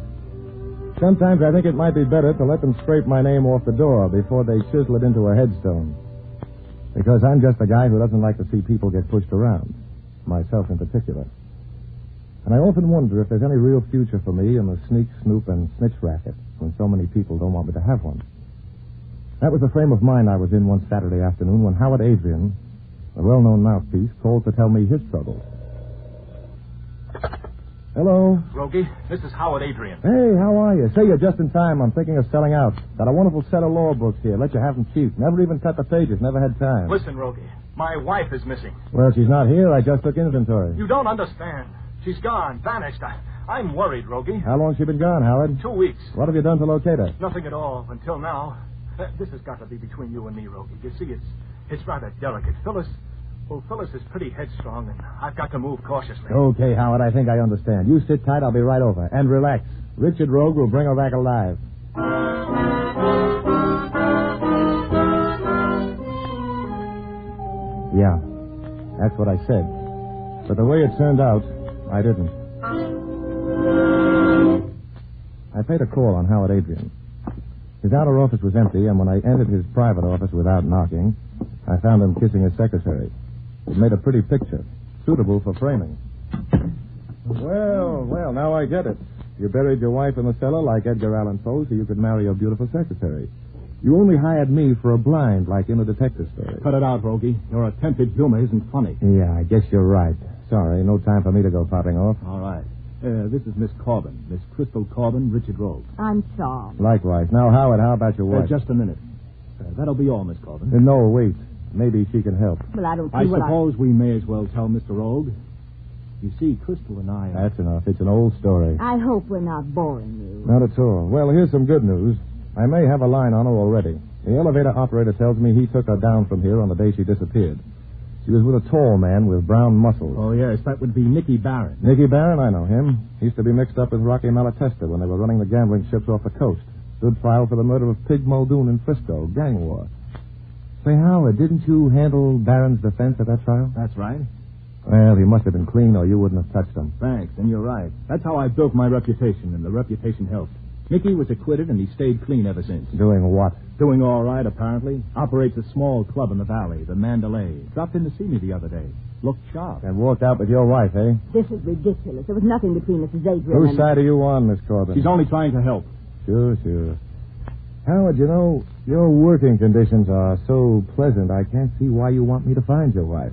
Sometimes I think it might be better to let them scrape my name off the door before they chisel it into a headstone. Because I'm just a guy who doesn't like to see people get pushed around. Myself in particular. And I often wonder if there's any real future for me in the sneak, snoop, and snitch racket when so many people don't want me to have one. That was the frame of mind I was in one Saturday afternoon when Howard Adrian, a well-known mouthpiece, called to tell me his troubles. Hello. Rogie, this is Howard Adrian. Hey, how are you? Say, you're just in time. I'm thinking of selling out. Got a wonderful set of law books here. Let you have them cheap. Never even cut the pages. Never had time. Listen, Rogie, my wife is missing. Well, she's not here. I just took inventory. You don't understand. She's gone, vanished. I'm worried, Rogie. How long's she been gone, Howard? 2 weeks. What have you done to locate her? Nothing at all, until now. This has got to be between you and me, Rogie. You see, it's rather delicate. Phyllis is pretty headstrong, and I've got to move cautiously. Okay, Howard, I think I understand. You sit tight, I'll be right over. And relax. Richard Rogue will bring her back alive. Yeah, that's what I said. But the way it turned out, I didn't. I paid a call on Howard Adrian. His outer office was empty, and when I entered his private office without knocking, I found him kissing his secretary. It made a pretty picture, suitable for framing. Well, now I get it. You buried your wife in the cellar like Edgar Allan Poe so you could marry your beautiful secretary. You only hired me for a blind like in a detective story. Cut it out, Rogie. Your attempted humor isn't funny. Yeah, I guess you're right. Sorry, no time for me to go popping off. All right. This is Miss Corbin. Miss Crystal Corbin, Richard Rogue. I'm charmed. Likewise. Now, Howard, how about your wife? Just a minute. That'll be all, Miss Corbin. No, wait. Maybe she can help. Well, I don't see I suppose we may as well tell Mr. Rogue. You see, Crystal and I... That's enough. It's an old story. I hope we're not boring you. Not at all. Well, here's some good news. I may have a line on her already. The elevator operator tells me he took her down from here on the day she disappeared. She was with a tall man with brown muscles. Oh, yes, that would be Nicky Barron. Nicky Barron? I know him. He used to be mixed up with Rocky Malatesta when they were running the gambling ships off the coast. Stood trial for the murder of Pig Muldoon in Frisco, gang war. Say, Howard, didn't you handle Barron's defense at that trial? That's right. Well, he must have been clean or you wouldn't have touched him. Thanks, and you're right. That's how I built my reputation, and the reputation helped. Nicky was acquitted, and he stayed clean ever since. Doing what? Doing all right, apparently. Operates a small club in the valley, the Mandalay. Dropped in to see me the other day. Looked sharp. And walked out with your wife, eh? This is ridiculous. There was nothing between Mrs. Adrian Whose side are you on, Miss Corbin? She's only trying to help. Sure. Howard, you know, your working conditions are so pleasant, I can't see why you want me to find your wife.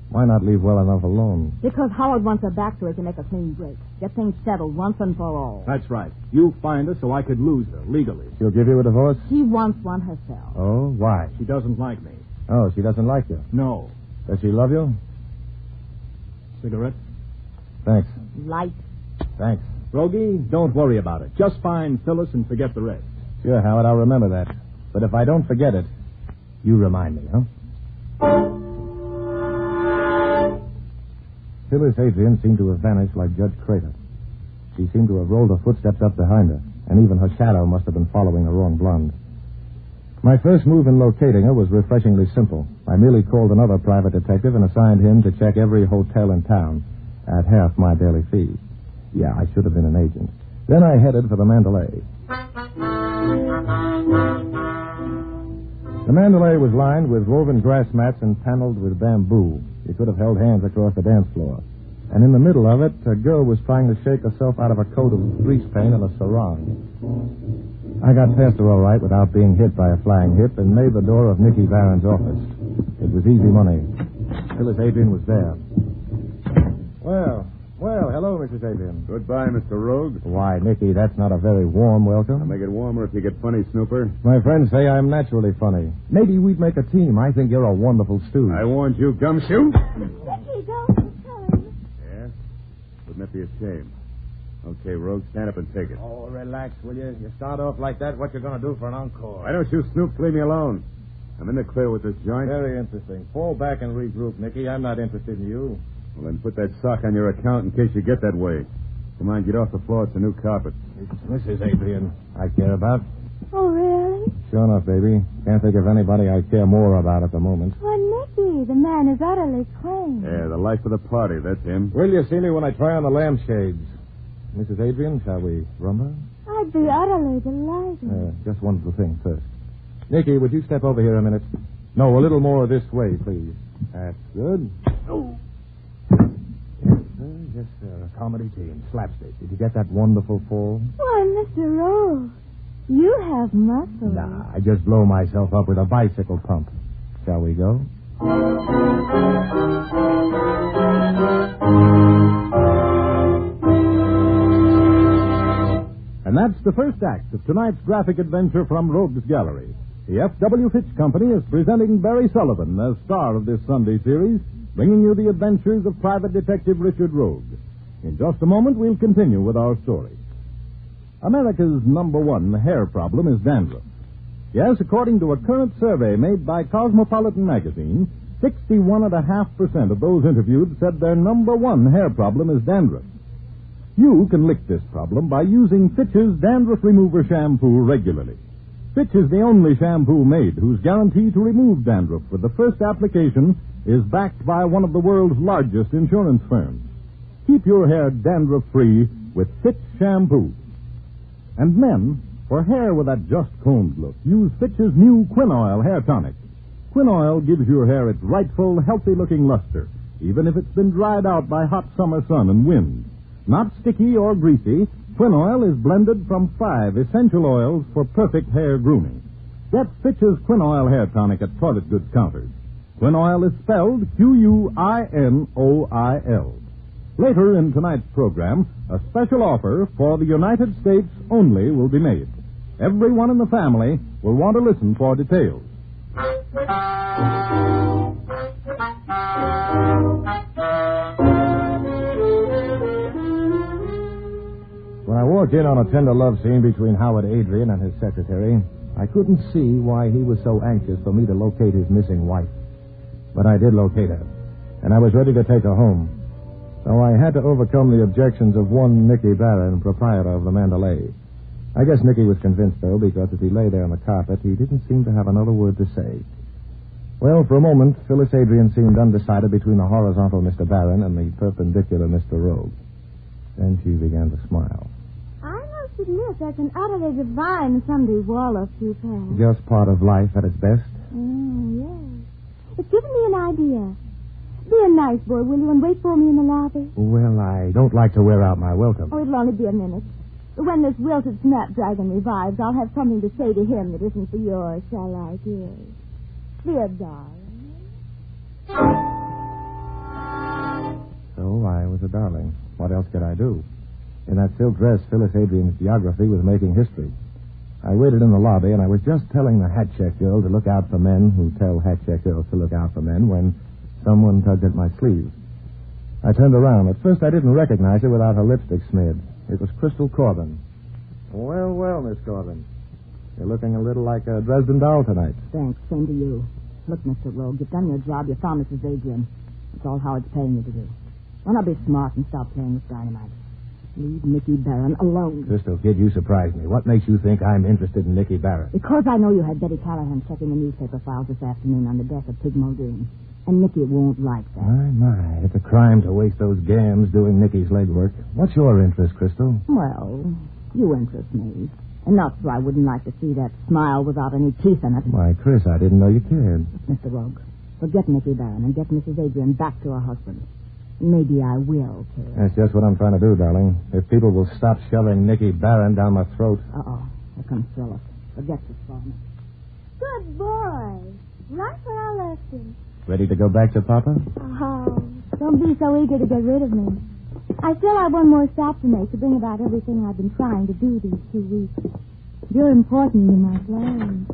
Why not leave well enough alone? Because Howard wants her back so he can make a clean break. Get things settled once and for all. That's right. You find her so I could lose her, legally. She'll give you a divorce? She wants one herself. Oh, why? She doesn't like me. Oh, she doesn't like you? No. Does she love you? Cigarette? Thanks. Light. Thanks. Rogie, don't worry about it. Just find Phyllis and forget the rest. Sure, Howard, I'll remember that. But if I don't forget it, you remind me, huh? Phyllis Adrian seemed to have vanished like Judge Crater. She seemed to have rolled her footsteps up behind her, and even her shadow must have been following the wrong blonde. My first move in locating her was refreshingly simple. I merely called another private detective and assigned him to check every hotel in town at half my daily fee. Yeah, I should have been an agent. Then I headed for the Mandalay. The Mandalay was lined with woven grass mats and paneled with bamboo. You could have held hands across the dance floor. And in the middle of it, a girl was trying to shake herself out of a coat of grease paint and a sarong. I got past her all right without being hit by a flying hip and made the door of Nicky Barron's office. It was easy money. Phyllis Adrian was there. Well, hello, Mrs. Adrian. Goodbye, Mr. Rogue. Why, Nicky, that's not a very warm welcome. I'll make it warmer if you get funny, Snooper. My friends say I'm naturally funny. Maybe we'd make a team. I think you're a wonderful stew. I warned you, gumshoe. Nicky, don't turn. Yes? Wouldn't that be a shame? Okay, Rogue, stand up and take it. Oh, relax, will you? You start off like that, what you going to do for an encore? Why don't you snoops leave me alone? I'm in the clear with this joint. Very interesting. Fall back and regroup, Nicky. I'm not interested in you. Well, then put that sock on your account in case you get that way. Come on, get off the floor. It's a new carpet. It's Mrs. Adrian I care about. Oh, really? Sure enough, baby. Can't think of anybody I care more about at the moment. Why, Nicky, the man is utterly quaint. Yeah, the life of the party. That's him. Will you see me when I try on the lampshades? Mrs. Adrian, shall we rumble? I'd be utterly delighted. Just one little thing first. Nicky, would you step over here a minute? No, a little more this way, please. That's good. Oh. Yes, sir. A comedy team. Slapstick. Did you get that wonderful fall? Why, Mr. Rose, you have muscles. Nah, I just blow myself up with a bicycle pump. Shall we go? And that's the first act of tonight's graphic adventure from Rogues Gallery. The F.W. Fitch Company is presenting Barry Sullivan as star of this Sunday series, bringing you the adventures of Private Detective Richard Rogue. In just a moment, we'll continue with our story. America's #1 hair problem is dandruff. Yes, according to a current survey made by Cosmopolitan magazine, 61.5% of those interviewed said their #1 hair problem is dandruff. You can lick this problem by using Fitch's Dandruff Remover Shampoo regularly. Fitch is the only shampoo made whose guarantee to remove dandruff with the first application is backed by one of the world's largest insurance firms. Keep your hair dandruff-free with Fitch shampoo. And men, for hair with that just-combed look, use Fitch's new Quin Oil hair tonic. Quin Oil gives your hair its rightful, healthy-looking luster, even if it's been dried out by hot summer sun and wind. Not sticky or greasy, Quin Oil is blended from 5 essential oils for perfect hair grooming. Get Fitch's Quin Oil hair tonic at toilet goods counters. Quin Oil is spelled Quinoil. Later in tonight's program, a special offer for the United States only will be made. Everyone in the family will want to listen for details. When I walked in on a tender love scene between Howard Adrian and his secretary, I couldn't see why he was so anxious for me to locate his missing wife. But I did locate her, and I was ready to take her home. So I had to overcome the objections of one Nicky Barron, proprietor of the Mandalay. I guess Nicky was convinced, though, because as he lay there on the carpet, he didn't seem to have another word to say. Well, for a moment, Phyllis Adrian seemed undecided between the horizontal Mr. Barron and the perpendicular Mr. Rogue. Then she began to smile. I must admit that's an utterly divine Sunday wallow you've had. Just part of life at its best. Yes. It's given me an idea. Be a nice boy, will you, and wait for me in the lobby? Well, I don't like to wear out my welcome. Oh, it'll only be a minute. When this wilted snapdragon revives, I'll have something to say to him that isn't for yours, shall I, dear? Dear darling. So I was a darling. What else could I do? In that silk dress, Phyllis Adrian's geography was making history. I waited in the lobby, and I was just telling the hat check girl to look out for men who tell hat check girls to look out for men when someone tugged at my sleeve. I turned around. At first, I didn't recognize her without her lipstick smeared. It was Crystal Corbin. Well, well, Miss Corbin. You're looking a little like a Dresden doll tonight. Thanks. Same to you. Look, Mr. Rogue, you've done your job. You found Mrs. Adrian. That's all Howard's paying you to do. Why not be smart and stop playing with dynamite? Leave Nicky Barron alone. Crystal, kid, you surprised me. What makes you think I'm interested in Nicky Barron? Because I know you had Betty Callahan checking the newspaper files this afternoon on the death of Pig Muldoon. And Nicky won't like that. My. It's a crime to waste those gams doing Nicky's legwork. What's your interest, Crystal? Well, you interest me. Enough so I wouldn't like to see that smile without any teeth in it. Why, Chris, I didn't know you cared. Mr. Rogue, forget Nicky Barron and get Mrs. Adrian back to her husband. Maybe I will, too. That's just what I'm trying to do, darling. If people will stop shoving Nicky Barron down my throat. Uh-oh. Here comes Phyllis. Forget this for me. Good boy. Right where I left him. Ready to go back to Papa? Oh, don't be so eager to get rid of me. I still have one more stop to make to bring about everything I've been trying to do these 2 weeks. You're important in my plans.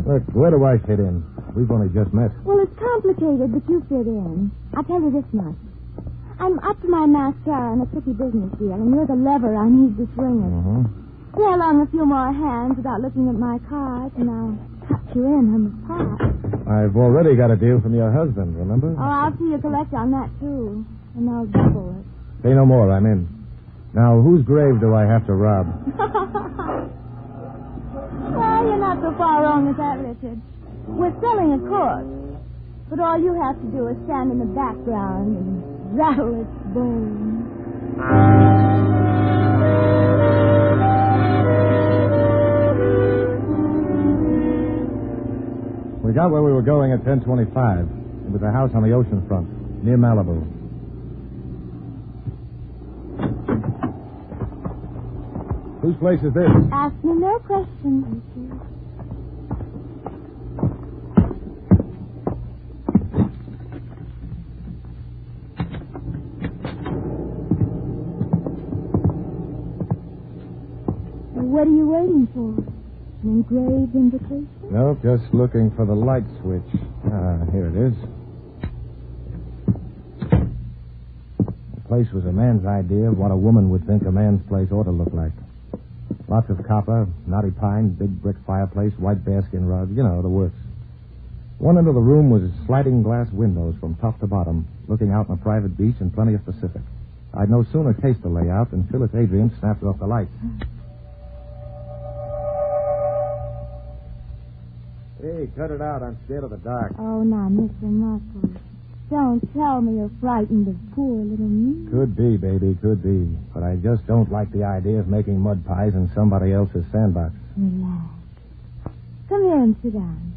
Look, where do I fit in? We've only just met. Well, it's complicated, but you fit in. I'll tell you this much. I'm up to my mascara in a tricky business deal, and you're the lever I need to swing it. Uh-huh. Play along a few more hands without looking at my cards, and I'll cut you in on the pot. I've already got a deal from your husband, remember? Oh, I'll see you collect on that, too. And I'll double it. Say no more, I'm in. Now, whose grave do I have to rob? Well, you're not so far wrong as that, Richard. We're selling a course. But all you have to do is stand in the background and rattle its bones. We got where we were going at 10:25. It was a house on the ocean front, near Malibu. Whose place is this? Ask me no questions, Richard. What are you waiting for? An engraved invitation? Nope, just looking for the light switch. Here it is. The place was a man's idea of what a woman would think a man's place ought to look like. Lots of copper, knotty pine, big brick fireplace, white bearskin rug, you know, the works. One end of the room was sliding glass windows from top to bottom, looking out on a private beach and plenty of Pacific. I'd no sooner cased the layout than Phyllis Adrian snapped off the lights. Hey, cut it out. I'm scared of the dark. Oh, now, Mr. Muscle, don't tell me you're frightened of poor little me. Could be, baby, could be. But I just don't like the idea of making mud pies in somebody else's sandbox. Relax. Come here and sit down.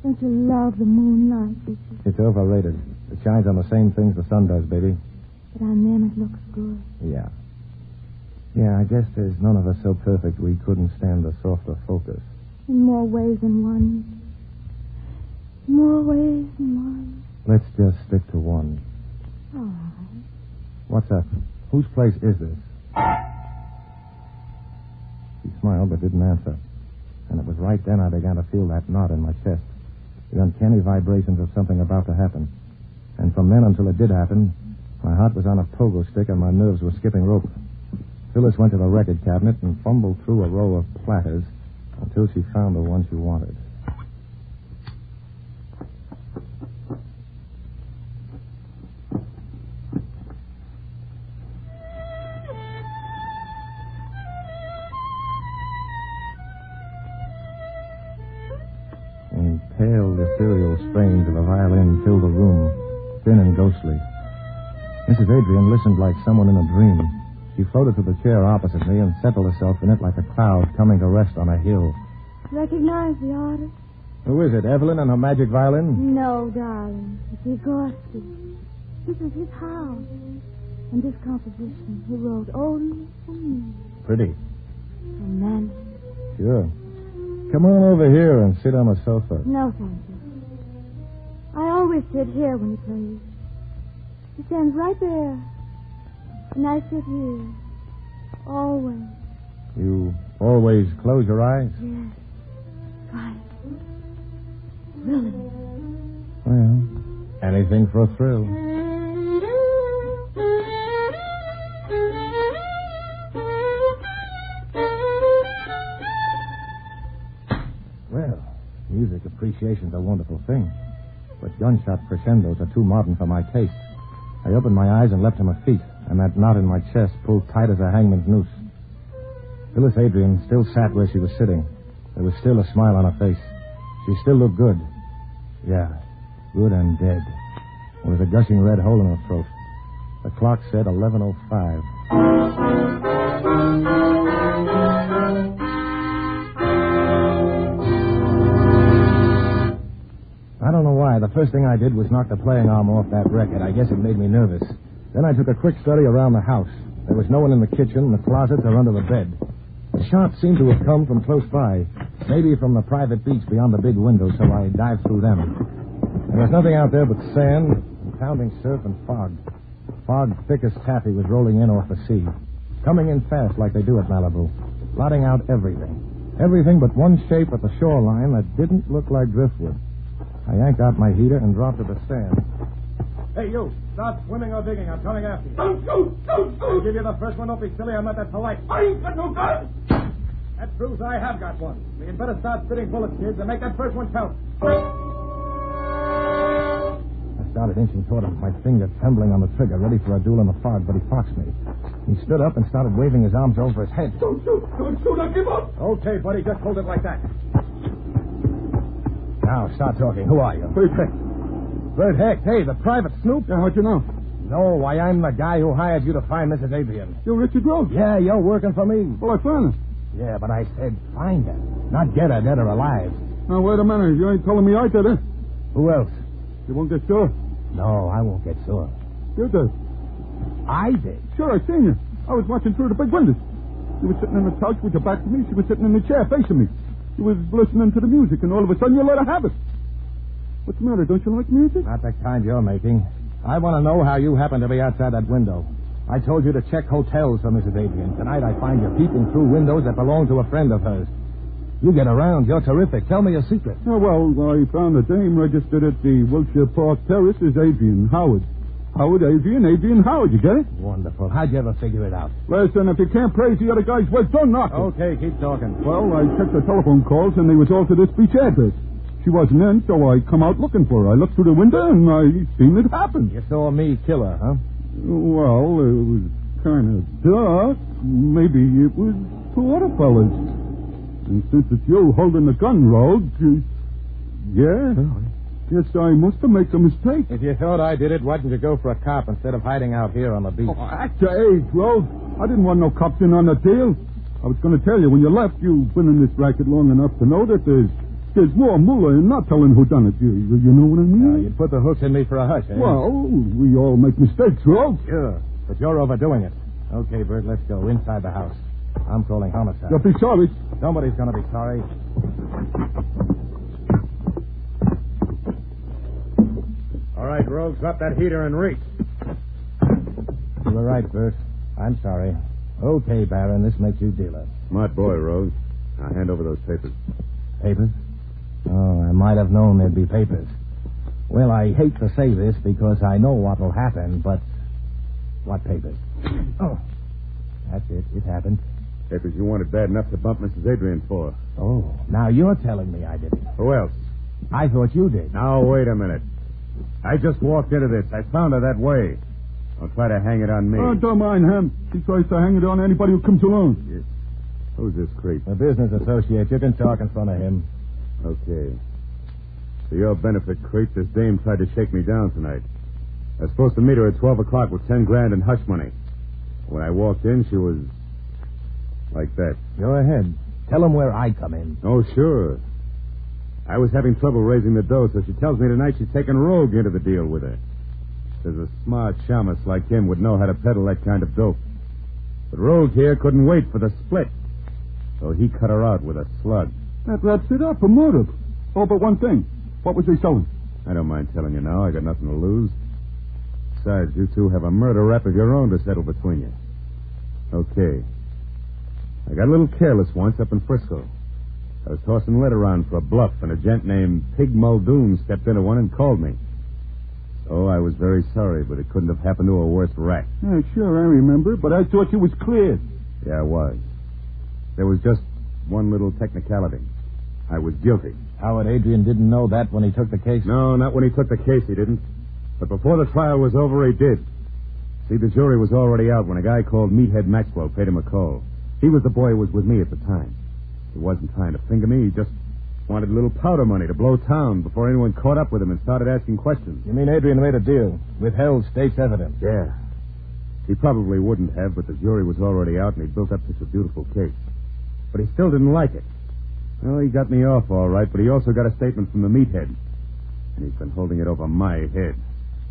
Don't you love the moonlight, Richard? It's overrated. It shines on the same things the sun does, baby. But on them it looks good. Yeah. Yeah, I guess there's none of us so perfect we couldn't stand the softer focus. In more ways than one. More ways than one. Let's just stick to one. All right. What's up? Whose place is this? She smiled but didn't answer. And it was right then I began to feel that knot in my chest. The uncanny vibrations of something about to happen. And from then until it did happen, my heart was on a pogo stick and my nerves were skipping rope. Phyllis went to the record cabinet and fumbled through a row of platters until she found the one she wanted. And pale, ethereal strains of a violin filled the room, thin and ghostly. Mrs. Adrian listened like someone in a dream. She floated to the chair opposite me and settled herself in it like a cloud coming to rest on a hill. Recognize the artist? Who is it, Evelyn and her magic violin? No, darling. It's Igorski. This is his house. And this composition he wrote only for me. Pretty. Romantic. Sure. Come on over here and sit on the sofa. No, thank you. I always sit here when he plays. He stands right there. And I sit here. Always. You always close your eyes? Yes. Why? Really? Well, anything for a thrill. Well, music appreciation's a wonderful thing. But gunshot crescendos are too modern for my taste. I opened my eyes and leapt to my feet, and that knot in my chest pulled tight as a hangman's noose. Phyllis Adrian still sat where she was sitting. There was still a smile on her face. She still looked good. Yeah, good and dead. There was a gushing red hole in her throat. The clock said 11:05. I don't know why. The first thing I did was knock the playing arm off that record. I guess it made me nervous. Then I took a quick study around the house. There was no one in the kitchen, the closets, or under the bed. The shots seemed to have come from close by, maybe from the private beach beyond the big window, so I dived through them. There was nothing out there but sand, pounding surf, and fog. Fog thick as taffy was rolling in off the sea, coming in fast like they do at Malibu, blotting out everything. Everything but one shape at the shoreline that didn't look like driftwood. I yanked out my heater and dropped to the sand. Hey, you! Stop swimming or digging. I'm coming after you. Don't shoot! Don't shoot! I'll give you the first one. Don't be silly. I'm not that polite. I ain't got no gun! That proves I have got one. So you'd better start spitting bullets, kids, and make that first one count. I started inching toward him, my finger trembling on the trigger, ready for a duel in the fog, but he foxed me. He stood up and started waving his arms over his head. Don't shoot! Don't shoot! I'll give up! Okay, buddy, just hold it like that. Now, start talking. Who are you? Bert Hecht. Bert Hecht. Hey, the private snoop? Yeah, how'd you know? No, why, I'm the guy who hired you to find Mrs. Adrian. You're Richard Rhodes? Yeah, you're working for me. Well, I found her. Yeah, but I said find her, not get her dead or alive. Now, wait a minute. You ain't telling me I did it. Who else? You won't get sore? No, I won't get sore. You did. I did? Sure, I seen you. I was watching through the big windows. You were sitting on the couch with your back to me. She was sitting in the chair facing me. She was listening to the music, and all of a sudden you let her have it. What's the matter? Don't you like music? Not the kind you're making. I want to know how you happen to be outside that window. I told you to check hotels for Mrs. Adrian. Tonight I find you peeping through windows that belong to a friend of hers. You get around. You're terrific. Tell me your secret. Oh, well, I found a dame registered at the Wilshire Park Terrace as Adrian Howard. Howard, Adrian Howard. You get it? Wonderful. How'd you ever figure it out? Listen, if you can't praise the other guy's work, don't knock it. Okay, keep talking. Well, I checked the telephone calls, and they was all to this beach address. She wasn't in, so I come out looking for her. I looked through the window, and I seen it happen. You saw me kill her, huh? Well, it was kind of dark. Maybe it was two other fellas. And since it's you holding the gun, Rhodes, yeah, guess I must have made a mistake. If you thought I did it, why didn't you go for a cop instead of hiding out here on the beach? Oh, at your age, Rhodes. I didn't want no cops in on the deal. I was going to tell you, when you left, you've been in this racket long enough to know that there's more moolah in not telling who done it. You know what I mean? You'd put the hooks in me for a hush, eh? Well, we all make mistakes, Rhodes. Sure, but you're overdoing it. Okay, Bert, let's go inside the house. I'm calling homicide. You'll be sorry. Somebody's going to be sorry. All right, Rhodes, drop that heater and reach. You were right, Bert. I'm sorry. Okay, Baron, this makes you dealer. Smart boy, Rose. Now hand over those papers. Papers? Oh, I might have known there'd be papers. Well, I hate to say this because I know what'll happen, but... What papers? Oh, that's it. It happened. Papers you wanted bad enough to bump Mrs. Adrian for. Oh, now you're telling me I did it. Who else? I thought you did. Now, wait a minute. I just walked into this. I found her that way. Don't try to hang it on me. Oh, don't mind him. He tries to hang it on anybody who comes along. Yes. Who's this creep? A business associate. You can talk in front of him. Okay. For your benefit, creep, this dame tried to shake me down tonight. I was supposed to meet her at 12 o'clock with 10 grand in hush money. When I walked in, she was... like that. Go ahead. Tell him where I come in. Oh, sure. I was having trouble raising the dough, so she tells me tonight she's taking Rogue into the deal with her. Says a smart shamus like him would know how to peddle that kind of dope. But Rogue here couldn't wait for the split. So he cut her out with a slug. That wraps it up, a murder. Oh, but one thing. What was he selling? I don't mind telling you now. I got nothing to lose. Besides, you two have a murder rap of your own to settle between you. Okay. I got a little careless once up in Frisco. I was tossing lead around for a bluff, and a gent named Pig Muldoon stepped into one and called me. Oh, I was very sorry, but it couldn't have happened to a worse rat. Yeah, sure, I remember, but I thought you was cleared. Yeah, I was. There was just one little technicality. I was guilty. Howard Adrian didn't know that when he took the case? No, not when he took the case, he didn't. But before the trial was over, he did. See, the jury was already out when a guy called Meathead Maxwell paid him a call. He was the boy who was with me at the time. He wasn't trying to finger me. He just wanted a little powder money to blow town before anyone caught up with him and started asking questions. You mean Adrian made a deal? Withheld state's evidence? Yeah. He probably wouldn't have, but the jury was already out and he built up such a beautiful case. But he still didn't like it. Well, he got me off all right, but he also got a statement from the meathead. And he's been holding it over my head,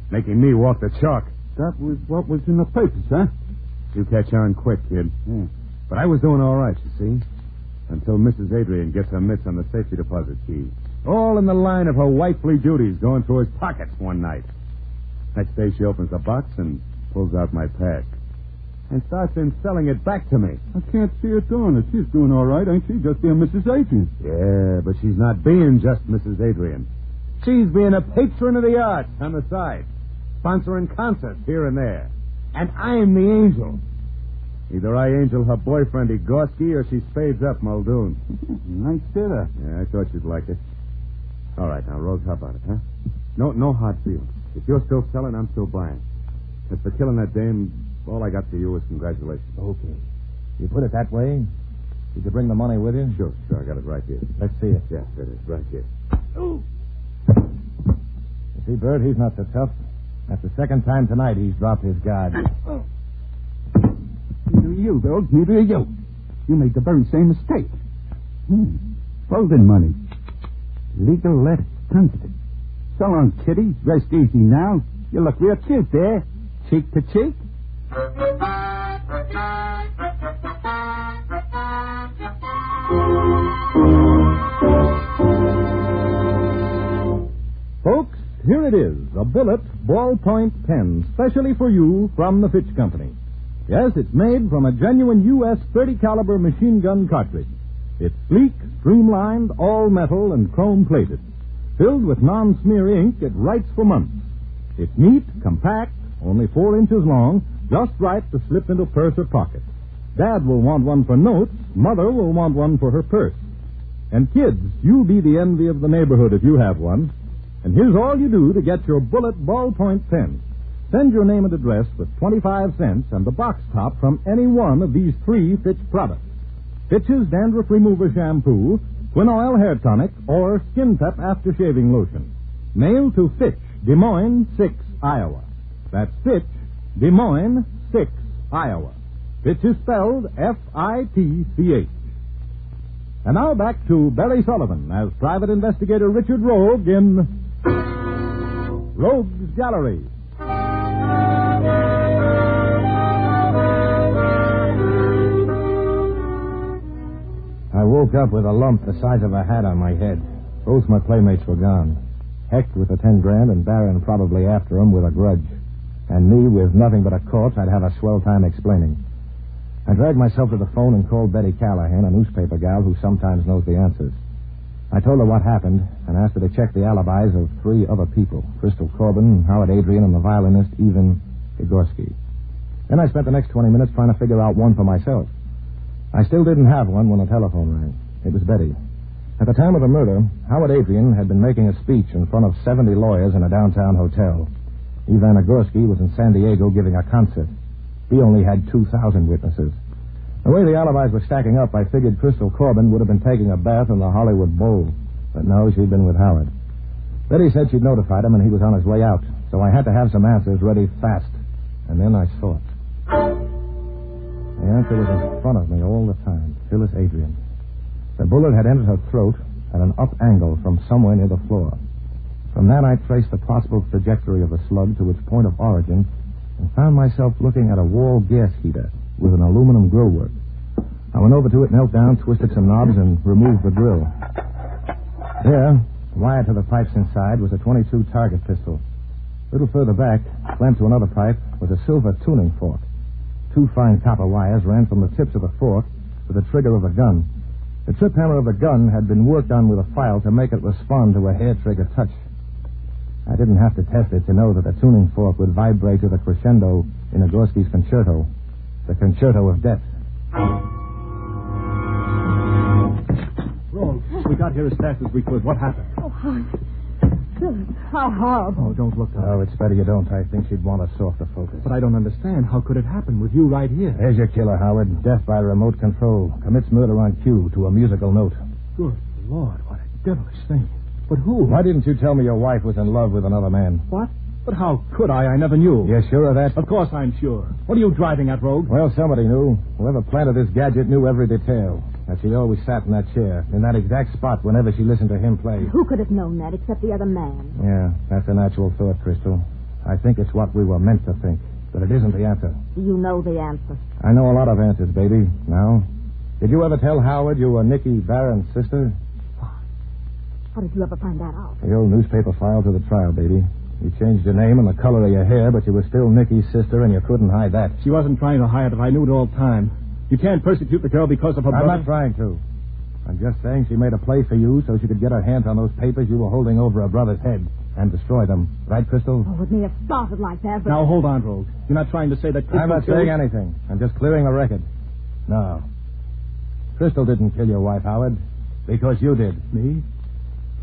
making me walk the chalk. That was what was in the papers, huh? You catch on quick, kid. Yeah. But I was doing all right, you see, until Mrs. Adrian gets her mitts on the safety deposit key. All in the line of her wifely duties going through his pockets one night. Next day she opens the box and pulls out my pack. And starts in selling it back to me. I can't see her doing it. She's doing all right, ain't she? Just being Mrs. Adrian. Yeah, but she's not being just Mrs. Adrian. She's being a patron of the arts on the side, sponsoring concerts here and there. And I'm the angel. Either I angel her boyfriend, Igorski, or she spades up Muldoon. Nice sitter. Yeah, I thought you'd like it. All right, now, Rose, how about it, huh? No hard feelings. If you're still selling, I'm still buying. As for killing that dame, all I got for you is congratulations. Okay. You put it that way? Did you bring the money with you? Sure. I got it right here. Let's see it. Yes, it is, right here. You see, Bert, he's not so tough. That's the second time tonight he's dropped his guard. Neither are you, Bill. Neither are you. You made the very same mistake. Folding money. Legal letter. Tons of it. So long, Kitty. Rest easy now. You look real cute there. Cheek to cheek. Folks, here it is, a Bullet ballpoint pen, specially for you from the Fitch Company. Yes, it's made from a genuine U.S. .30 caliber machine gun cartridge. It's sleek, streamlined, all metal, and chrome-plated. Filled with non-smear ink, it writes for months. It's neat, compact, only 4 inches long, just right to slip into purse or pocket. Dad will want one for notes. Mother will want one for her purse. And kids, you'll be the envy of the neighborhood if you have one. And here's all you do to get your Bullet ballpoint pen. Send your name and address with 25 cents and the box top from any one of these 3 Fitch products. Fitch's Dandruff Remover Shampoo, Twin Oil Hair Tonic, or Skin Pep After-Shaving Lotion. Mail to Fitch, Des Moines, 6, Iowa. That's Fitch, Des Moines, 6, Iowa. Fitch is spelled F-I-T-C-H. And now back to Barry Sullivan as Private Investigator Richard Rogue in Rogue's Gallery. I woke up with a lump the size of a hat on my head. Both my playmates were gone. Hecht with the 10 grand and Barron probably after him with a grudge. And me with nothing but a corpse I'd have a swell time explaining. I dragged myself to the phone and called Betty Callahan, a newspaper gal who sometimes knows the answers. I told her what happened and asked her to check the alibis of 3 other people, Crystal Corbin, Howard Adrian, and the violinist, Ivan Igorski. Then I spent the next 20 minutes trying to figure out one for myself. I still didn't have one when the telephone rang. It was Betty. At the time of the murder, Howard Adrian had been making a speech in front of 70 lawyers in a downtown hotel. Ivan Igorski was in San Diego giving a concert. He only had 2,000 witnesses. The way the alibis were stacking up, I figured Crystal Corbin would have been taking a bath in the Hollywood Bowl. But no, she'd been with Howard. Betty said she'd notified him and he was on his way out. So I had to have some answers ready fast. And then I saw it. The answer was in front of me all the time. Phyllis Adrian. The bullet had entered her throat at an up angle from somewhere near the floor. From that, I traced the possible trajectory of the slug to its point of origin and found myself looking at a wall gas heater with an aluminum grill work. I went over to it, knelt down, twisted some knobs, and removed the grill. There, wired to the pipes inside, was a .22 target pistol. A little further back, clamped to another pipe, was a silver tuning fork. 2 fine copper wires ran from the tips of the fork with the trigger of a gun. The trip hammer of the gun had been worked on with a file to make it respond to a hair trigger touch. I didn't have to test it to know that the tuning fork would vibrate to the crescendo in Nagorski's concerto, the concerto of death. Rose, we got here as fast as we could. What happened? Oh, Phyllis, how horrible. Oh, don't look, Oh, it's better you don't. I think she'd want a softer focus. But I don't understand. How could it happen with you right here? There's your killer, Howard. Death by remote control. Commits murder on cue to a musical note. Good Lord, what a devilish thing. But who? Why didn't you tell me your wife was in love with another man? What? But how could I? I never knew. You're sure of that? Of course I'm sure. What are you driving at, Rogue? Well, somebody knew. Whoever planted this gadget knew every detail. That she always sat in that chair, in that exact spot whenever she listened to him play. Who could have known that except the other man? Yeah, that's a natural thought, Crystal. I think it's what we were meant to think, but it isn't the answer. Do you know the answer? I know a lot of answers, baby. Now, did you ever tell Howard you were Nicky Barron's sister? How did you ever find that out? The old newspaper files of the trial, baby. You changed your name and the color of your hair, but you were still Nicky's sister, and you couldn't hide that. She wasn't trying to hide it. I knew it all the time. You can't persecute the girl because of her brother. I'm not trying to. I'm just saying she made a play for you so she could get her hands on those papers you were holding over her brother's head and destroy them. Right, Crystal? Oh, it may have started like that, but... Now, hold on, Rogue. You're not trying to say that Crystal I'm not saying anything. I'm just clearing the record. No. Crystal didn't kill your wife, Howard, because you did. Me?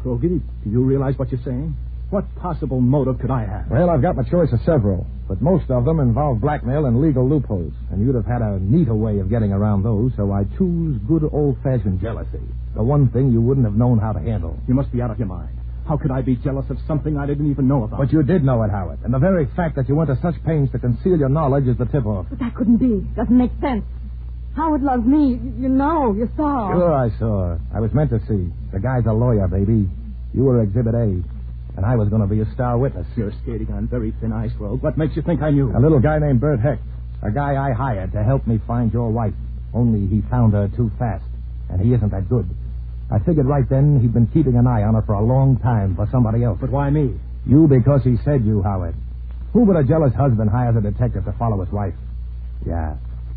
Rogie, do you realize what you're saying? What possible motive could I have? Well, I've got my choice of several, but most of them involve blackmail and legal loopholes, and you'd have had a neater way of getting around those, so I choose good old-fashioned jealousy, the one thing you wouldn't have known how to handle. You must be out of your mind. How could I be jealous of something I didn't even know about? But you did know it, Howard, and the very fact that you went to such pains to conceal your knowledge is the tip-off. But that couldn't be. Doesn't make sense. Howard loves me. You know. You saw. Sure I saw. I was meant to see. The guy's a lawyer, baby. You were Exhibit A. And I was going to be a star witness. You're skating on very thin ice, Rogue. What makes you think I knew? A little guy named Bert Hecht. A guy I hired to help me find your wife. Only he found her too fast. And he isn't that good. I figured right then he'd been keeping an eye on her for a long time for somebody else. But why me? You because he said you, Howard. Who but a jealous husband hires a detective to follow his wife? Yeah.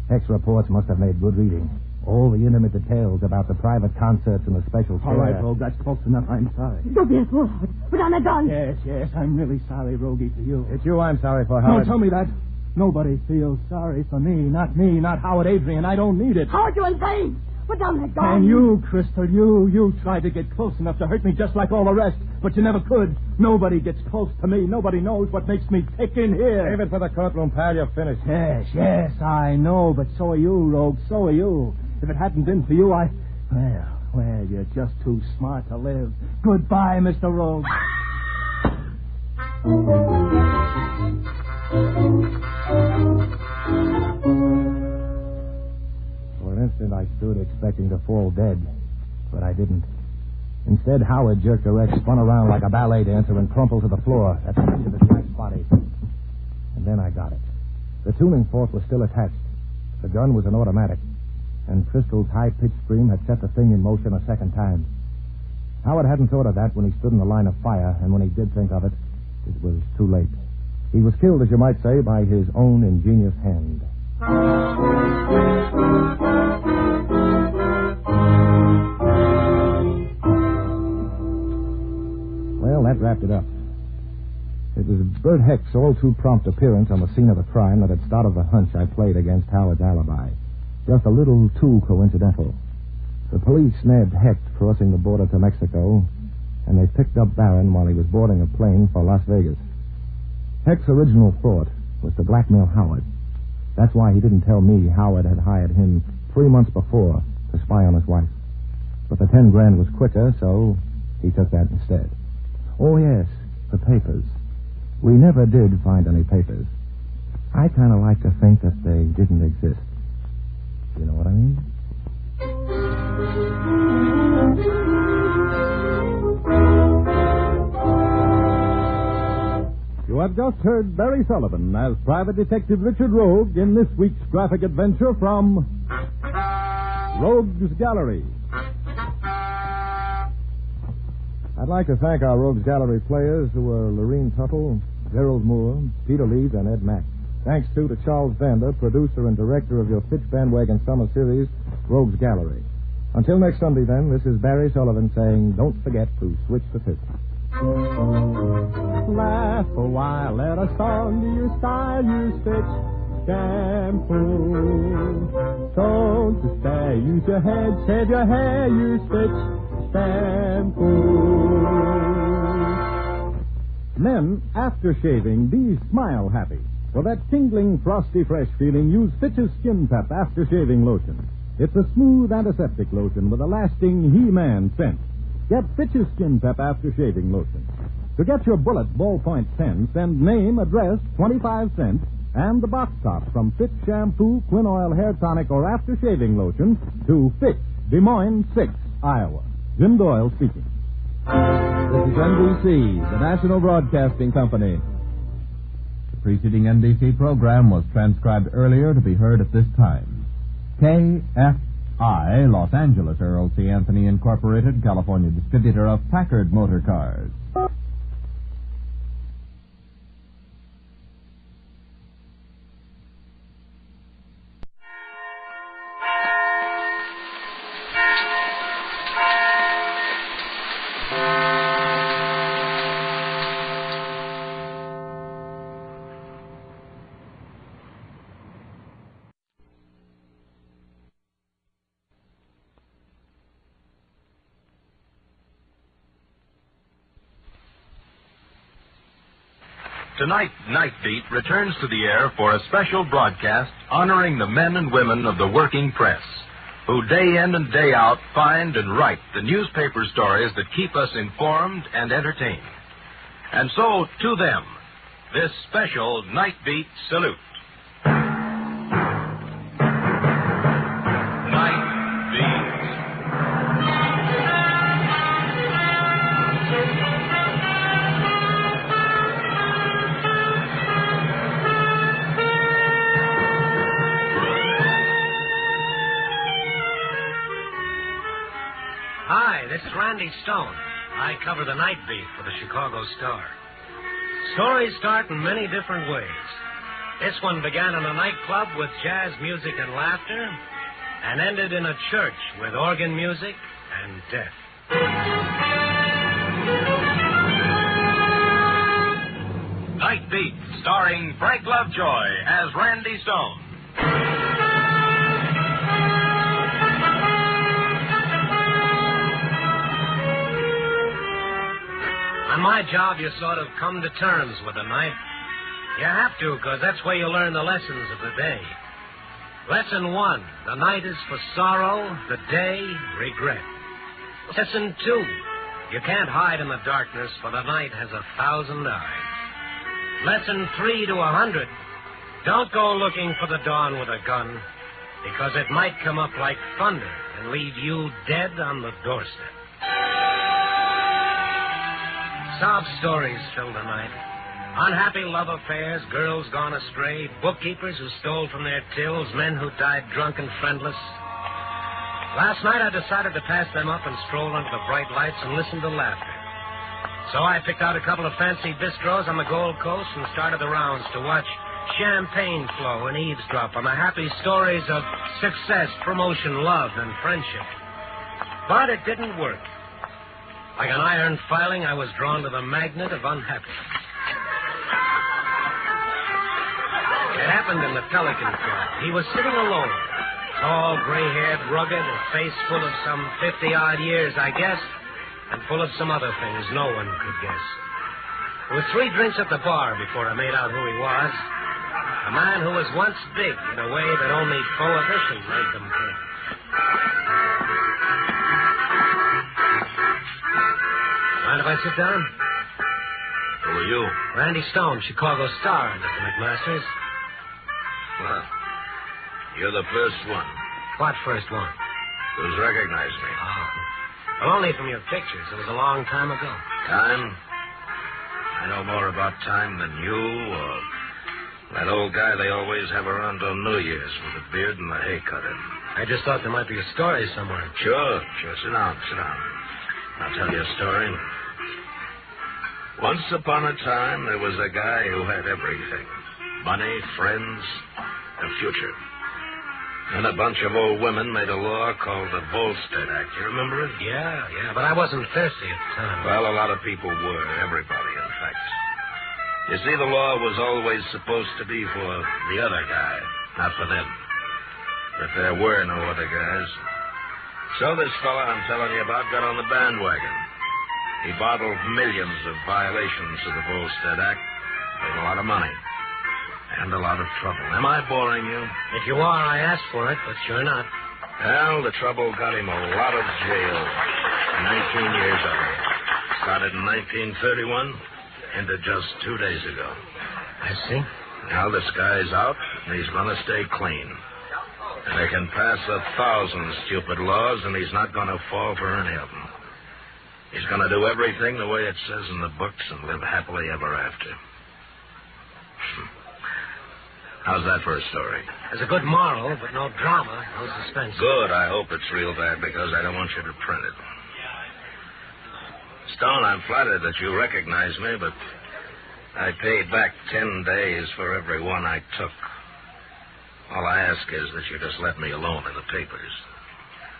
Hecht's reports must have made good reading. All the intimate details about the private concerts and the special care. All right, Rogue, that's close enough. I'm sorry. Don't be a fool. Put on the gun. Yes, I'm really sorry, Rogie, for you. It's you I'm sorry for, Howard. Don't tell me that. Nobody feels sorry for me. Not Howard Adrian. I don't need it. Howard, you insane. Put down that gun. And you, Crystal, you tried to get close enough to hurt me just like all the rest, but you never could. Nobody gets close to me. Nobody knows what makes me tick in here. Save it for the courtroom, pal. You're finished. Yes, I know, but so are you, Rogue. So are you. If it hadn't been for you, Well, you're just too smart to live. Goodbye, Mr. Rogue. For an instant, I stood expecting to fall dead, but I didn't. Instead, Howard jerked her head, spun around like a ballet dancer, and crumpled to the floor at the end of his right body. And then I got it. The tuning fork was still attached. The gun was an automatic. And Crystal's high-pitched scream had set the thing in motion a second time. Howard hadn't thought of that when he stood in the line of fire, and when he did think of it, it was too late. He was killed, as you might say, by his own ingenious hand. Well, that wrapped it up. It was Bert Hecht's all-too-prompt appearance on the scene of the crime that had started the hunch I played against Howard's alibi. Just a little too coincidental. The police nabbed Hecht crossing the border to Mexico, and they picked up Barron while he was boarding a plane for Las Vegas. Hecht's original thought was to blackmail Howard. That's why he didn't tell me Howard had hired him 3 months before to spy on his wife. But the $10,000 was quicker, so he took that instead. Oh, yes, the papers. We never did find any papers. I kind of like to think that they didn't exist. You know what I mean? You have just heard Barry Sullivan as Private Detective Richard Rogue in this week's graphic adventure from Rogue's Gallery. I'd like to thank our Rogues Gallery players who were Lorene Tuttle, Gerald Moore, Peter Leeds, and Ed Mack. Thanks, too, to Charles Vander, producer and director of your Fitch Bandwagon Summer Series, Rogues Gallery. Until next Sunday, then, this is Barry Sullivan saying, don't forget to switch the pitch. Laugh a while, let a song to your style, use Fitch shampoo. Don't despair, use your head, save your hair, use Fitch shampoo. Men, after shaving, be smile happy. For that tingling, frosty, fresh feeling, use Fitch's Skin Pep After Shaving Lotion. It's a smooth antiseptic lotion with a lasting He-Man scent. Get Fitch's Skin Pep After Shaving Lotion. To get your Bullet ballpoint pen, send name, address, 25 cents, and the box top from Fitch Shampoo, Quin Oil Hair Tonic, or After Shaving Lotion to Fitch, Des Moines 6, Iowa. Jim Doyle speaking. This is NBC, the National Broadcasting Company. The preceding NBC program was transcribed earlier to be heard at this time. KFI, Los Angeles, Earl C. Anthony Incorporated, California distributor of Packard Motor Cars. Tonight, Night Beat returns to the air for a special broadcast honoring the men and women of the working press, who day in and day out find and write the newspaper stories that keep us informed and entertained. And so, to them, this special Night Beat salute. This is Randy Stone. I cover the night beat for the Chicago Star. Stories start in many different ways. This one began in a nightclub with jazz music and laughter and ended in a church with organ music and death. Night Beat, starring Frank Lovejoy as Randy Stone. On my job, you sort of come to terms with the night. You have to, because that's where you learn the lessons of the day. Lesson 1, the night is for sorrow, the day, regret. Lesson 2, you can't hide in the darkness, for the night has 1,000 eyes. Lesson 3 to 100, don't go looking for the dawn with a gun, because it might come up like thunder and leave you dead on the doorstep. Sob stories fill the night. Unhappy love affairs, girls gone astray, bookkeepers who stole from their tills, men who died drunk and friendless. Last night I decided to pass them up and stroll under the bright lights and listen to laughter. So I picked out a couple of fancy bistros on the Gold Coast and started the rounds to watch champagne flow and eavesdrop on the happy stories of success, promotion, love, and friendship. But it didn't work. Like an iron filing, I was drawn to the magnet of unhappiness. It happened in the Pelican Club. He was sitting alone, tall, gray-haired, rugged, a face full of some 50-odd years, I guess, and full of some other things no one could guess. There were 3 drinks at the bar before I made out who he was. A man who was once big in a way that only prohibition made them big. Mind if I sit down? Who are you? Randy Stone, Chicago Star, Mr. McMasters. Well, you're the first one. What first one? Who's recognized me? Oh. Well, only from your pictures. It was a long time ago. Time? I know more about time than you or that old guy they always have around on New Year's with the beard and the hay cut in. I just thought there might be a story somewhere. Sure. Sit down. I'll tell you a story. Once upon a time, there was a guy who had everything. Money, friends, a future. And a bunch of old women made a law called the Volstead Act. You remember it? Yeah, but I wasn't thirsty at the time. Well, a lot of people were. Everybody, in fact. You see, the law was always supposed to be for the other guy, not for them. But there were no other guys. So this fella I'm telling you about got on the bandwagon. He bottled millions of violations of the Volstead Act, made a lot of money, and a lot of trouble. Am I boring you? If you are, I asked for it, but you're not. Well, the trouble got him a lot of jail. 19 years of it. Started in 1931, ended just 2 days ago. I see. Now this guy's out, and he's going to stay clean. And they can pass 1,000 stupid laws, and he's not going to fall for any of them. He's going to do everything the way it says in the books and live happily ever after. How's that for a story? There's a good moral, but no drama, no suspense. Good. I hope it's real bad, because I don't want you to print it. Stone, I'm flattered that you recognize me, but I paid back 10 days for every one I took. All I ask is that you just let me alone in the papers.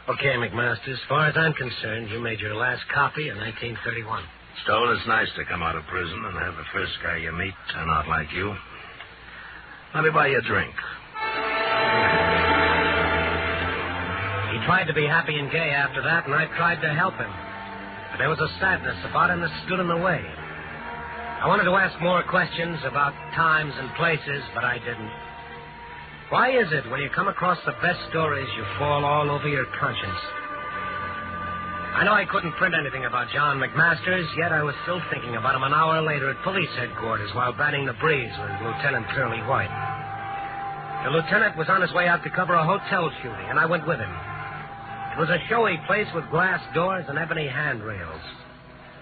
Okay, McMasters. As far as I'm concerned, you made your last copy in 1931. Stone, it's nice to come out of prison and have the first guy you meet turn out like you. Let me buy you a drink. He tried to be happy and gay after that, and I tried to help him. But there was a sadness about him that stood in the way. I wanted to ask more questions about times and places, but I didn't. Why is it when you come across the best stories, you fall all over your conscience? I know I couldn't print anything about John McMasters, yet I was still thinking about him an hour later at police headquarters while batting the breeze with Lieutenant Curly White. The lieutenant was on his way out to cover a hotel shooting, and I went with him. It was a showy place with glass doors and ebony handrails.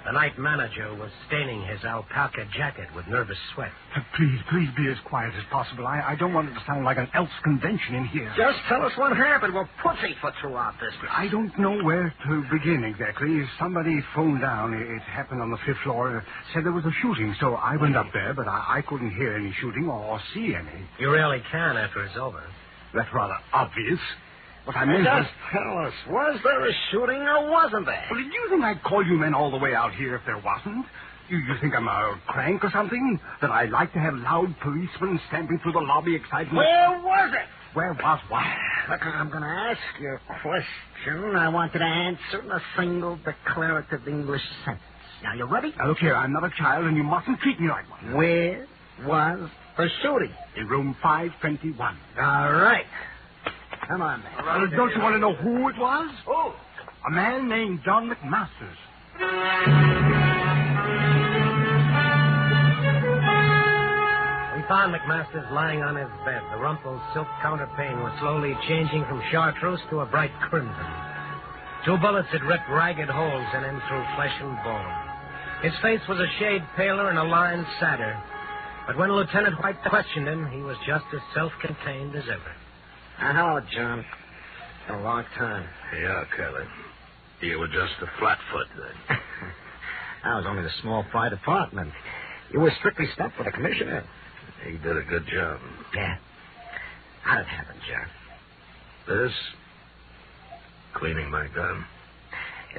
The night manager was staining his alpaca jacket with nervous sweat. Please be as quiet as possible. I don't want it to sound like an Elks convention in here. Just tell us what happened. We'll pussyfoot throughout this. I don't know where to begin exactly. Somebody phoned down. It happened on the 5th floor. Said there was a shooting, so I went up there, but I couldn't hear any shooting or see any. You really can after it's over. That's rather obvious. What I meant Just tell us, was there a shooting or wasn't there? Well, did you think I'd call you men all the way out here if there wasn't? You think I'm a crank or something? That I like to have loud policemen stamping through the lobby exciting... Where was it? Where was what? Look, I'm going to ask you a question. I want you to answer in a single declarative English sentence. Now, you ready? Now, look here, I'm not a child, and you mustn't treat me like one. Where was the shooting? In room 521. All right. Come on, man. Don't you want to know who it was? Who? A man named John McMasters. We found McMasters lying on his bed. The rumpled silk counterpane was slowly changing from chartreuse to a bright crimson. 2 bullets had ripped ragged holes in him through flesh and bone. His face was a shade paler and a line sadder. But when Lieutenant White questioned him, he was just as self-contained as ever. Hello, John. It's a long time. Yeah, Curly. You were just a flatfoot then. I was only the small fry department. You were strictly stuck for the commissioner. He did a good job. Yeah. How'd it happen, John? This? Cleaning my gun.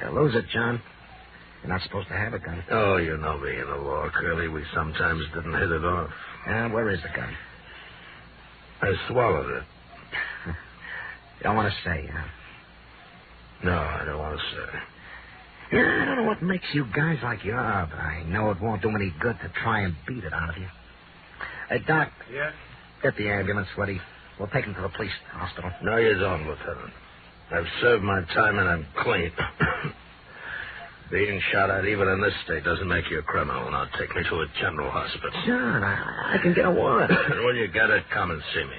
You lose it, John. You're not supposed to have a gun. Oh, you know me in the law, Curly. We sometimes didn't hit it off. Where is the gun? I swallowed it. You don't want to say, huh? No, I don't want to say. Yeah, I don't know what makes you guys like you are, but I know it won't do any good to try and beat it out of you. Hey, Doc. Yeah? Get the ambulance ready. We'll take him to the police hospital. No, you don't, Lieutenant. I've served my time and I'm clean. Being shot at even in this state doesn't make you a criminal. Now take me to a general hospital. John, I can get a warrant. When you get it, come and see me.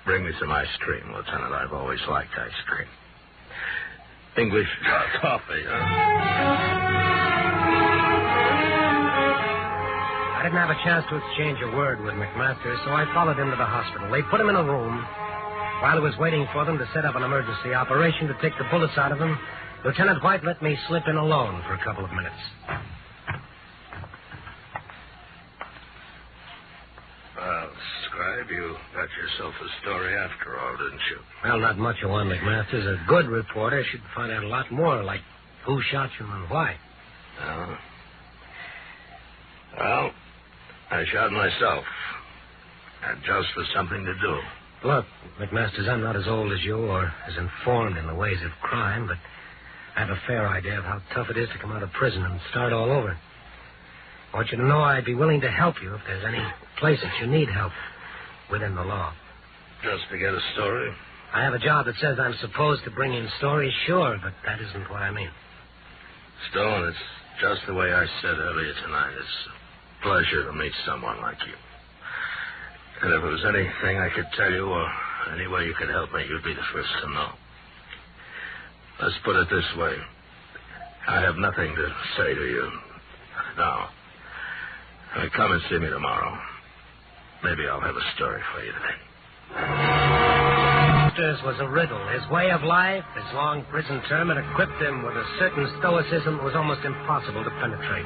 Bring me some ice cream, Lieutenant. I've always liked ice cream. English coffee, huh? I didn't have a chance to exchange a word with McMasters, so I followed him to the hospital. They put him in a room. While I was waiting for them to set up an emergency operation to take the bullets out of him, Lieutenant White let me slip in alone for a couple of minutes. Well, Scribe, you got yourself a story after all, didn't you? Well, not much of one, McMasters. A good reporter should find out a lot more, like who shot you and why. Oh. Well, I shot myself. And just for something to do. Look, McMasters, I'm not as old as you or as informed in the ways of crime, but I have a fair idea of how tough it is to come out of prison and start all over. I want you to know I'd be willing to help you if there's any place that you need help within the law. Just to get a story? I have a job that says I'm supposed to bring in stories, sure, but that isn't what I mean. Stone, it's just the way I said earlier tonight. It's a pleasure to meet someone like you. And if there was anything I could tell you or any way you could help me, you'd be the first to know. Let's put it this way. I have nothing to say to you now. Come and see me tomorrow. Maybe I'll have a story for you today. Masters was a riddle. His way of life, his long prison term, had equipped him with a certain stoicism that was almost impossible to penetrate.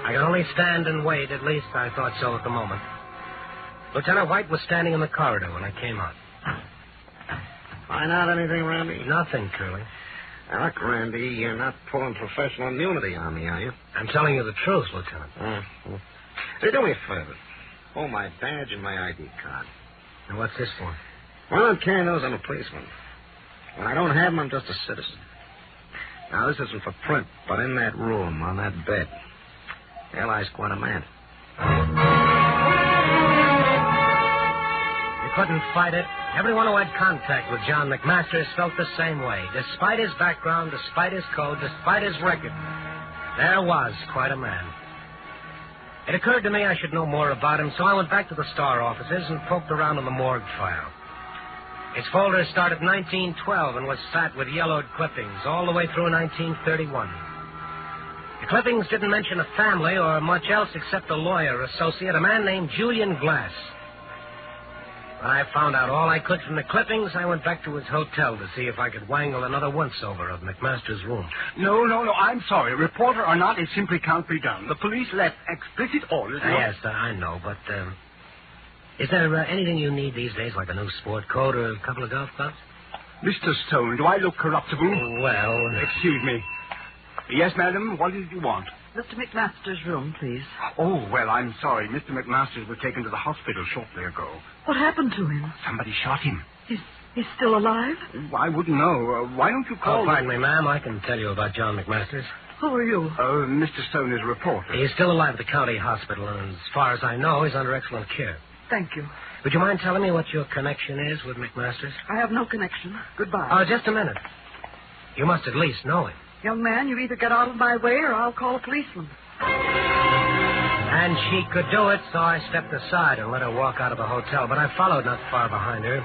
I could only stand and wait, at least I thought so at the moment. Lieutenant White was standing in the corridor when I came out. Find out anything, Randy? Nothing, Curly. Now, look, Randy, you're not pulling professional immunity on me, are you? I'm telling you the truth, Lieutenant. Hey, do me a favor. Hold my badge and my ID card. And what's this for? Well, I'm carrying those on a policeman. When I don't have them, I'm just a citizen. Now, this isn't for print, but in that room, on that bed, there lies quite a man. You couldn't fight it. Everyone who had contact with John McMasters felt the same way. Despite his background, despite his code, despite his record, there was quite a man. It occurred to me I should know more about him, so I went back to the Star offices and poked around in the morgue file. Its folder started 1912 and was fat with yellowed clippings all the way through 1931. The clippings didn't mention a family or much else except a lawyer associate, a man named Julian Glass. When I found out all I could from the clippings, I went back to his hotel to see if I could wangle another once-over of McMasters' room. No, I'm sorry. Reporter or not, it simply can't be done. The police left explicit orders. Yes, I know, but is there anything you need these days, like a new sport coat or a couple of golf clubs? Mr. Stone, do I look corruptible? Well... Excuse me. Yes, madam, what did you want? Mr. McMasters' room, please. Oh, well, I'm sorry. Mr. McMasters was taken to the hospital shortly ago. What happened to him? Somebody shot him. He's still alive? I wouldn't know. Why don't you call... Oh, pardon me, ma'am. I can tell you about John McMasters. Who are you? Mr. Stone is a reporter. He's still alive at the county hospital, and as far as I know, he's under excellent care. Thank you. Would you mind telling me what your connection is with McMasters? I have no connection. Goodbye. Oh, just a minute. You must at least know him. Young man, you either get out of my way or I'll call a policeman. And she could do it, so I stepped aside and let her walk out of the hotel, but I followed not far behind her.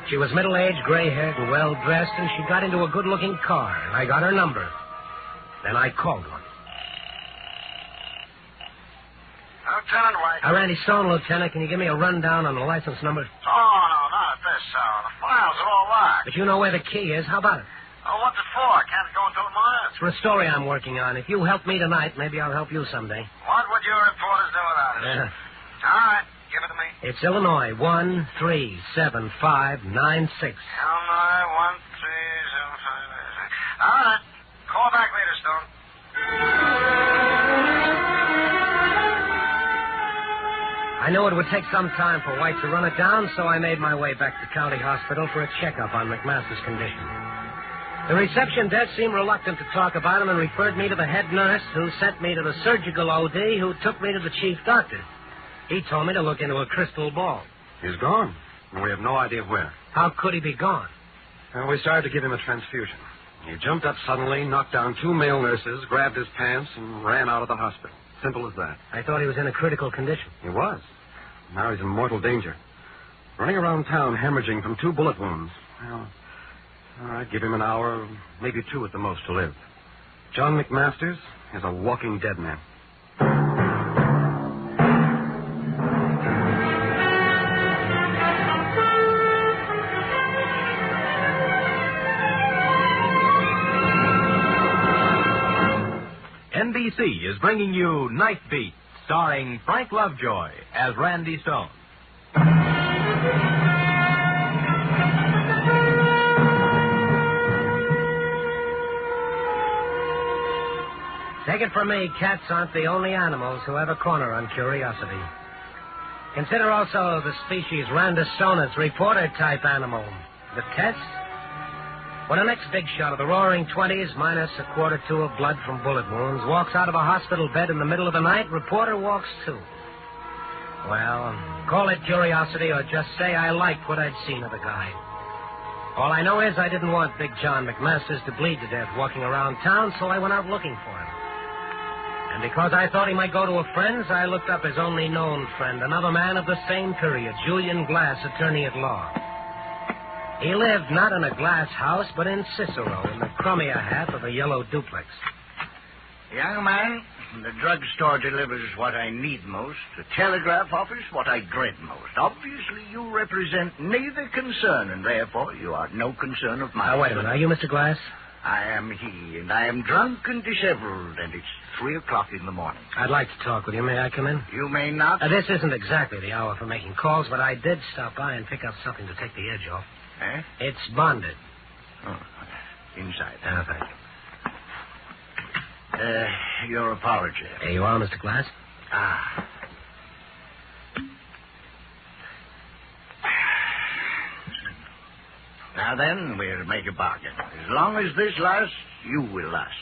She was middle-aged, gray-haired, and well-dressed, and she got into a good-looking car, and I got her number. Then I called one. Lieutenant White. Randy Stone, Lieutenant. Can you give me a rundown on the license number? Oh, no, not at this hour. The files are all locked. But you know where the key is. How about it? Oh, what's it for? Can't it go until tomorrow? It's for a story I'm working on. If you help me tonight, maybe I'll help you someday. What would your reporters do without it? All right, give it to me. It's Illinois 13759 6. Illinois 13759 6. All right. Call back later, Stone. I knew it would take some time for White to run it down, so I made my way back to County Hospital for a checkup on McMasters' condition. The reception desk seemed reluctant to talk about him and referred me to the head nurse, who sent me to the surgical OD, who took me to the chief doctor. He told me to look into a crystal ball. He's gone. We have no idea where. How could he be gone? Well, we started to give him a transfusion. He jumped up suddenly, knocked down two male nurses, grabbed his pants, and ran out of the hospital. Simple as that. I thought he was in a critical condition. He was. Now he's in mortal danger. Running around town, hemorrhaging from 2 bullet wounds. Well, all right, give him an hour, maybe 2 at the most to live. John McMasters is a walking dead man. NBC is bringing you Night Beat, starring Frank Lovejoy as Randy Stone. Take it from me, cats aren't the only animals who have a corner on curiosity. Consider also the species Randostonus, reporter-type animal. The test? When an ex-big shot of the roaring 20s, minus a quart or two of blood from bullet wounds, walks out of a hospital bed in the middle of the night, reporter walks too. Well, call it curiosity or just say I liked what I'd seen of the guy. All I know is I didn't want Big John McMasters to bleed to death walking around town, so I went out looking for him. And because I thought he might go to a friend's, I looked up his only known friend, another man of the same period, Julian Glass, attorney at law. He lived not in a glass house, but in Cicero, in the crummier half of a yellow duplex. Young man, the drugstore delivers what I need most. The telegraph office, what I dread most. Obviously, you represent neither concern, and therefore you are no concern of mine. Now, wait a minute. Are you Mr. Glass? I am he, and I am drunk and disheveled, and it's 3 o'clock in the morning. I'd like to talk with you. May I come in? You may not. This isn't exactly the hour for making calls, but I did stop by and pick up something to take the edge off. Eh? It's bonded. Oh, inside. Thank you. Your apology. There you are, Mr. Glass. Ah. Now then, we'll make a bargain. As long as this lasts, you will last.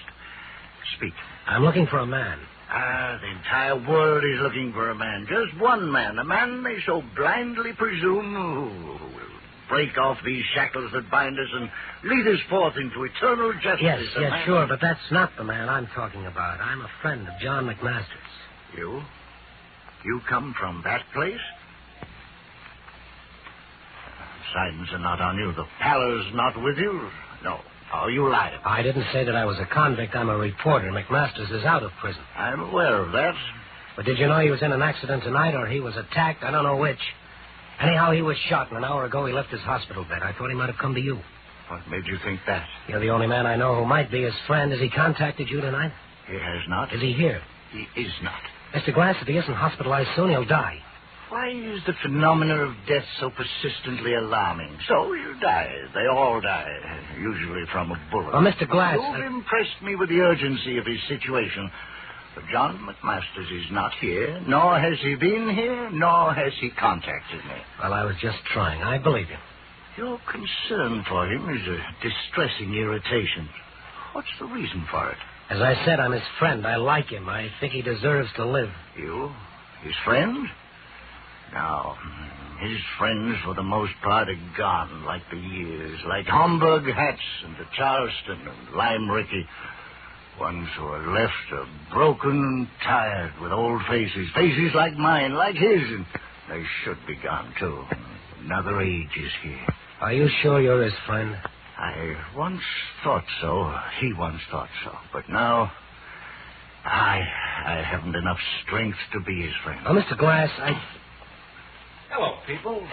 Speak. I'm looking for a man. The entire world is looking for a man. Just one man. A man they so blindly presume who will break off these shackles that bind us and lead us forth into eternal justice. Yes, sure, but that's not the man I'm talking about. I'm a friend of John McMasters. You? You come from that place? Silence are not on you. The pallor's not with you. No. Oh, you lied. I didn't say that I was a convict. I'm a reporter. McMasters is out of prison. I'm aware of that. But did you know he was in an accident tonight, or he was attacked? I don't know which. Anyhow, he was shot, and an hour ago he left his hospital bed. I thought he might have come to you. What made you think that? You're the only man I know who might be his friend. Has he contacted you tonight? He has not. Is he here? He is not. Mr. Glass, if he isn't hospitalized soon, he'll die. Why is the phenomenon of death so persistently alarming? So you die. They all die, usually from a bullet. Well, Mr. Glass... You've impressed me with the urgency of his situation. But John McMasters is not here, nor has he been here, nor has he contacted me. Well, I was just trying. I believe you. Your concern for him is a distressing irritation. What's the reason for it? As I said, I'm his friend. I like him. I think he deserves to live. You? His friend? Now, his friends, for the most part, are gone like the years, like Homburg hats and the Charleston and Lime Ricky. Ones who are left are broken and tired with old faces, faces like mine, like his, and they should be gone, too. Another age is here. Are you sure you're his friend? I once thought so. He once thought so. But now, I haven't enough strength to be his friend. Oh, Mr. Glass, Hello, people.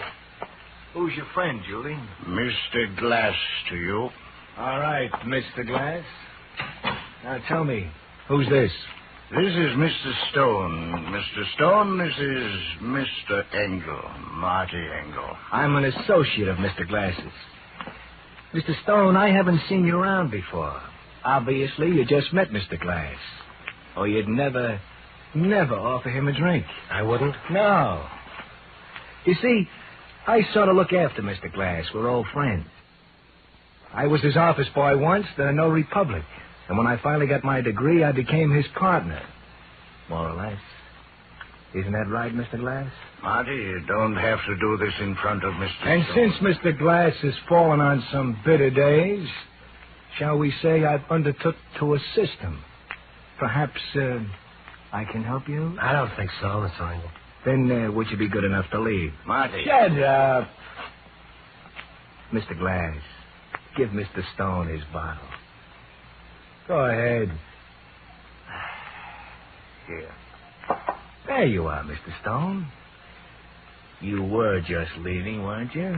Who's your friend, Julie? Mr. Glass to you. All right, Mr. Glass. Now tell me, who's this? This is Mr. Stone. Mr. Stone, this is Mr. Engel, Marty Engel. I'm an associate of Mr. Glass's. Mr. Stone, I haven't seen you around before. Obviously, you just met Mr. Glass. Or you'd never offer him a drink. I wouldn't? No. You see, I sort of look after Mr. Glass. We're old friends. I was his office boy once, then a notary public. And when I finally got my degree, I became his partner. More or less. Isn't that right, Mr. Glass? Marty, you don't have to do this in front of Mr. And Stone. since Mr. Glass has fallen on some bitter days, shall we say I've undertook to assist him. Perhaps, I can help you? I don't think so, Mr. Engel. Then would you be good enough to leave? Marty. Shut up. Mr. Glass, give Mr. Stone his bottle. Go ahead. Here. There you are, Mr. Stone. You were just leaving, weren't you?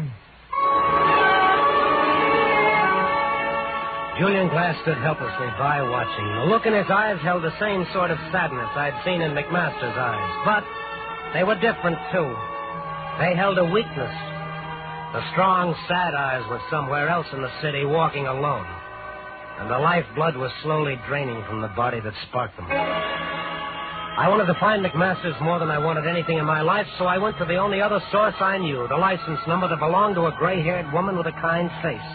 Julian Glass stood helplessly by watching. The look in his eyes held the same sort of sadness I'd seen in McMasters' eyes. But they were different, too. They held a weakness. The strong, sad eyes were somewhere else in the city, walking alone. and the lifeblood was slowly draining from the body that sparked them. I wanted to find McMasters more than I wanted anything in my life, so I went to the only other source I knew, the license number that belonged to a gray-haired woman with a kind face.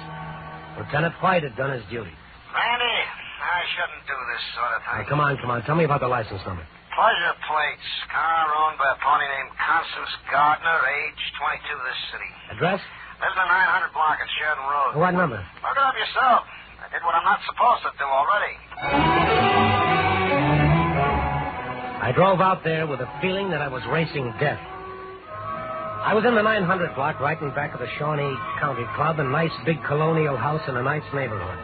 Lieutenant White had done his duty. Randy, I shouldn't do this sort of thing. Now, come on. Tell me about the license number. Pleasure plates. Car owned by a pony named Constance Gardner, age 22, this city. Address? This is the 900 block at Sheridan Road. What number? Look it up yourself. I did what I'm not supposed to do already. I drove out there with a feeling that I was racing death. I was in the 900 block right in back of the Shawnee County Club, a nice big colonial house in a nice neighborhood.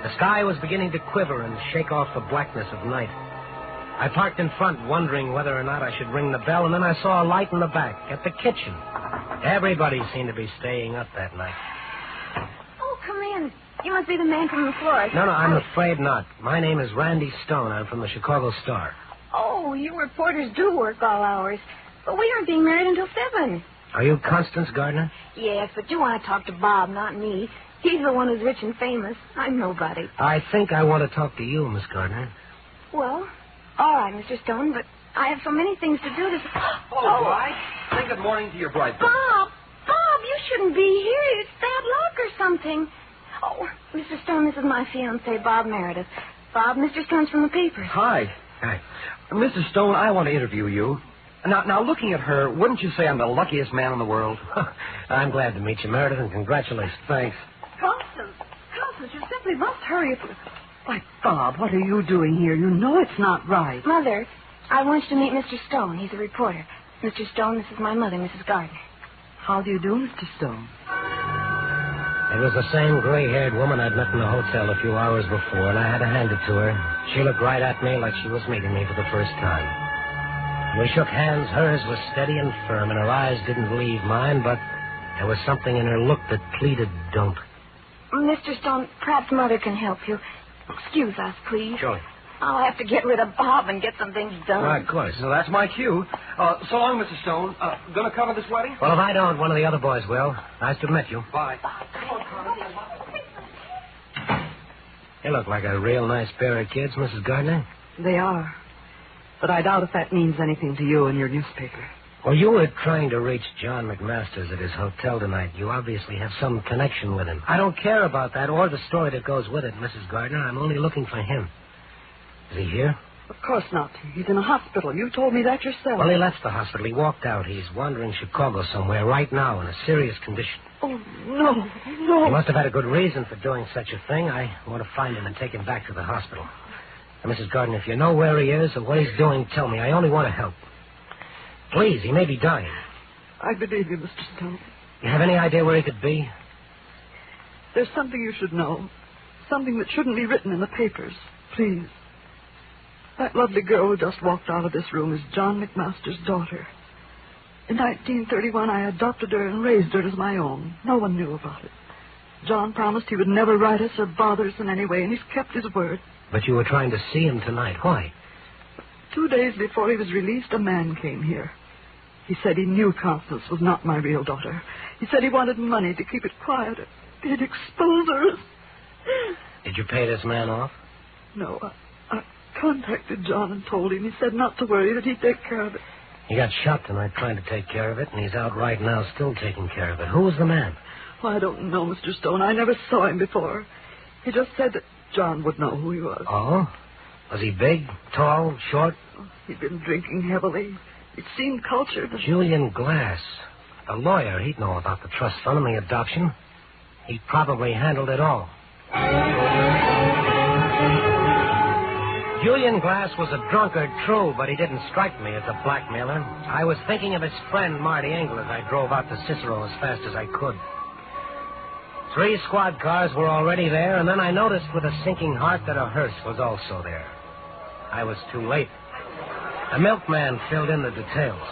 The sky was beginning to quiver and shake off the blackness of night. I parked in front, wondering whether or not I should ring the bell, and then I saw a light in the back at the kitchen. Everybody seemed to be staying up that night. Oh, come in. You must be the man from the florist. No, I'm afraid not. My name is Randy Stone. I'm from the Chicago Star. Oh, you reporters do work all hours. But we aren't being married until 7. Are you Constance Gardner? Yes, but you want to talk to Bob, not me. He's the one who's rich and famous. I'm nobody. I think I want to talk to you, Miss Gardner. Well, all right, Mr. Stone, but I have so many things to do this. Oh, Dwight. Say good morning to your bride. Bob, you shouldn't be here. It's bad luck or something. Oh, Mr. Stone, this is my fiancé, Bob Meredith. Bob, Mr. Stone's from the papers. Hi. Mrs. Stone, I want to interview you. Now, looking at her, wouldn't you say I'm the luckiest man in the world? I'm glad to meet you, Meredith, and congratulations. Thanks. Constance, you simply must hurry. Why, Bob, what are you doing here? You know it's not right. Mother, I want you to meet Mr. Stone. He's a reporter. Mr. Stone, this is my mother, Mrs. Gardner. How do you do, Mr. Stone? It was the same gray-haired woman I'd met in the hotel a few hours before, and I had to hand it to her. She looked right at me like she was meeting me for the first time. We shook hands. Hers was steady and firm, and her eyes didn't leave mine, but there was something in her look that pleaded, don't. Mr. Stone, perhaps Mother can help you. Excuse us, please. Sure. I'll have to get rid of Bob and get some things done. Well, of course. So that's my cue. So long, Mrs. Stone. Gonna cover this wedding? Well, if I don't, one of the other boys will. Nice to meet you. Bye. You look like a real nice pair of kids, Mrs. Gardner. They are. But I doubt if that means anything to you and your newspaper. Well, you were trying to reach John McMasters at his hotel tonight. You obviously have some connection with him. I don't care about that or the story that goes with it, Mrs. Gardner. I'm only looking for him. Is he here? Of course not. He's in a hospital. You told me that yourself. Well, he left the hospital. He walked out. He's wandering Chicago somewhere right now in a serious condition. Oh, no. He must have had a good reason for doing such a thing. I want to find him and take him back to the hospital. Now, Mrs. Gardner, if you know where he is or what he's doing, tell me. I only want to help. Please, he may be dying. I believe you, Mr. Stone. You have any idea where he could be? There's something you should know. Something that shouldn't be written in the papers. Please. That lovely girl who just walked out of this room is John McMasters' daughter. In 1931, I adopted her and raised her as my own. No one knew about it. John promised he would never write us or bother us in any way, and he's kept his word. But you were trying to see him tonight. Why? 2 days before he was released, a man came here. He said he knew Constance was not my real daughter. He said he wanted money to keep it quiet. He'd expose her. Did you pay this man off? No, I contacted John and told him. He said not to worry, that he'd take care of it. He got shot tonight trying to take care of it, and he's out right now still taking care of it. Who was the man? Well, I don't know, Mr. Stone. I never saw him before. He just said that John would know who he was. Oh? Was he big, tall, short? He'd been drinking heavily. He seemed cultured. Julian Glass. A lawyer. He'd know about the trust fund and the adoption. He probably handled it all. Julian Glass was a drunkard, true, but he didn't strike me as a blackmailer. I was thinking of his friend, Marty Engle, as I drove out to Cicero as fast as I could. 3 squad cars were already there, and then I noticed with a sinking heart that a hearse was also there. I was too late. The milkman filled in the details.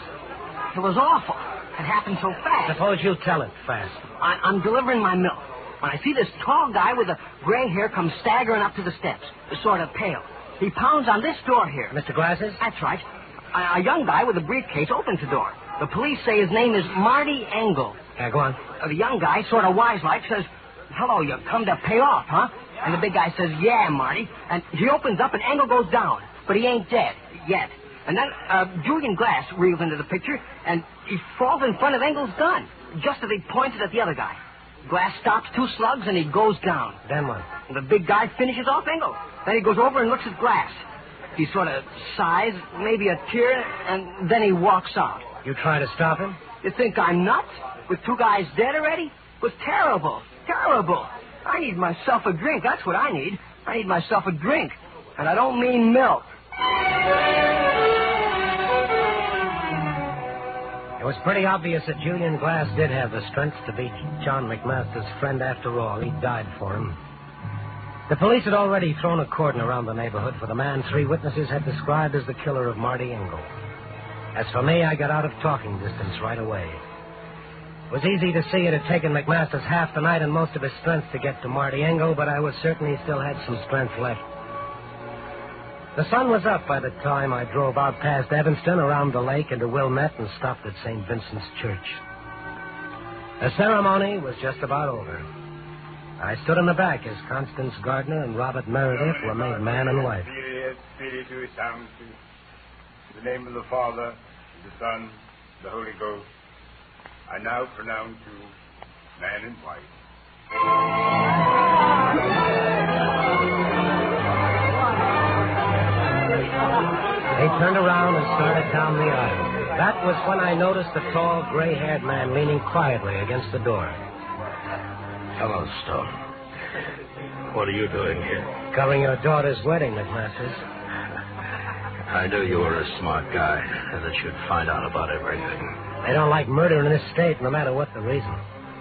It was awful. It happened so fast. Suppose you tell it fast. I'm delivering my milk when I see this tall guy with a gray hair come staggering up to the steps, sort of pale. He pounds on this door here. Mr. Glasses? That's right. A young guy with a briefcase opens the door. The police say his name is Marty Engle. Yeah, go on. The young guy, sort of wise-like, says, "Hello, you come to pay off, huh?" And the big guy says, yeah, Marty. And he opens up and Engel goes down. But he ain't dead yet. And then Julian Glass reels into the picture, and he falls in front of Engel's gun, just as he points it at the other guy. Glass stops 2 slugs, and he goes down. Then what? And the big guy finishes off Engel. Then he goes over and looks at Glass. He sort of sighs, maybe a tear, and then he walks out. You try to stop him? You think I'm nuts? With 2 guys dead already? It was terrible. Terrible. I need myself a drink. That's what I need. I need myself a drink. And I don't mean milk. It was pretty obvious that Julian Glass did have the strength to beat John McMasters' friend after all. He died for him. The police had already thrown a cordon around the neighborhood for the man 3 witnesses had described as the killer of Marty Engel. As for me, I got out of talking distance right away. It was easy to see it had taken McMasters half the night and most of his strength to get to Marty Engel, but I was certain he still had some strength left. The sun was up by the time I drove out past Evanston, around the lake, into Wilmette, and stopped at St. Vincent's Church. The ceremony was just about over. I stood in the back as Constance Gardner and Robert Meredith were made man and wife. In the name of the Father, the Son, the Holy Ghost, I now pronounce you man and wife. They turned around and started down the aisle. That was when I noticed the tall, gray-haired man leaning quietly against the door. Hello, Stone. What are you doing here? Covering your daughter's wedding, McMasters. I knew you were a smart guy and that you'd find out about everything. They don't like murder in this state, no matter what the reason.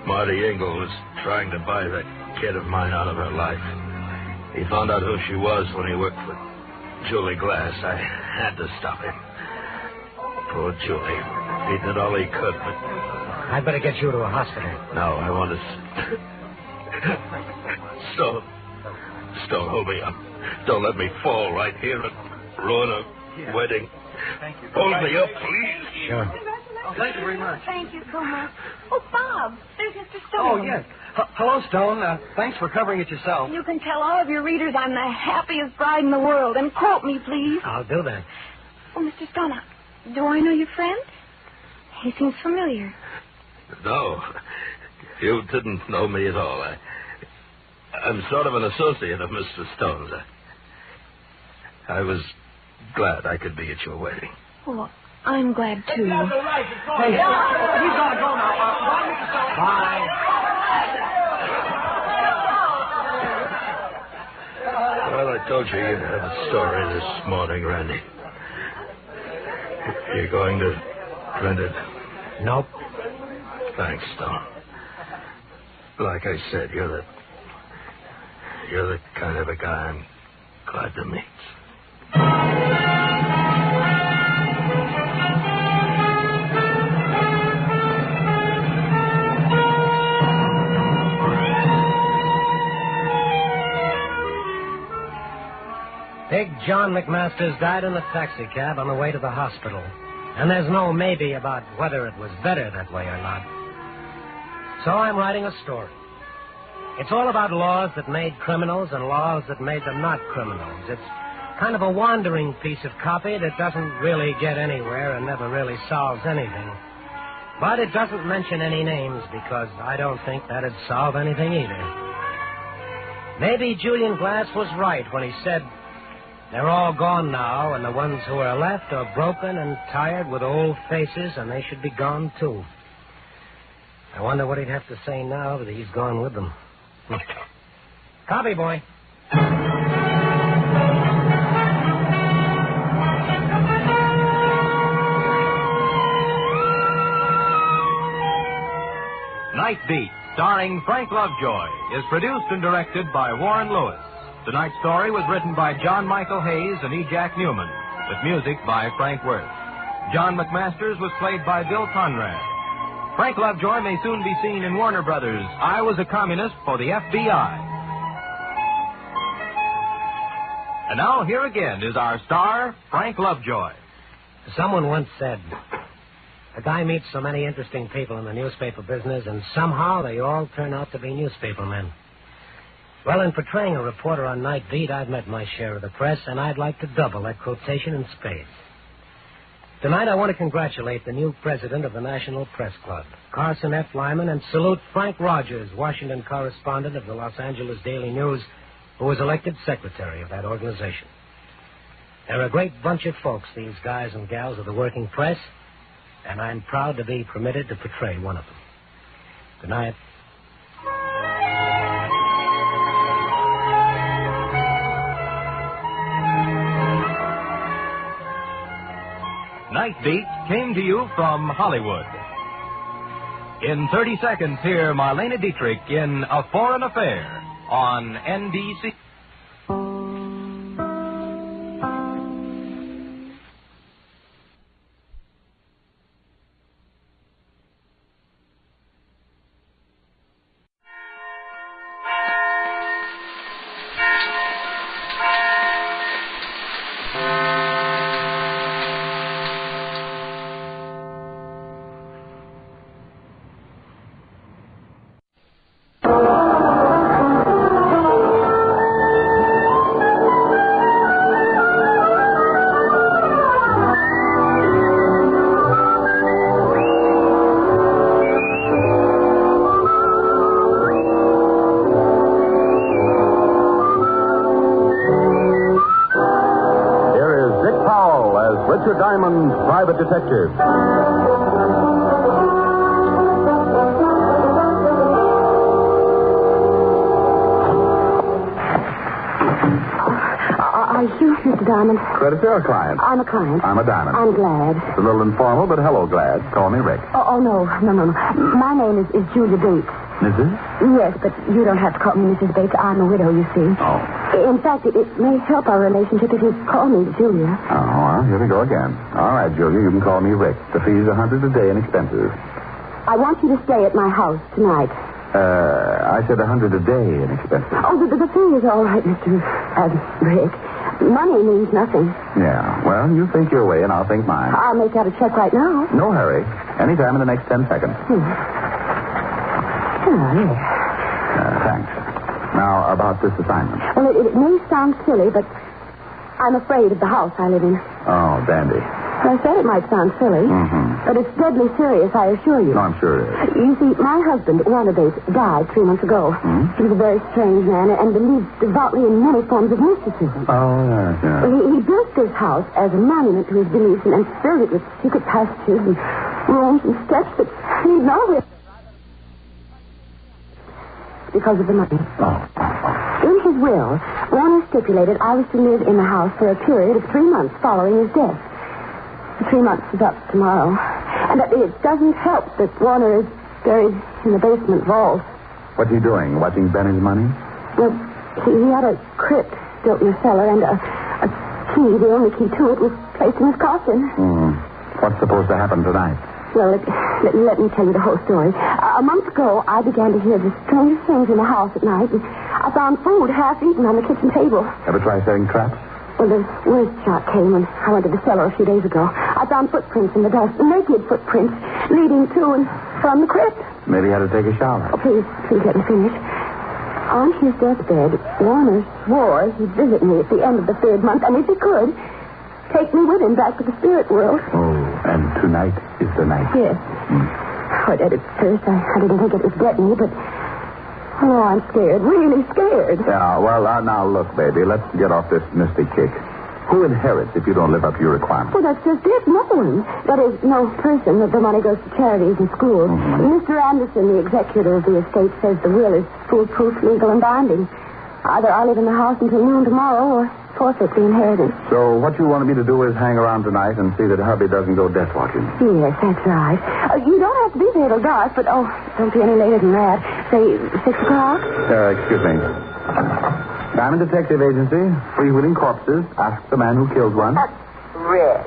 Marty Engel was trying to buy that kid of mine out of her life. He found out who she was when he worked with Julie Glass. I had to stop him. Poor Julie. He did all he could, but... I'd better get you to a hospital. No, I want to... Stone, hold me up. Don't let me fall right here and ruin a wedding. Thank you. Hold me up, please. Sure. Oh, thank you very much. Thank you so much. Oh, Bob, there's Mr. Stone. Oh, yes. Hello, Stone. Thanks for covering it yourself. You can tell all of your readers I'm the happiest bride in the world. And quote me, please. I'll do that. Oh, Mr. Stone, do I know your friend? He seems familiar. No, you didn't know me at all. I'm sort of an associate of Mr. Stone's. I was glad I could be at your wedding. Oh, I'm glad, too. Hey, we've got to go now. Bye, Mr. Stone. Bye. Well, I told you you'd have a story this morning, Randy. You're going to print it? Nope. Thanks, Stone. Like I said, you're the kind of a guy I'm glad to meet. Big John McMasters died in a taxicab on the way to the hospital. And there's no maybe about whether it was better that way or not. So I'm writing a story. It's all about laws that made criminals and laws that made them not criminals. It's kind of a wandering piece of copy that doesn't really get anywhere and never really solves anything. But it doesn't mention any names because I don't think that'd solve anything either. Maybe Julian Glass was right when he said, they're all gone now, and the ones who are left are broken and tired with old faces, and they should be gone, too. I wonder what he'd have to say now that he's gone with them. Copy, boy. Night Beat, starring Frank Lovejoy, is produced and directed by Warren Lewis. Tonight's story was written by John Michael Hayes and E. Jack Newman, with music by Frank Worth. John McMasters was played by Bill Conrad. Frank Lovejoy may soon be seen in Warner Brothers' I Was a Communist for the FBI. And now, here again is our star, Frank Lovejoy. Someone once said, a guy meets so many interesting people in the newspaper business, and somehow they all turn out to be newspaper men. Well, in portraying a reporter on Night Beat, I've met my share of the press, and I'd like to double that quotation in spades. Tonight, I want to congratulate the new president of the National Press Club, Carson F. Lyman, and salute Frank Rogers, Washington correspondent of the Los Angeles Daily News, who was elected secretary of that organization. They're a great bunch of folks, these guys and gals of the working press, and I'm proud to be permitted to portray one of them. Good night. Night Beat came to you from Hollywood. In 30 seconds, hear Marlene Dietrich in A Foreign Affair on NBC. Diamond's private detective. Are you Mr. Diamond? Creditor or client? I'm a client. I'm a Diamond. I'm glad. It's a little informal, but hello, glad. Call me Rick. Oh, no. My name is Julia Bates. Mrs.? Yes, but you don't have to call me Mrs. Bates. I'm a widow, you see. Oh. In fact, it may help our relationship if you call me Julia. Oh, well, here we go again. All right, Julia, you can call me Rick. The fee's $100 a day and expenses. I want you to stay at my house tonight. I said $100 a day and expenses. Oh, the fee is all right, Mr. Rick. Money means nothing. Yeah, well, you think your way and I'll think mine. I'll make out a check right now. No hurry. Anytime in the next 10 seconds. Oh, yeah. Thanks. Now, about this assignment. Well, it may sound silly, but I'm afraid of the house I live in. Oh, dandy. I said it might sound silly, but it's deadly serious, I assure you. No, I'm sure it is. You see, my husband, Warner Bates, died 3 months ago. He was a very strange man and believed devoutly in many forms of mysticism. Oh, yeah. He built this house as a monument to his beliefs and filled it with secret passages and rooms and steps that lead nowhere. Because of the money. In his will, Warner stipulated I was to live in the house for a period of 3 months following his death. The 3 months is up tomorrow. And it doesn't help that Warner is buried in the basement vault. What's he doing? Watching Benny's money? Well, he had a crypt built in the cellar, and a key, the only key to it, was placed in his coffin. What's supposed to happen tonight? Well, let me tell you the whole story. A month ago, I began to hear the strangest things in the house at night, and I found food half-eaten on the kitchen table. Ever try setting traps? Well, the worst shot came when I went to the cellar a few days ago. I found footprints in the dust, naked footprints, leading to and from the crypt. Maybe he had to take a shower. Oh, please let me finish. On his deathbed, Warner swore he'd visit me at the end of the 3rd month, and if he could, take me with him back to the spirit world. Oh, and tonight is the night. Yes. At first, I didn't think it was getting me, but... Oh, I'm scared, really scared. Yeah, well, now, look, baby, let's get off this misty kick. Who inherits if you don't live up to your requirements? Well, that's just it. No one. That is, no person. The money goes to charities and schools. Mr. Anderson, the executor of the estate, says the will is foolproof, legal, and binding. Either I live in the house until noon tomorrow or forfeit the inheritance. So what you wanted me to do is hang around tonight and see that hubby doesn't go death watching. Yes, that's right. You don't have to be there till dark, but, don't be any later than that. Say 6 o'clock? Excuse me. Diamond Detective Agency, freewheeling corpses. Ask the man who killed one. Rick,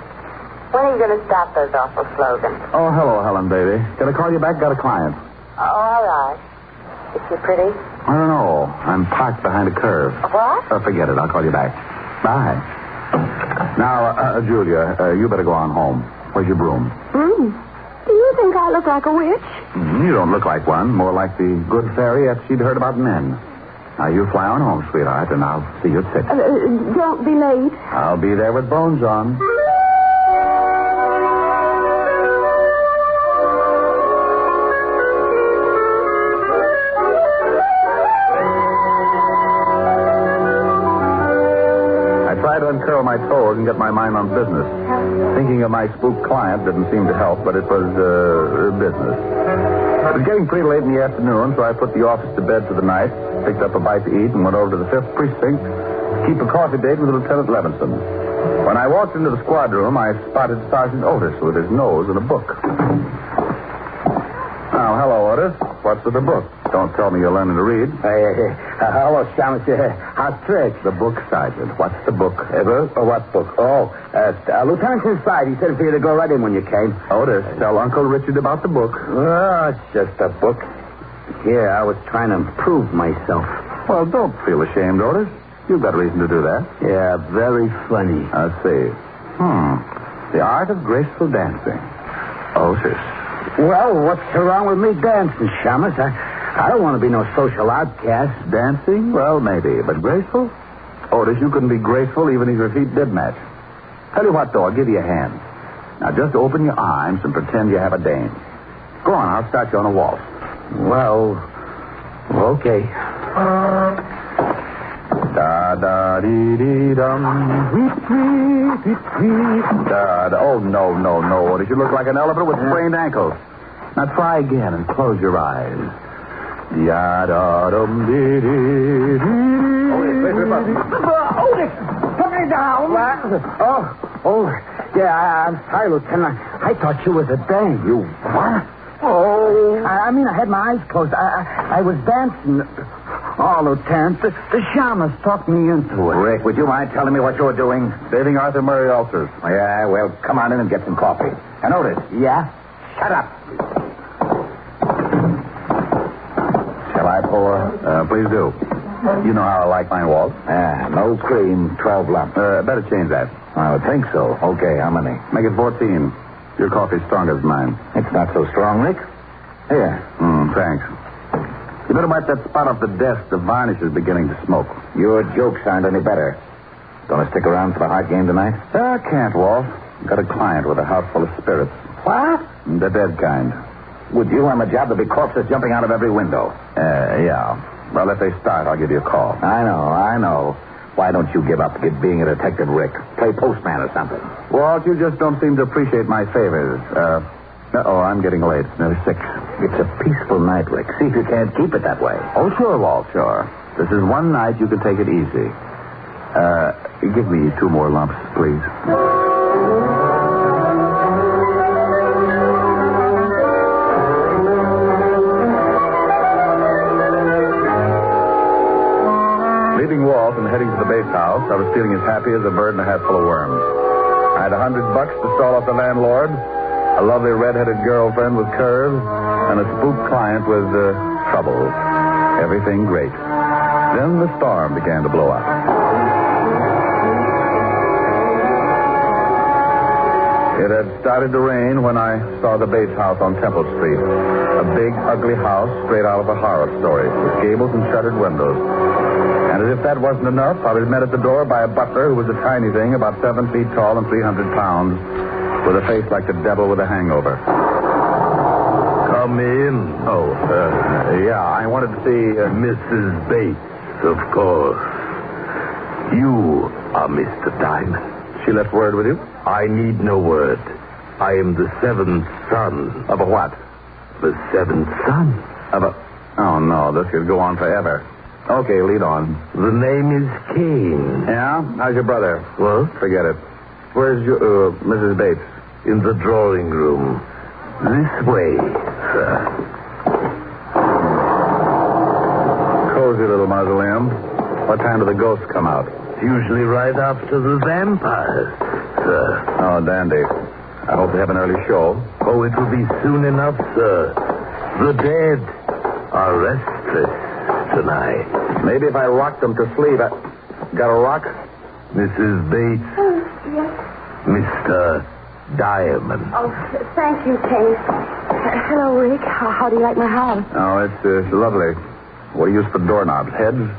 when are you going to stop those awful slogans? Oh, hello, Helen, baby. Can I call you back? Got a client. Oh, all right. Is she pretty? I don't know. I'm parked behind a curve. What? Forget it. I'll call you back. Bye. Now, Julia, you better go on home. Where's your broom? Do you think I look like a witch? You don't look like one. More like the good fairy that she'd heard about men. Now, you fly on home, sweetheart, and I'll see you at 6. Don't be late. I'll be there with bones on. I tried to uncurl my toes and get my mind on business. Thinking of my spooked client didn't seem to help, but it was business. It was getting pretty late in the afternoon, so I put the office to bed for the night, picked up a bite to eat, and went over to the 5th Precinct to keep a coffee date with Lieutenant Levinson. When I walked into the squad room, I spotted Sergeant Otis with his nose in a book. Now, hello, Otis. What's with the book? Don't tell me you're learning to read. Hello, Shamus. How's tricks? The book, Sergeant. What's the book? What book? Lieutenant's inside. He said for you to go right in when you came. Otis, tell Uncle Richard about the book. Oh, it's just a book. Yeah, I was trying to improve myself. Well, don't feel ashamed, Otis. You've got reason to do that. Yeah, very funny. I see. The art of graceful dancing. Otis. Well, what's wrong with me dancing, Shamus? I don't want to be no social outcast. Dancing? Well, maybe. But graceful? Otis, you couldn't be graceful even if your feet did match. Tell you what, though, I'll give you a hand. Now, just open your arms and pretend you have a dame. Go on, I'll start you on a waltz. Well, okay. Da-da-dee-dee-dum. Da-da. Oh, no, Otis. You look like an elephant with sprained ankles. Now, try again and close your eyes. Da-da-dum-dee-dee-dee. Otis, put me down. What? Oh, yeah, I'm sorry, Lieutenant. I thought you was a dame. You what? Oh. I mean, I had my eyes closed. I was dancing. Oh, Lieutenant, the Shamus talked me into it. Rick, would you mind telling me what you're doing? Saving Arthur Murray ulcers. Yeah, well, come on in and get some coffee. And Otis. Yeah? Shut up. Shall I pour? Please do. You know how I like mine, Walt. No cream, 12 lumps. Better change that. I would think so. Okay, how many? Make it 14. Your coffee's stronger than mine. It's not so strong, Rick. Here. Thanks. You better wipe that spot off the desk. The varnish is beginning to smoke. Your jokes aren't any better. Gonna stick around for the hard game tonight? I can't, Walt. Got a client with a house full of spirits. What? The dead kind. Would you on the job? There'll be corpses jumping out of every window. Yeah. Well, if they start, I'll give you a call. I know. Why don't you give up being a detective, Rick? Play postman or something. Walt, you just don't seem to appreciate my favors. I'm getting late. It's nearly 6. It's a peaceful night, Rick. See if you can't keep it that way. Oh, sure, Walt, sure. This is one night you can take it easy. Give me 2 more lumps, please. Leaving Walt and heading to the base house, I was feeling as happy as a bird in a hat full of worms. I had $100 to stall off the landlord, a lovely red-headed girlfriend with curves, and a spooked client with troubles. Everything great. Then the storm began to blow up. It had started to rain when I saw the base house on Temple Street. A big, ugly house straight out of a horror story, with gables and shuttered windows. And as if that wasn't enough, I was met at the door by a butler who was a tiny thing, about 7 feet tall and 300 pounds, with a face like the devil with a hangover. Come in. Oh, yeah, I wanted to see Mrs. Bates, of course. You are Mr. Damon. She left word with you? I need no word. I am the 7th son. Of a what? The 7th son. Of a... Oh, no, this could go on forever. Okay, lead on. The name is Kane. Yeah? How's your brother? What? Forget it. Where's your, Mrs. Bates? In the drawing room. This way, sir. Cozy little mausoleum. What time do the ghosts come out? Usually right after the vampires, sir. Oh, dandy. I hope they have an early show. Oh, it will be soon enough, sir. The dead are restless tonight. Maybe if I rock them to sleep. Got a rock? Mrs. Bates. Oh, yes. Mr. Diamond. Oh, thank you, Kate. Hello, Rick. How do you like my house? Oh, it's lovely. What do you use for doorknobs? Heads?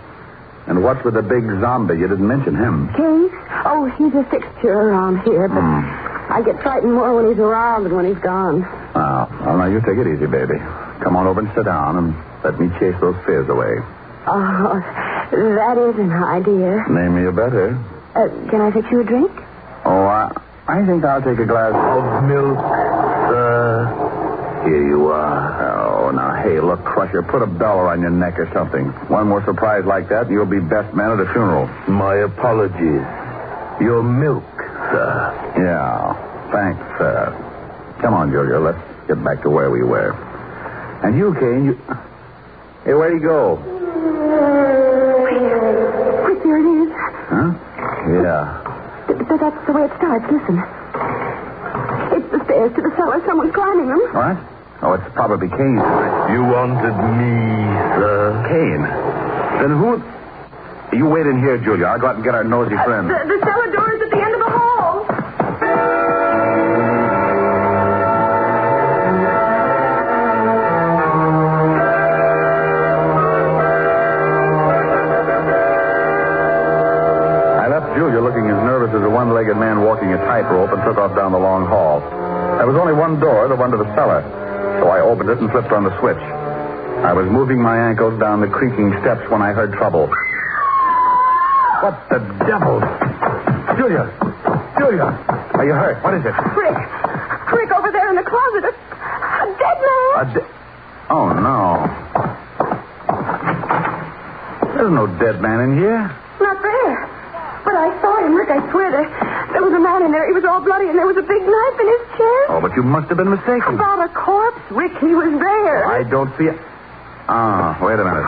And what's with the big zombie? You didn't mention him. Kane? Oh, he's a fixture around here, but I get frightened more when he's around than when he's gone. Oh, well, now you take it easy, baby. Come on over and sit down and let me chase those fears away. Oh, that is an idea. Name me a better. Can I fix you a drink? Oh, I think I'll take a glass of milk. Here you are. Oh, now, hey, look, Crusher, put a bell around your neck or something. One more surprise like that, and you'll be best man at a funeral. My apologies. Your milk, sir. Yeah, thanks, sir. Come on, Julia, let's get back to where we were. And you, Kane, you... Hey, where'd he go? Wait, there it is. Huh? Yeah. That's the way it starts. Listen. It's the stairs to the cellar. Someone's climbing them. What? Oh, it's probably Kane. You wanted me, sir. Kane? Then who... You wait in here, Julia. I'll go out and get our nosy friend. The cellar door is at the end of the hall. Julia looking as nervous as a one-legged man walking a tightrope and took off down the long hall. There was only one door, the one to the cellar, so I opened it and flipped on the switch. I was moving my ankles down the creaking steps when I heard trouble. What the devil? Julia! Are you hurt? What is it? Rick, over there in the closet. A dead man. Oh, no. There's no dead man in here. Not there. But I saw him, Rick, I swear. There was a man in there. He was all bloody, and there was a big knife in his chest. Oh, but you must have been mistaken. About a corpse, Rick. He was there. I don't see it. Oh, wait a minute.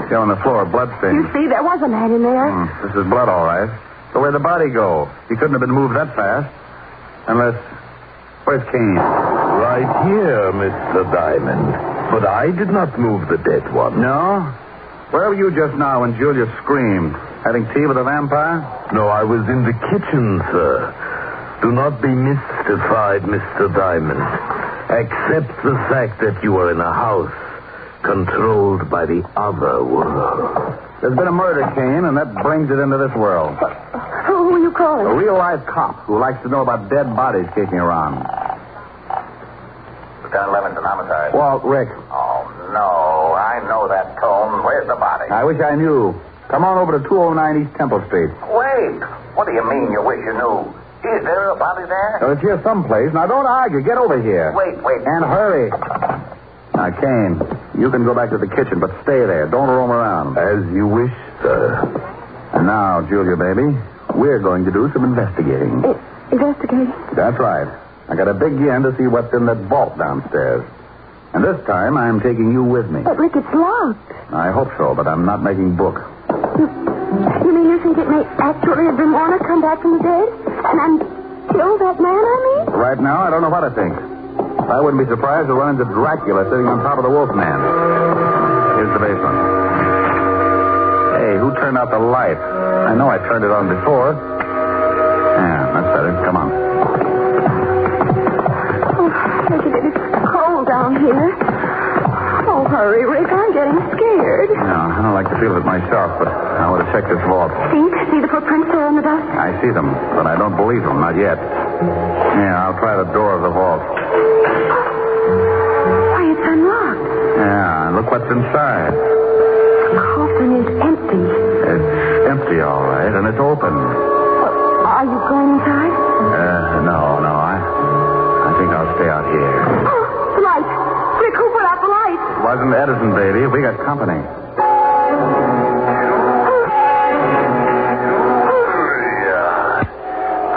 Still on the floor, blood stains. You see, there was a man in there. This is blood, all right. So where'd the body go? He couldn't have been moved that fast. Unless... Where's Kane? Right here, Mr. Diamond. But I did not move the dead one. No? Where were you just now when Julia screamed? Having tea with a vampire? No, I was in the kitchen, sir. Do not be mystified, Mr. Diamond. Accept the fact that you are in a house controlled by the other world. There's been a murder, Kane, and that brings it into this world. Who are you calling? A real-life cop who likes to know about dead bodies kicking around. Lieutenant Levinson, homicide. Walt, Rick. Oh, no. I know that tone. Where's the body? I wish I knew. Come on over to 209 East Temple Street. Wait. What do you mean you wish you knew? Is there a body there? It's here someplace. Now, don't argue. Get over here. Wait. And hurry. Now, Kane, you can go back to the kitchen, but stay there. Don't roam around. As you wish, sir. And now, Julia, baby, we're going to do some investigating. Investigating? That's right. I got a big yen to see what's in that vault downstairs. And this time, I'm taking you with me. But, Rick, it's locked. I hope so, but I'm not making book. You mean you think it may actually have been Warner come back from the dead? And kill that man, I mean? Right now, I don't know what to think. I wouldn't be surprised to run into Dracula sitting on top of the Wolfman. Here's the basement. Hey, who turned out the light? I know I turned it on before. Yeah, that's better. Come on. Oh, it's cold down here. Oh, hurry, Rick. I'm getting scared. No, I don't like to feel it myself, but I want to check this vault. See the footprints there in the dust? I see them, but I don't believe them. Not yet. Yeah, I'll try the door of the vault. Why, it's unlocked. Yeah, and look what's inside. The coffin is empty. It's empty, all right, and it's open. Are you going inside? No. I think I'll stay out here. Oh, the light. Rick, who put out the light? It wasn't Edison, baby. We got company.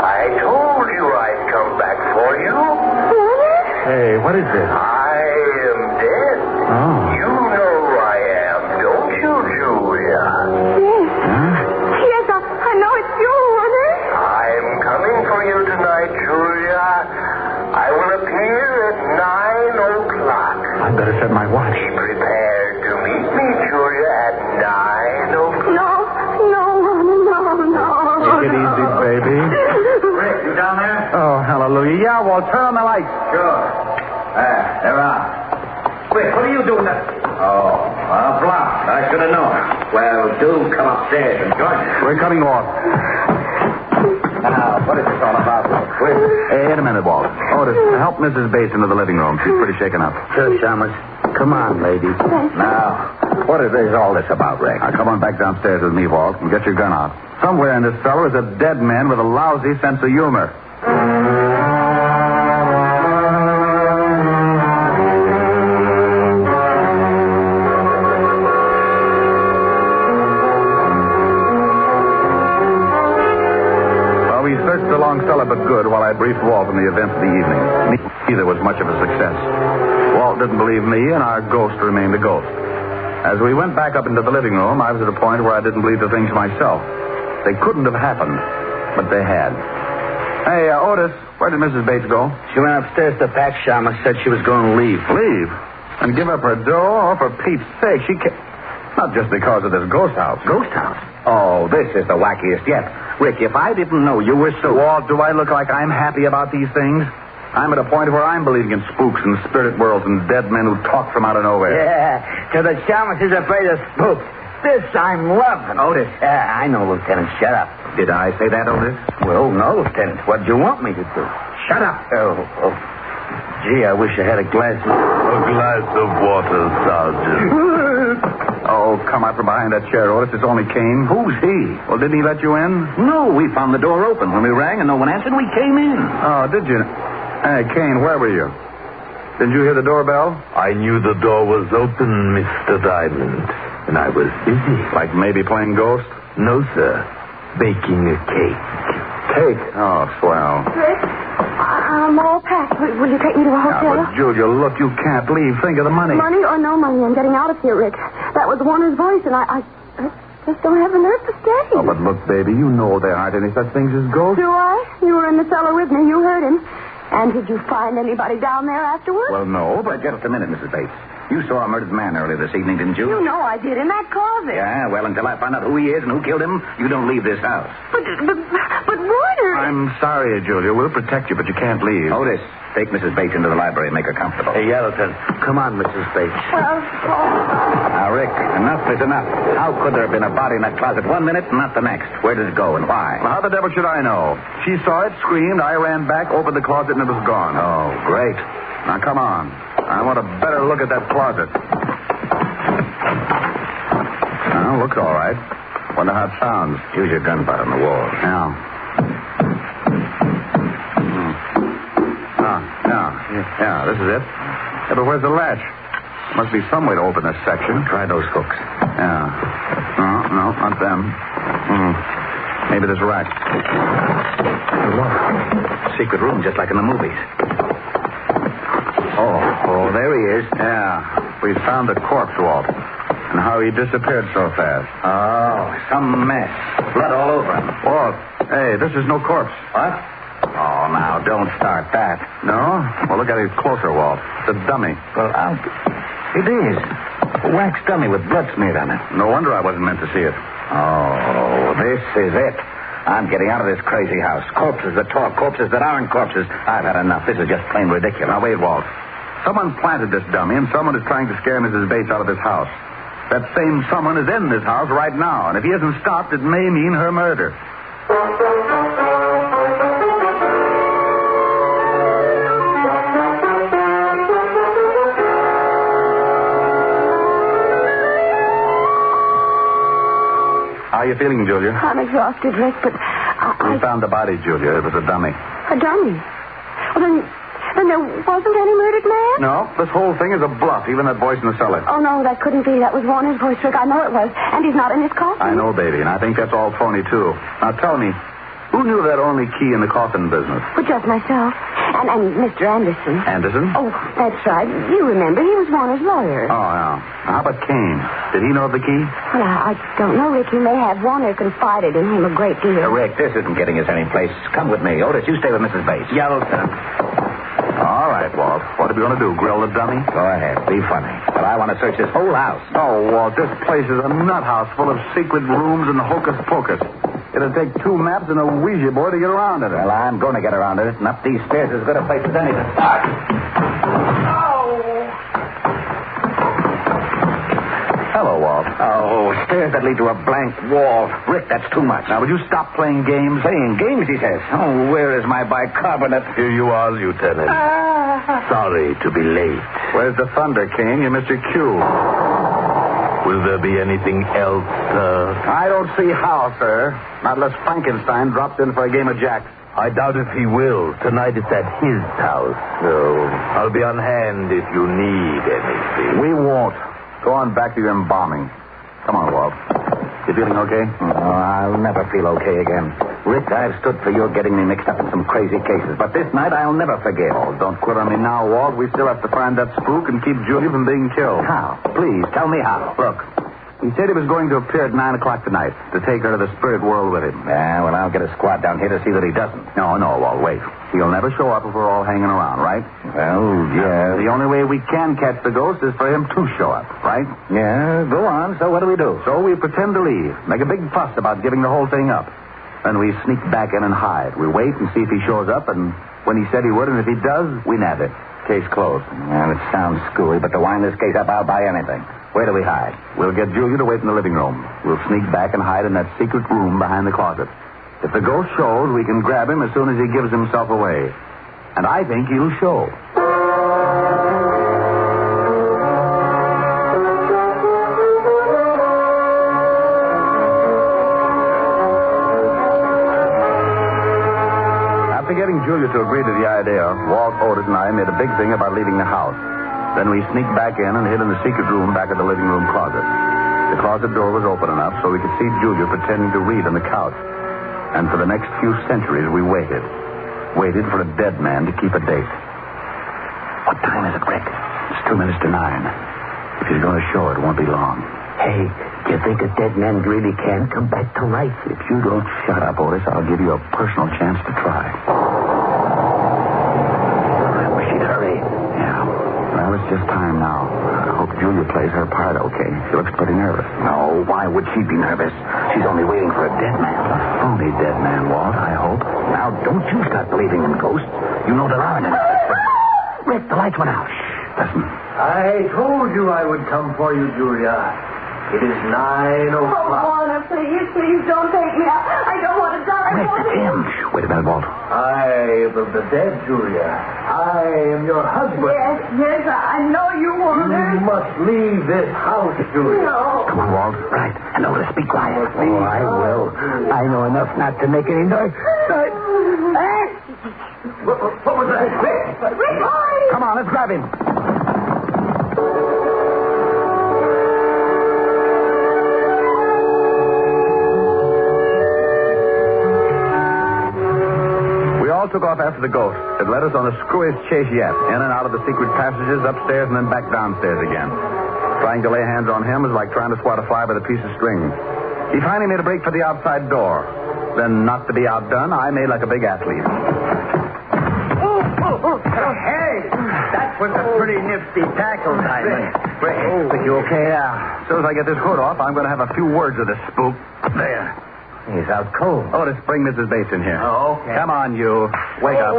I told you I'd come back for you. Hey, what is this? I am dead. Oh. You know I am, don't you, Julia? Yes. Huh? Yes, I know it's you, Warner. I'm coming for you tonight, Julia. I will appear at 9 o'clock. I'd better set my watch. Be prepared to meet me, Julia, at 9 o'clock. No, Warner, no. Take it easy, baby. Rick, you down there? Oh, hallelujah. Yeah, well, turn on the lights. Sure. They're on. Quick, what are you doing there? Oh, blocked. I should have known. Well, do come upstairs and join us. We're cutting off. Now, what is this all about? Hey, in a minute, Walt. Otis, help Mrs. Bates into the living room. She's pretty shaken up. Sure, Chalmers. Come on, lady. Now, what is all this about, Rick? Now, come on back downstairs with me, Walt, and get your gun out. Somewhere in this cellar is a dead man with a lousy sense of humor. Cellar but good while I briefed Walt on the events of the evening. Neither was much of a success. Walt didn't believe me, and our ghost remained a ghost. As we went back up into the living room, I was at a point where I didn't believe the things myself. They couldn't have happened, but they had. Hey, Otis, where did Mrs. Bates go? She went upstairs to pack. Shama said she was going to leave. Leave? And give up her dough? Oh, for Pete's sake, she can't... Not just because of this ghost house. Ghost house? Oh, this is the wackiest yet. Rick, if I didn't know you were so... Walt, do I look like I'm happy about these things? I'm at a point where I'm believing in spooks and spirit worlds and dead men who talk from out of nowhere. Yeah, till the shamus is afraid of spooks. This I'm loving. Otis. I know, Lieutenant. Shut up. Did I say that, Otis? Well, no, Lieutenant. What'd you want me to do? Shut up. Oh. Gee, I wish I had a glass of... A glass of water, Sergeant. Oh, come out from behind that chair, Otis. It's only Kane. Who's he? Well, didn't he let you in? No, we found the door open. When we rang and no one answered, we came in. Oh, did you? Hey, Kane, where were you? Didn't you hear the doorbell? I knew the door was open, Mr. Diamond, and I was busy. Like maybe playing ghost? No, sir. Baking a cake. Cake? Oh, swell. Rick, I'm all packed. Will you take me to a hotel? But, Julia, look, you can't leave. Think of the money. Money or no money, I'm getting out of here, Rick. That was Warner's voice, and I just don't have the nerve to stay. Oh, but look, baby, you know there aren't any such things as ghosts. Do I? You were in the cellar with me. You heard him. And did you find anybody down there afterwards? Well, no, but... Just a minute, Mrs. Bates. You saw a murdered man earlier this evening, didn't you? You know I did, in that closet. Yeah, well, until I find out who he is and who killed him, you don't leave this house. But Warner... I'm sorry, Julia. We'll protect you, but you can't leave. Otis, take Mrs. Bates into the library and make her comfortable. Hey, Lieutenant. Come on, Mrs. Bates. Well... Now, Rick, enough is enough. How could there have been a body in that closet one minute and not the next? Where did it go and why? Well, how the devil should I know? She saw it, screamed, I ran back, opened the closet, and it was gone. Oh, great. Now, come on. I want a better look at that closet. Well, looks all right. Wonder how it sounds. Use your gun butt on the wall. Yeah. Yeah, this is it. Yeah, but where's the latch? Must be some way to open this section. Try those hooks. Yeah. No, not them. Maybe this rack. Look. Secret room, just like in the movies. Oh, there he is. Yeah. We found the corpse, Walt. And how he disappeared so fast. Oh, some mess. Blood all over him. Walt, hey, this is no corpse. What? Oh, now, don't start that. No? Well, look at it closer, Walt. It's a dummy. Well, it is. A wax dummy with blood smeared on it. No wonder I wasn't meant to see it. Oh, this is it. I'm getting out of this crazy house. Corpses that talk, corpses that aren't corpses. I've had enough. This is just plain ridiculous. Now, wait, Walt. Someone planted this dummy, and someone is trying to scare Mrs. Bates out of this house. That same someone is in this house right now, and if he isn't stopped, it may mean her murder. How are you feeling, Julia? I'm exhausted, Rick, but We found the body, Julia. It was a dummy. A dummy? Well, then there wasn't any murdered man? No, this whole thing is a bluff, even that voice in the cellar. Oh, no, that couldn't be. That was Warner's voice, Rick. I know it was. And he's not in his coffin. I know, baby, and I think that's all phony, too. Now, tell me, who knew that only key in the coffin business? Well, just myself. And Mr. Anderson. Anderson? Oh, that's right. You remember, he was Warner's lawyer. Oh, yeah. Now, how about Kane? Did he know of the key? Well, I don't know, Rick. He may have. Warner confided in him a great deal. Rick, this isn't getting us any place. Come with me. Otis, you stay with Mrs. Bates. Yeah, Lieutenant. All right, Walt. What are we going to do, grill the dummy? Go ahead. Be funny. But I want to search this whole house. Oh, Walt, this place is a nut house full of secret rooms and hocus pocus. It'll take 2 maps and a Ouija board to get around it. Well, I'm going to get around it, and up these stairs is as good a place as any to start. stairs that lead to a blank wall. Rick, that's too much. Now, would you stop playing games? Playing games, he says. Oh, where is my bicarbonate? Here you are, Lieutenant. Sorry to be late. Where's the Thunder King? You missed your cue. Will there be anything else, sir? I don't see how, sir. Not unless Frankenstein drops in for a game of jack. I doubt if he will. Tonight it's at his house, so I'll be on hand if you need anything. We won't. Go on back to your embalming. Come on, Walt. You feeling okay? Oh, I'll never feel okay again. Rick, I've stood for your getting me mixed up in some crazy cases, but this night I'll never forget. Oh, don't quit on me now, Walt. We still have to find that spook and keep Julia from being killed. How? Please, tell me how. Look, he said he was going to appear at 9 o'clock tonight to take her to the spirit world with him. Yeah, well, I'll get a squad down here to see that he doesn't. No, Walt, wait. He'll never show up if we're all hanging around, right? Well, yeah. The only way we can catch the ghost is for him to show up, right? Yeah, go on. So what do we do? So we pretend to leave. Make a big fuss about giving the whole thing up. Then we sneak back in and hide. We wait and see if he shows up, and when he said he would, and if he does, we nab it. Case closed. Well, it sounds screwy, but to wind this case up, I'll buy anything. Where do we hide? We'll get Julia to wait in the living room. We'll sneak back and hide in that secret room behind the closet. If the ghost shows, we can grab him as soon as he gives himself away. And I think he'll show. After getting Julia to agree to the idea, Walt, Otis, and I made a big thing about leaving the house. Then we sneaked back in and hid in the secret room back of the living room closet. The closet door was open enough so we could see Julia pretending to read on the couch. And for the next few centuries, we waited. Waited for a dead man to keep a date. What time is it, Rick? It's 2 minutes to 9. If he's going to show it, won't be long. Hey, do you think a dead man really can come back to life? If you don't shut up, Otis, I'll give you a personal chance to try. I wish he'd hurry. Yeah. Well, it's just time now. I hope Julia plays her part okay. She looks pretty nervous. No, why would she be nervous? She's only waiting for a dead man. A phony dead man, Walt, I hope. Now, don't you start believing in ghosts. You know there aren't any. Rick, the lights went out. Shh, listen. I told you I would come for you, Julia. It is 9 o'clock. Oh, Warner, please don't take me. I don't want to die. Rick, it's him. Shh, wait a minute, Walt. I am the dead, Julia. I am your husband. Yes, I know you, Warner. You must leave this house, Julia. No. Come on, Walt. Right. And Otis, be quiet. Oh, I will. I know enough not to make any noise. What was that? Rick, Come on, let's grab him. Took off after the ghost. It led us on the screwiest chase yet, in and out of the secret passages, upstairs, and then back downstairs again. Trying to lay hands on him was like trying to swat a fly with a piece of string. He finally made a break for the outside door. Then, not to be outdone, I made like a big athlete. Hey, that was a pretty nifty tackle, Diamond. Think you okay? Yeah. As soon as I get this hood off, I'm going to have a few words with this spook. There. He's out cold. Otis, bring Mrs. Bates in here. Oh, okay. Come on, you. Wake up.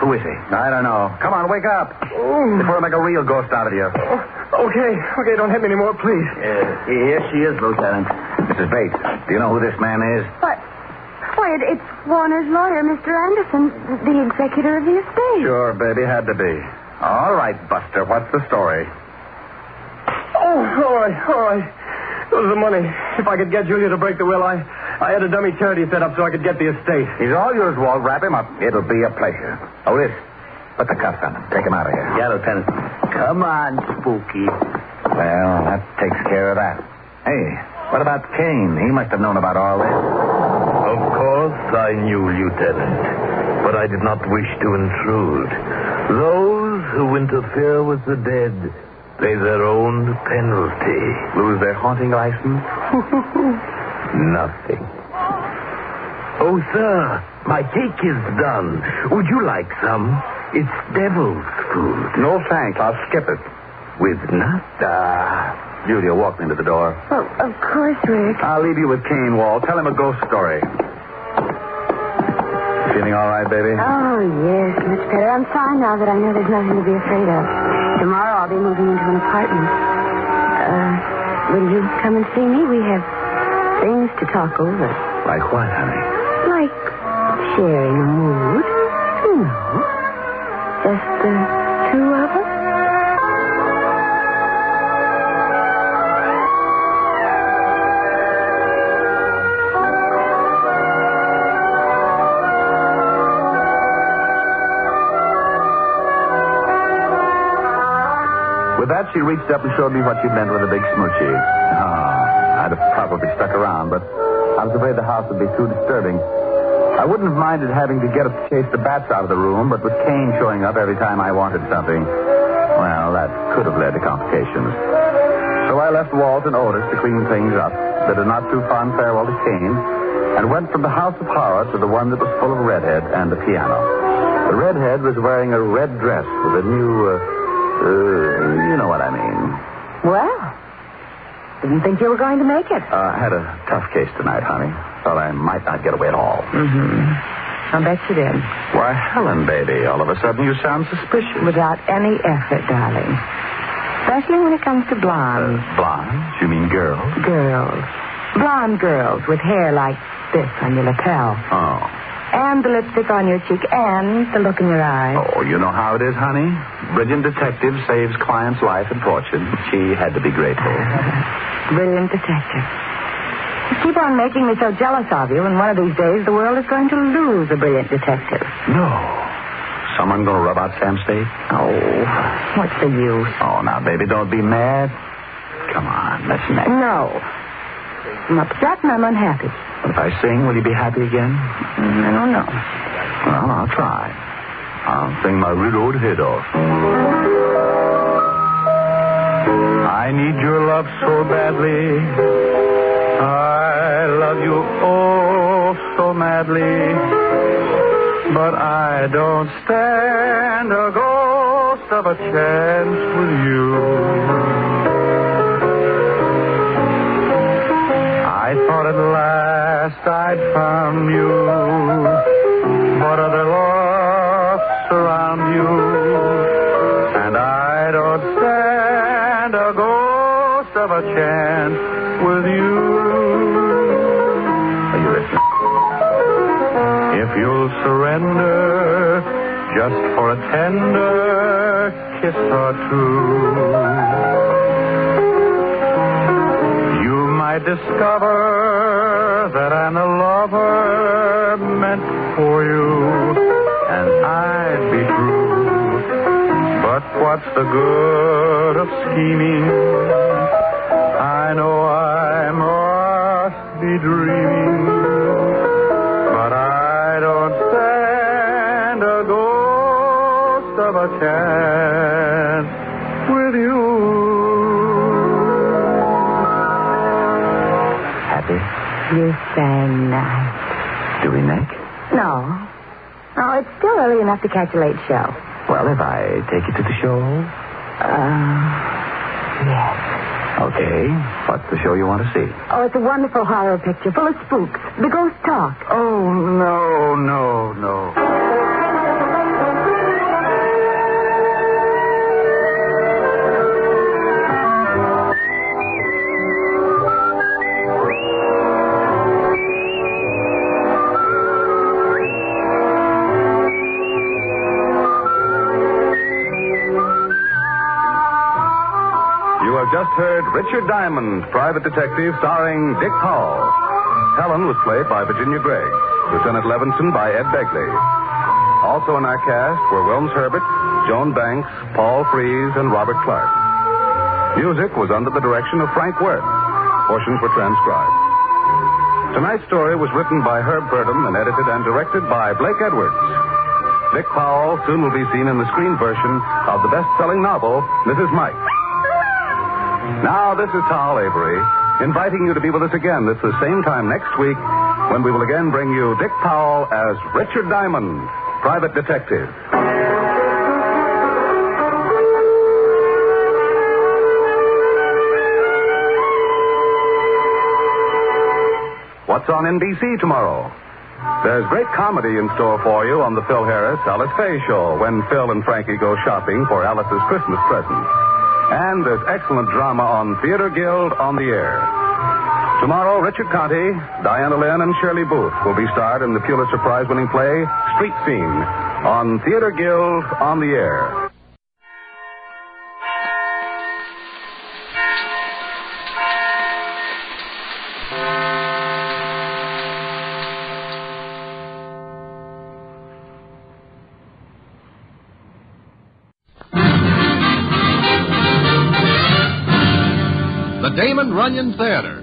Who is he? I don't know. Come on, wake up. Before I make a real ghost out of you. Okay, don't hit me anymore, please. Here she is, Lieutenant. Mrs. Bates, do you know who this man is? Why, it's Warner's lawyer, Mr. Anderson, the executor of the estate. Sure, baby, had to be. All right, Buster, what's the story? Oh, all right. Those are the money. If I could get Julia to break the will, I had a dummy charity set up so I could get the estate. He's all yours, Walt. Wrap him up. It'll be a pleasure. Otis, put the cuffs on him. Take him out of here. Yeah, Lieutenant. Come on, Spooky. Well, that takes care of that. Hey, what about Kane? He must have known about all this. Of course I knew, Lieutenant, but I did not wish to intrude. Those who interfere with the dead pay their own penalty. Lose their haunting license? Nothing. Oh, sir, my cake is done. Would you like some? It's devil's food. No, thanks. I'll skip it. With nata. Julia, walk me to the door. Oh, of course, Rick. I'll leave you with Kane, Walt. Tell him a ghost story. Feeling all right, baby? Oh, yes, much better. I'm fine now that I know there's nothing to be afraid of. Tomorrow I'll be moving into an apartment. will you come and see me? We have things to talk over. Like what, honey? Like sharing a mood. You know. Just the two of us. With that, she reached up and showed me what she meant with a big smoochie. I'd have probably stuck around, but I was afraid the house would be too disturbing. I wouldn't have minded having to get up to chase the bats out of the room, but with Kane showing up every time I wanted something, well, that could have led to complications. So I left Walt and Otis to clean things up, bid a not too fond farewell to Kane, and went from the house of horror to the one that was full of redhead and the piano. The redhead was wearing a red dress with a new, you know what I mean. Well, didn't think you were going to make it. Had a tough case tonight, honey. Thought I might not get away at all. Mm-hmm. I'll bet you did. Why, Helen, baby, all of a sudden you sound suspicious. Without any effort, darling. Especially when it comes to blondes. Blondes? You mean girls? Girls. Blonde girls with hair like this on your lapel. Oh. And the lipstick on your cheek and the look in your eye. Oh, you know how it is, honey? Brilliant detective saves client's life and fortune. She had to be grateful. Brilliant detective. You keep on making me so jealous of you, and one of these days the world is going to lose a brilliant detective. No. Someone going to rub out Sam State? Oh, what's the use? Oh, now, baby, don't be mad. Come on, let's next. No. I'm upset and I'm unhappy. If I sing, will you be happy again? I don't know. Well, I'll try. I'll sing my red old head off. I need your love so badly. I love you oh so madly. But I don't stand a ghost of a chance with you. I thought at last I'd found you, but other loves surround you, and I don't stand a ghost of a chance with you. Are you listening? If you'll surrender just for a tender kiss or two, I discover that I'm a lover meant for you, and I'd be true. But what's the good of scheming? I know I must be dreaming, but I don't stand a ghost of a chance with you. You sang nice. Do we make? No. No, it's still early enough to catch a late show. Well, if I take you to the show? Yes. Okay. What's the show you want to see? Oh, it's a wonderful horror picture full of spooks. The ghosts talk. Oh, no. Just heard Richard Diamond, Private Detective, starring Dick Powell. Helen was played by Virginia Gregg. Lieutenant Levinson by Ed Begley. Also in our cast were Wilms Herbert, Joan Banks, Paul Freese, and Robert Clark. Music was under the direction of Frank Worth. Portions were transcribed. Tonight's story was written by Herb Burnham and edited and directed by Blake Edwards. Dick Powell soon will be seen in the screen version of the best-selling novel, Mrs. Mike. Now, this is Tal Avery, inviting you to be with us again at the same time next week when we will again bring you Dick Powell as Richard Diamond, Private Detective. What's on NBC tomorrow? There's great comedy in store for you on the Phil Harris Alice Faye Show when Phil and Frankie go shopping for Alice's Christmas present. and this excellent drama on Theater Guild on the Air. Tomorrow, Richard Conte, Diana Lynn, and Shirley Booth will be starred in the Pulitzer Prize-winning play Street Scene on Theater Guild on the Air. The Damon Runyon Theater.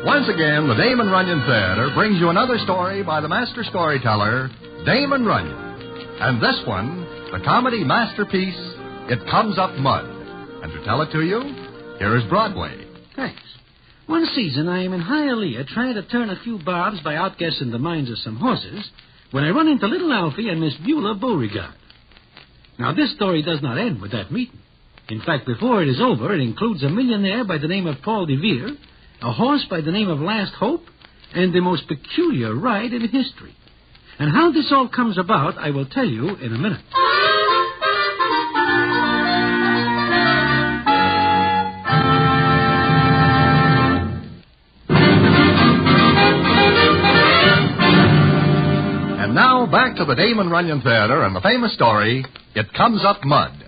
Once again, the Damon Runyon Theater brings you another story by the master storyteller, Damon Runyon. And this one, the comedy masterpiece, It Comes Up Mud. And to tell it to you, here is Broadway. Thanks. One season, I am in Hialeah trying to turn a few barbs by outguessing the minds of some horses when I run into little Alfie and Miss Beulah Beauregard. Now, this story does not end with that meeting. In fact, before it is over, it includes a millionaire by the name of Paul de Vere, a horse by the name of Last Hope, and the most peculiar ride in history. And how this all comes about, I will tell you in a minute. And now, back to the Damon Runyon Theater and the famous story, It Comes Up Mud.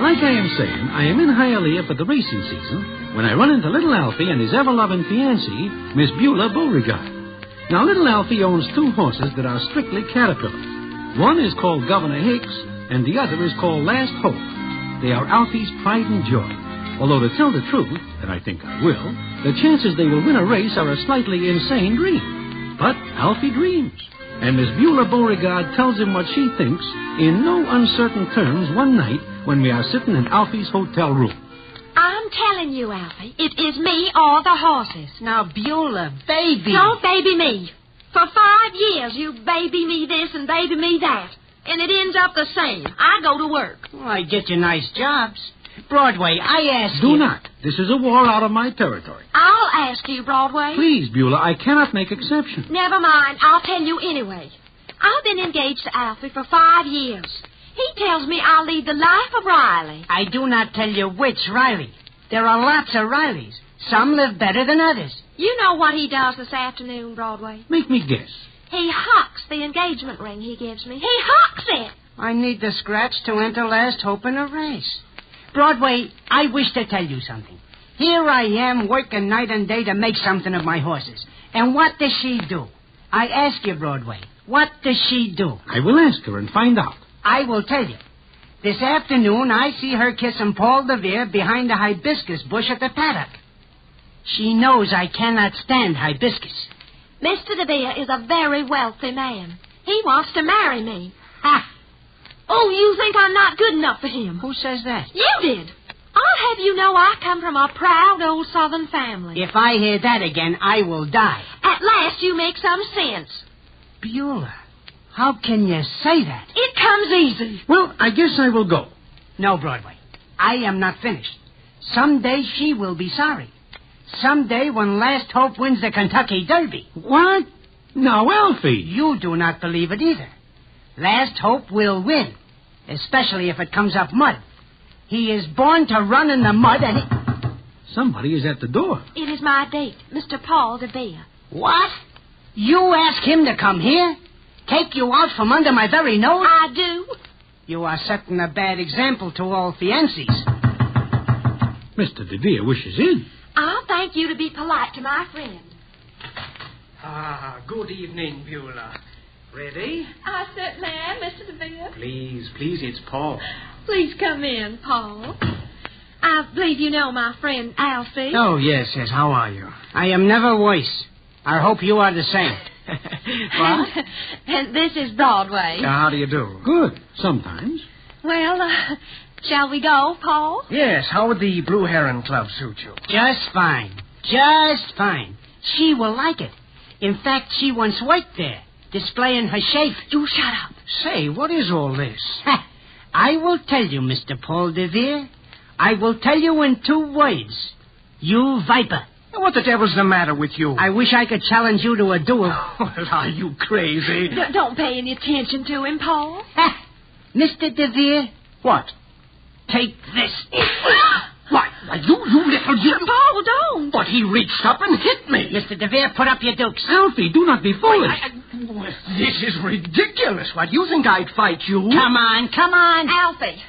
Like I am saying, I am in Hialeah for the racing season when I run into little Alfie and his ever-loving fiancée, Miss Beulah Beauregard. Now, little Alfie owns two horses that are strictly caterpillars. One is called Governor Hicks, and the other is called Last Hope. They are Alfie's pride and joy. Although, to tell the truth, and I think I will, the chances they will win a race are a slightly insane dream. But Alfie dreams. And Miss Beulah Beauregard tells him what she thinks in no uncertain terms one night when we are sitting in Alfie's hotel room. I'm telling you, Alfie, it is me or the horses. Now, Beulah, baby. Don't baby me. For 5 years, you baby me this and baby me that. And it ends up the same. I go to work. Well, I get you nice jobs. Broadway, I ask you... Do not. This is a war out of my territory. I'll ask you, Broadway. Please, Beulah, I cannot make exception. Never mind. I'll tell you anyway. I've been engaged to Alfie for 5 years. He tells me I'll lead the life of Riley. I do not tell you which Riley. There are lots of Rileys. Some live better than others. You know what he does this afternoon, Broadway? Make me guess. He hawks the engagement ring he gives me. He hawks it. I need the scratch to enter Last Hope in a race. Broadway, I wish to tell you something. Here I am working night and day to make something of my horses. And what does she do? I ask you, Broadway, what does she do? I will ask her and find out. I will tell you. This afternoon, I see her kissing Paul de Vere behind a hibiscus bush at the paddock. She knows I cannot stand hibiscus. Mr. de Vere is a very wealthy man. He wants to marry me. Ha! Oh, you think I'm not good enough for him? Who says that? You did. I'll have you know I come from a proud old Southern family. If I hear that again, I will die. At last you make some sense. Beulah, how can you say that? It comes easy. Well, I guess I will go. No, Broadway. I am not finished. Someday she will be sorry. Someday when Last Hope wins the Kentucky Derby. What? Now, Alfie. You do not believe it either. Last Hope will win, especially if it comes up mud. He is born to run in the mud and he... Somebody is at the door. It is my date, Mr. Paul de Vere. What? You ask him to come here? Take you out from under my very nose? I do. You are setting a bad example to all fiancés. Mr. de Vere wishes in. I'll thank you to be polite to my friend. Ah, good evening, Beulah. Ready? I certainly am, Mr. de Vere. Please, it's Paul. Please come in, Paul. I believe you know my friend Alfie. Oh, yes. How are you? I am never worse. I hope you are the same. What? And this is Broadway. How do you do? Good, sometimes. Well, shall we go, Paul? Yes, how would the Blue Heron Club suit you? Just fine. Just fine. She will like it. In fact, she once worked there, displaying her shape. You shut up. Say, what is all this? I will tell you, Mr. Paul DeVere. I will tell you in 2 words. You viper. What the devil's the matter with you? I wish I could challenge you to a duel. Are you crazy? Don't pay any attention to him, Paul. Mr. DeVere. What? Take this. Why, you little... Paul, don't. But he reached up and hit me. Mr. DeVere, put up your dukes. Alfie, do not be foolish. This is ridiculous. What, you think I'd fight you? Come on. Alfie,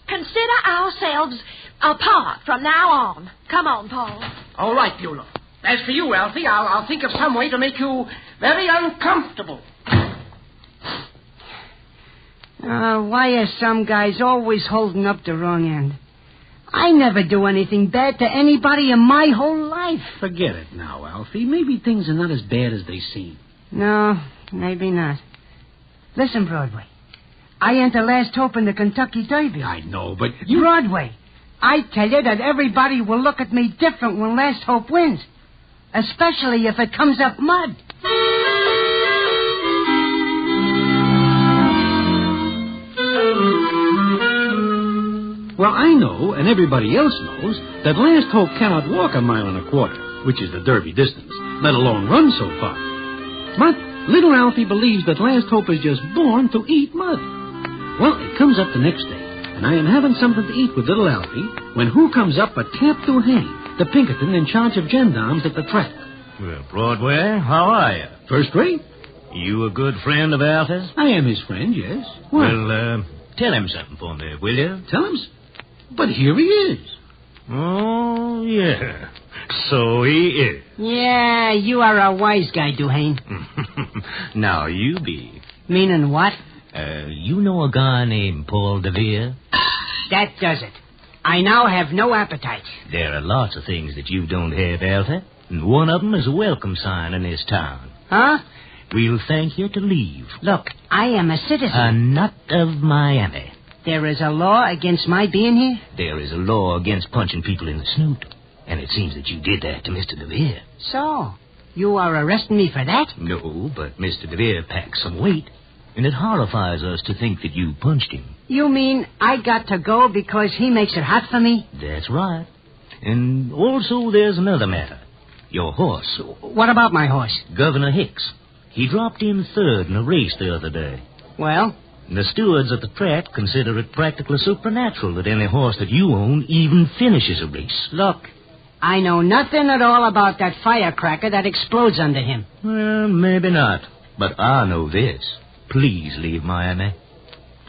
consider ourselves apart from now on. Come on, Paul. All right, Beulah. As for you, Alfie, I'll think of some way to make you very uncomfortable. Why are some guys always holding up the wrong end? I never do anything bad to anybody in my whole life. Forget it now, Alfie. Maybe things are not as bad as they seem. No, maybe not. Listen, Broadway. I enter Last Hope in the Kentucky Derby. I know, but Broadway, I tell you that everybody will look at me different when Last Hope wins. Especially if it comes up mud. Well, I know, and everybody else knows, that Last Hope cannot walk 1.25 miles, which is the Derby distance, let alone run so far. But little Alfie believes that Last Hope is just born to eat mud. Well, it comes up the next day, and I am having something to eat with little Alfie, when who comes up but Camp Duhane, the Pinkerton in charge of gendarmes at the track. Well, Broadway, how are you? First rate. You a good friend of Alfie's? I am his friend, yes. What? Well, tell him something for me, will you? Tell him? But here he is. Oh, yeah. So he is. Yeah, you are a wise guy, Duhane. Now, you be. Meaning what? You know a guy named Paul DeVere? That does it. I now have no appetite. There are lots of things that you don't have, Alfie, and one of them is a welcome sign in this town. Huh? We'll thank you to leave. Look, I am a citizen. Not of Miami. There is a law against my being here? There is a law against punching people in the snoot. And it seems that you did that to Mr. DeVere. So, you are arresting me for that? No, but Mr. DeVere packs some weight. And it horrifies us to think that you punched him. You mean I got to go because he makes it hot for me? That's right. And also there's another matter. Your horse. What about my horse? Governor Hicks. He dropped in third in a race the other day. Well? The stewards at the track consider it practically supernatural that any horse that you own even finishes a race. Look, I know nothing at all about that firecracker that explodes under him. Well, maybe not. But I know this. Please leave Miami.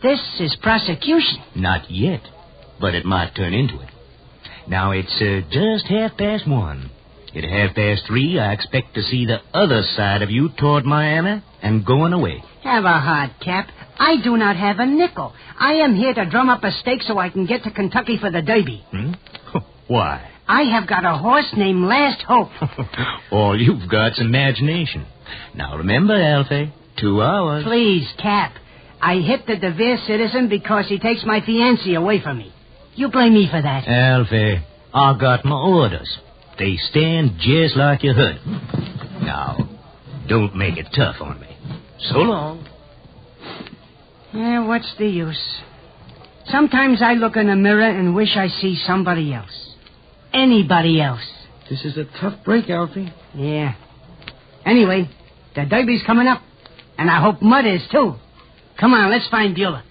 This is prosecution. Not yet, but it might turn into it. Now, it's just 1:30. At 3:30, I expect to see the other side of you toward Miami and going away. Have a heart, Cap. I do not have a nickel. I am here to drum up a stake so I can get to Kentucky for the Derby. Why? I have got a horse named Last Hope. All you've got's imagination. Now, remember, Alfie, 2 hours. Please, Cap. I hit the DeVere citizen because he takes my fiancée away from me. You blame me for that. Alfie, I got my orders. They stand just like you heard. Now, don't make it tough on me. So long. Yeah, what's the use? Sometimes I look in the mirror and wish I see somebody else. Anybody else. This is a tough break, Alfie. Yeah. Anyway, the Derby's coming up. And I hope mud is, too. Come on, let's find Beulah.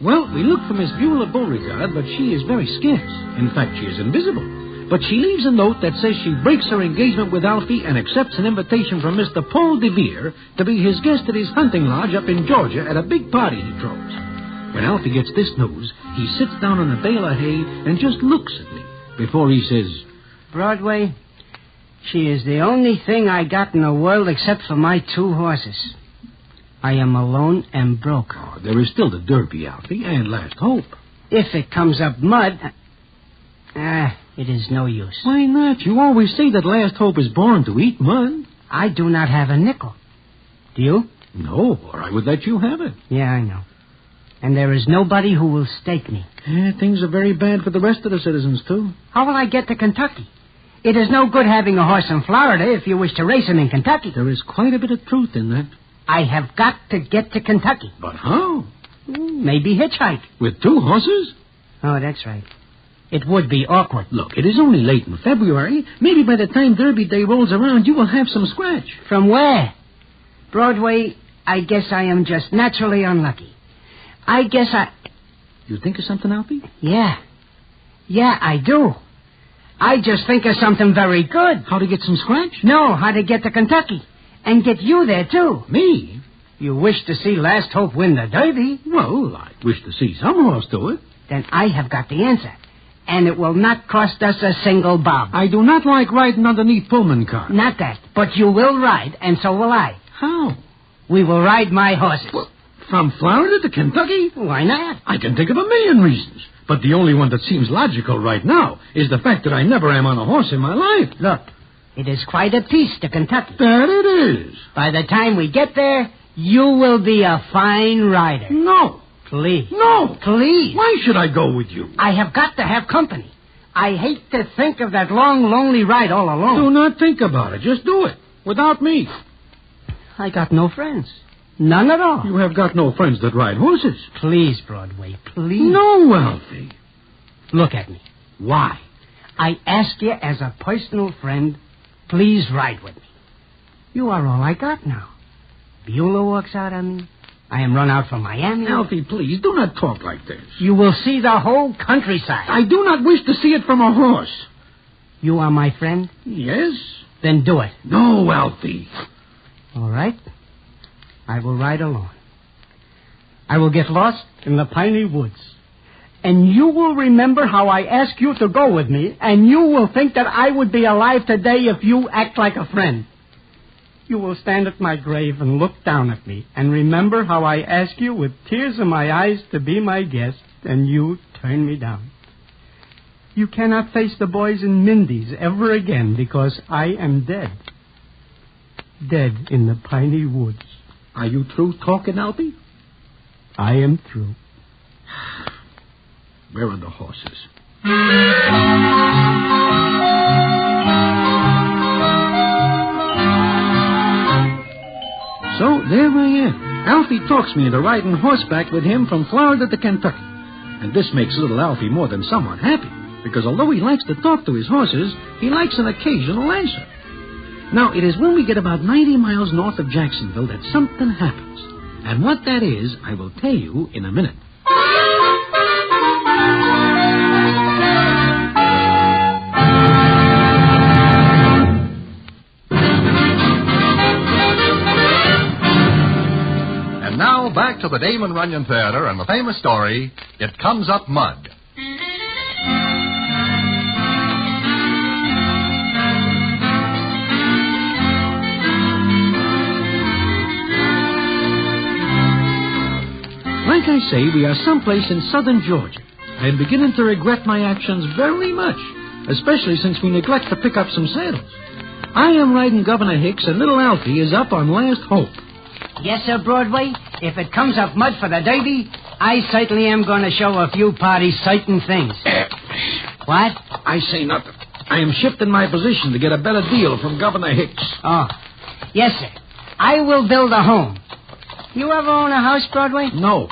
Well, we look for Miss Beulah Beauregard, but she is very scarce. In fact, she is invisible. But she leaves a note that says she breaks her engagement with Alfie and accepts an invitation from Mr. Paul DeVere to be his guest at his hunting lodge up in Georgia at a big party he throws. When Alfie gets this news, he sits down on a bale of hay and just looks at me before he says, Broadway, she is the only thing I got in the world except for my 2 horses. I am alone and broke. Oh, there is still the Derby, Alfie, and Last Hope. If it comes up mud, it is no use. Why not? You always say that Last Hope is born to eat mud. I do not have a nickel. Do you? No, or I would let you have it. Yeah, I know. And there is nobody who will stake me. Yeah, things are very bad for the rest of the citizens, too. How will I get to Kentucky? It is no good having a horse in Florida if you wish to race him in Kentucky. There is quite a bit of truth in that. I have got to get to Kentucky. But how? Maybe hitchhike. With 2 horses? Oh, that's right. It would be awkward. Look, it is only late in February. Maybe by the time Derby Day rolls around, you will have some scratch. From where? Broadway, I guess I am just naturally unlucky. I guess I... You think of something, Alfie? Yeah. Yeah, I do. I just think of something very good. How to get some scratch? No, how to get to Kentucky. And get you there, too. Me? You wish to see Last Hope win the Derby? Well, I wish to see some horse do it. Then I have got the answer. And it will not cost us a single bob. I do not like riding underneath Pullman cars. Not that. But you will ride, and so will I. How? We will ride my horses. Well, from Florida to Kentucky? Why not? I can think of a million reasons. But the only one that seems logical right now is the fact that I never am on a horse in my life. Look, it is quite a piece to Kentucky. That it is. By the time we get there, you will be a fine rider. No. Please. No. Please. Why should I go with you? I have got to have company. I hate to think of that long, lonely ride all alone. Do not think about it. Just do it. Without me. I got no friends. None at all. You have got no friends that ride horses. Please, Broadway, please. No, Alfie. Look at me. Why? I ask you as a personal friend, please ride with me. You are all I got now. Beulah walks out on me. I am run out from Miami. Alfie, please, do not talk like this. You will see the whole countryside. I do not wish to see it from a horse. You are my friend? Yes. Then do it. No, Alfie. All right. I will ride alone. I will get lost in the piney woods. And you will remember how I asked you to go with me, and you will think that I would be alive today if you act like a friend. You will stand at my grave and look down at me and remember how I asked you with tears in my eyes to be my guest, and you turned me down. You cannot face the boys in Mindy's ever again because I am dead. Dead in the piney woods. Are you through talking, Alfie? I am through. Where are the horses? So, there I am. Alfie talks me into riding horseback with him from Florida to Kentucky. And this makes little Alfie more than somewhat happy, because although he likes to talk to his horses, he likes an occasional answer. Now, it is when we get about 90 miles north of Jacksonville that something happens. And what that is, I will tell you in a minute. Now, back to the Damon Runyon Theater and the famous story, It Comes Up Mud. Like I say, we are someplace in southern Georgia. I am beginning to regret my actions very much, especially since we neglect to pick up some saddles. I am riding Governor Hicks, and little Alfie is up on Last Hope. Yes, sir, Broadway. If it comes up mud for the Derby, I certainly am going to show a few parties certain things. What? I say nothing. I am shifting my position to get a better deal from Governor Hicks. Oh. Yes, sir. I will build a home. You ever own a house, Broadway? No.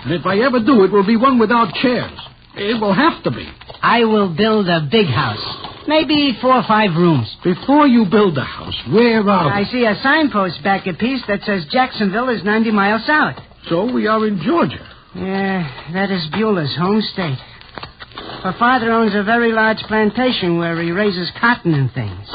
And if I ever do, it will be one without chairs. It will have to be. I will build a big house. Maybe 4 or 5 rooms. Before you build a house, where are we? I see a signpost back a piece that says Jacksonville is 90 miles south. So we are in Georgia. Yeah, that is Beulah's home state. Her father owns a very large plantation where he raises cotton and things.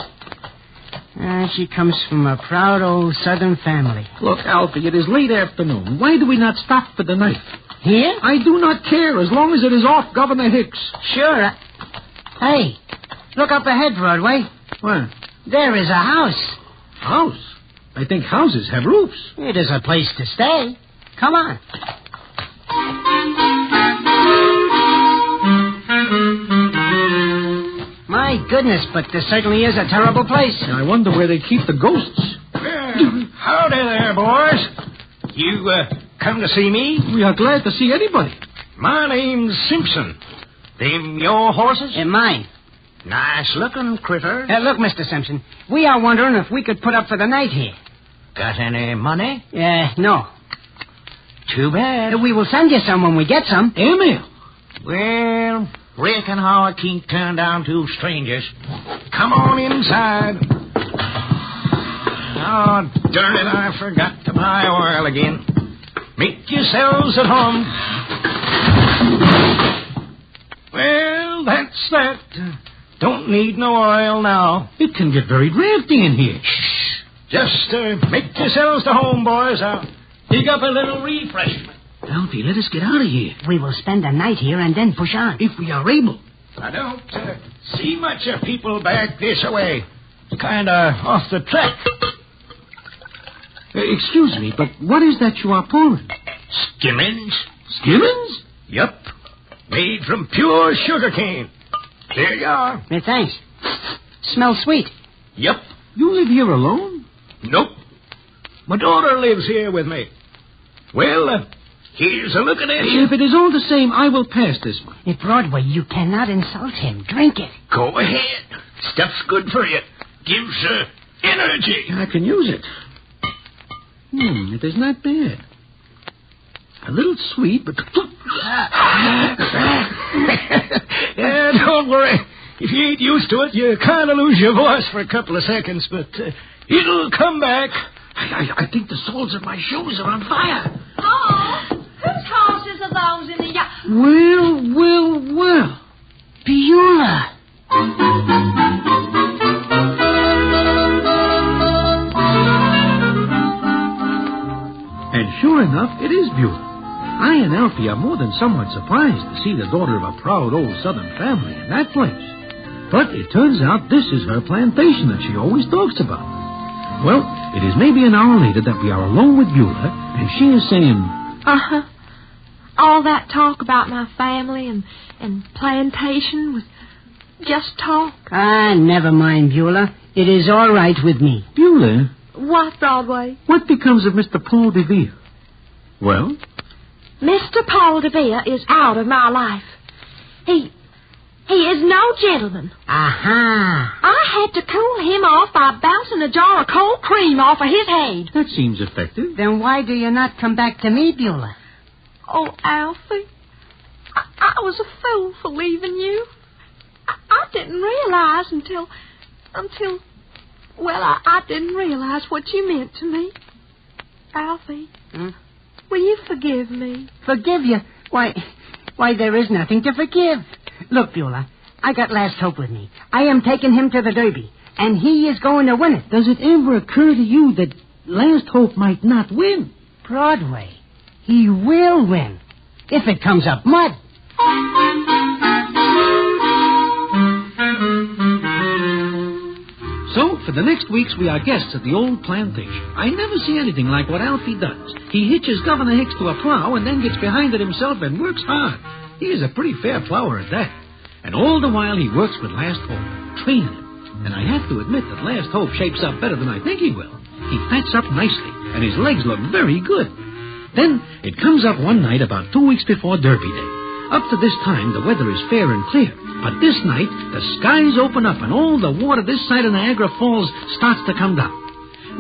She comes from a proud old southern family. Look, Alfie, it is late afternoon. Why do we not stop for the night? Here? I do not care as long as it is off Governor Hicks. Sure. Hey, look up ahead, Broadway. Where? There is a house. House? I think houses have roofs. It is a place to stay. Come on. My goodness, but this certainly is a terrible place. I wonder where they keep the ghosts. Howdy there, boys. You come to see me? We are glad to see anybody. My name's Simpson. Them your horses? Mine. Nice-looking critters. Look, Mr. Simpson, we are wondering if we could put up for the night here. Got any money? No. Too bad. We will send you some when we get some. Emil. Well, reckon I can't turn down two strangers. Come on inside. Oh, darn it, I forgot to buy oil again. Make yourselves at home. Well, that's that. Don't need no oil now. It can get very drafty in here. Shh. Just make yourselves to home, boys. I'll dig up a little refreshment. Alfie, let us get out of here. We will spend the night here and then push on. If we are able. I don't see much of people back this way. It's kind of off the track. Excuse me, but what is that you are pouring? Skimmins. Skimmins? Yup. Made from pure sugar cane. Here you are. Thanks. Smells sweet. Yup. You live here alone? Nope. My daughter lives here with me. Well, here's a look at it. If it is all the same, I will pass this one. If Broadway, you cannot insult him. Drink it. Go ahead. Stuff's good for you. Gives energy. I can use it. It is not bad. A little sweet, but... Yeah, don't worry. If you ain't used to it, you kind of lose your voice for a couple of seconds, but it'll come back. I think the soles of my shoes are on fire. Oh, whose horses are those in the yard? Well. Beulah. And sure enough, it is Beulah. I and Alfie are more than somewhat surprised to see the daughter of a proud old Southern family in that place. But it turns out this is her plantation that she always talks about. Well, it is maybe an hour later that we are alone with Beulah, and she is saying... All that talk about my family and plantation was just talk. Never mind, Beulah. It is all right with me. Beulah? What, Broadway? What becomes of Mr. Paul DeVere? Well? Mr. Paul DeVere is out of my life. He is no gentleman. Aha. I had to cool him off by bouncing a jar of cold cream off of his head. That seems effective. Then why do you not come back to me, Beulah? Oh, Alfie, I was a fool for leaving you. I didn't realize until, I didn't realize what you meant to me. Alfie, will you forgive me? Forgive you? Why, there is nothing to forgive. Look, Beulah, I got Last Hope with me. I am taking him to the Derby, and he is going to win it. Does it ever occur to you that Last Hope might not win? Broadway, he will win, if it comes up mud. So, for the next weeks, we are guests at the old plantation. I never see anything like what Alfie does. He hitches Governor Hicks to a plow and then gets behind it himself and works hard. He is a pretty fair plower at that. And all the while, he works with Last Hope, training him. And I have to admit that Last Hope shapes up better than I think he will. He fats up nicely, and his legs look very good. Then, it comes up one night about 2 weeks before Derby Day. Up to this time, the weather is fair and clear. But this night, the skies open up and all the water this side of Niagara Falls starts to come down.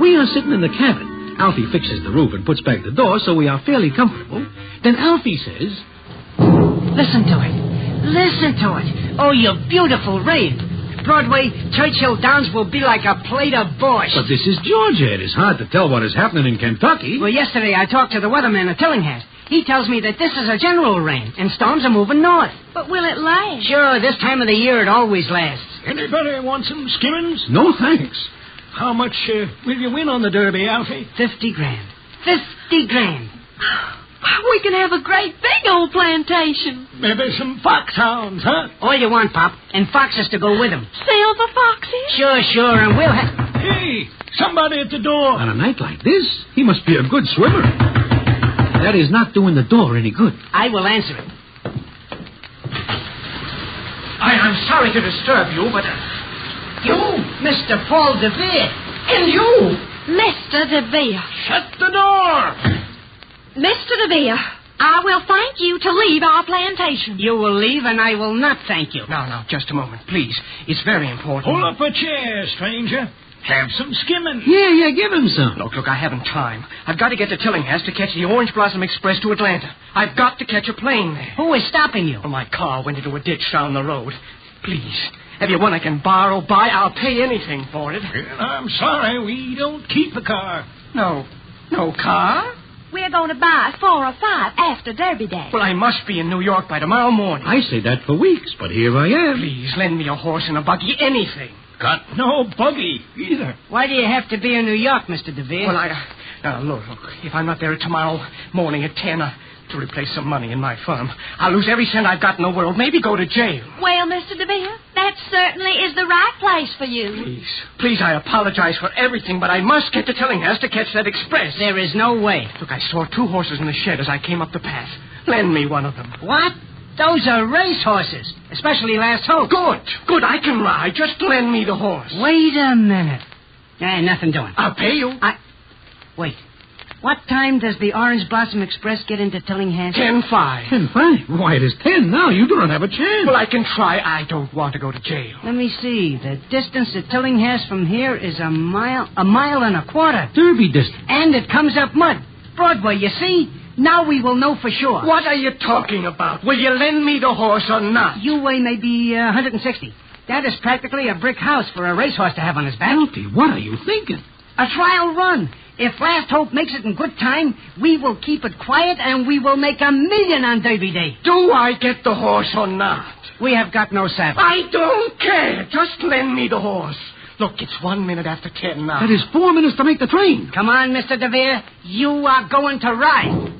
We are sitting in the cabin. Alfie fixes the roof and puts back the door, so we are fairly comfortable. Then Alfie says... Listen to it. Listen to it. Oh, you beautiful rain. Broadway, Churchill Downs will be like a plate of borscht. But this is Georgia. It is hard to tell what is happening in Kentucky. Well, yesterday I talked to the weatherman at Tillinghast. He tells me that this is a general rain, and storms are moving north. But will it last? Sure, this time of the year it always lasts. Anybody want some skimmins? No, thanks. How much will you win on the Derby, Alfie? 50 grand. 50 grand. We can have a great big old plantation. Maybe some foxhounds, huh? All you want, Pop, and foxes to go with them. Silver foxes? Sure, and we'll have... Hey, somebody at the door. On a night like this, he must be a good swimmer. That is not doing the door any good. I will answer it. I'm sorry to disturb you, but... You, Mr. Paul DeVere, and you... Mr. DeVere. Shut the door. Mr. DeVere, I will thank you to leave our plantation. You will leave, and I will not thank you. No, just a moment, please. It's very important. Pull up a chair, stranger. Have some skimming. Yeah, give him some. Look, I haven't time. I've got to get to Tillinghast to catch the Orange Blossom Express to Atlanta. I've got to catch a plane there. Who is stopping you? Well, my car went into a ditch down the road. Please, have you one I can borrow, buy? I'll pay anything for it. Well, I'm sorry, we don't keep a car. No car? We're going to buy 4 or 5 after Derby Day. Well, I must be in New York by tomorrow morning. I say that for weeks, but here I am. Please, lend me a horse and a buggy, anything. Got no buggy either. Why do you have to be in New York, Mr. DeVere? Well, look, if I'm not there tomorrow morning at 10 to replace some money in my firm, I'll lose every cent I've got in the world, maybe go to jail. Well, Mr. DeVere, that certainly is the right place for you. Please, I apologize for everything, but I must get to Tillinghast to catch that express. There is no way. Look, I saw 2 horses in the shed as I came up the path. Lend me one of them. What? Those are race horses, especially Last Hope. Good, I can ride. Just lend me the horse. Wait a minute. Nothing doing. I'll pay you. Wait. What time does the Orange Blossom Express get into Tillinghast? 10:05. 10:05? Why, it is 10 now. You don't have a chance. Well, I can try. I don't want to go to jail. Let me see. The distance to Tillinghast from here is a mile and a quarter. Derby distance. And it comes up mud. Broadway, you see? Now we will know for sure. What are you talking about? Will you lend me the horse or not? You weigh maybe 160. That is practically a brick house for a racehorse to have on his back. Alfie, what are you thinking? A trial run. If Last Hope makes it in good time, we will keep it quiet and we will make $1 million on Derby Day. Do I get the horse or not? We have got no saddle. I don't care. Just lend me the horse. Look, it's 1 minute after 10 now. That is 4 minutes to make the train. Come on, Mr. DeVere. You are going to ride.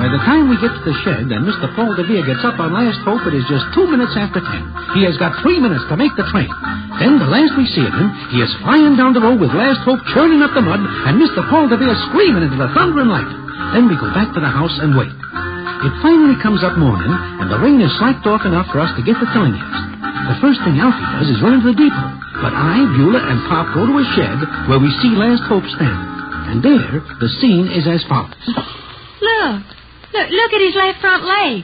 By the time we get to the shed and Mr. Paul DeVere gets up on Last Hope, it is just 2 minutes after 10. He has got 3 minutes to make the train. Then, the last we see of him, he is flying down the road with Last Hope churning up the mud and Mr. Paul DeVere screaming into the thunder and light. Then we go back to the house and wait. It finally comes up morning, and the rain has slacked off enough for us to get to Tillinghast. The first thing Alfie does is run into the depot. But I, Beulah, and Pop go to a shed where we see Last Hope standing. And there, the scene is as follows. Look at his left front leg.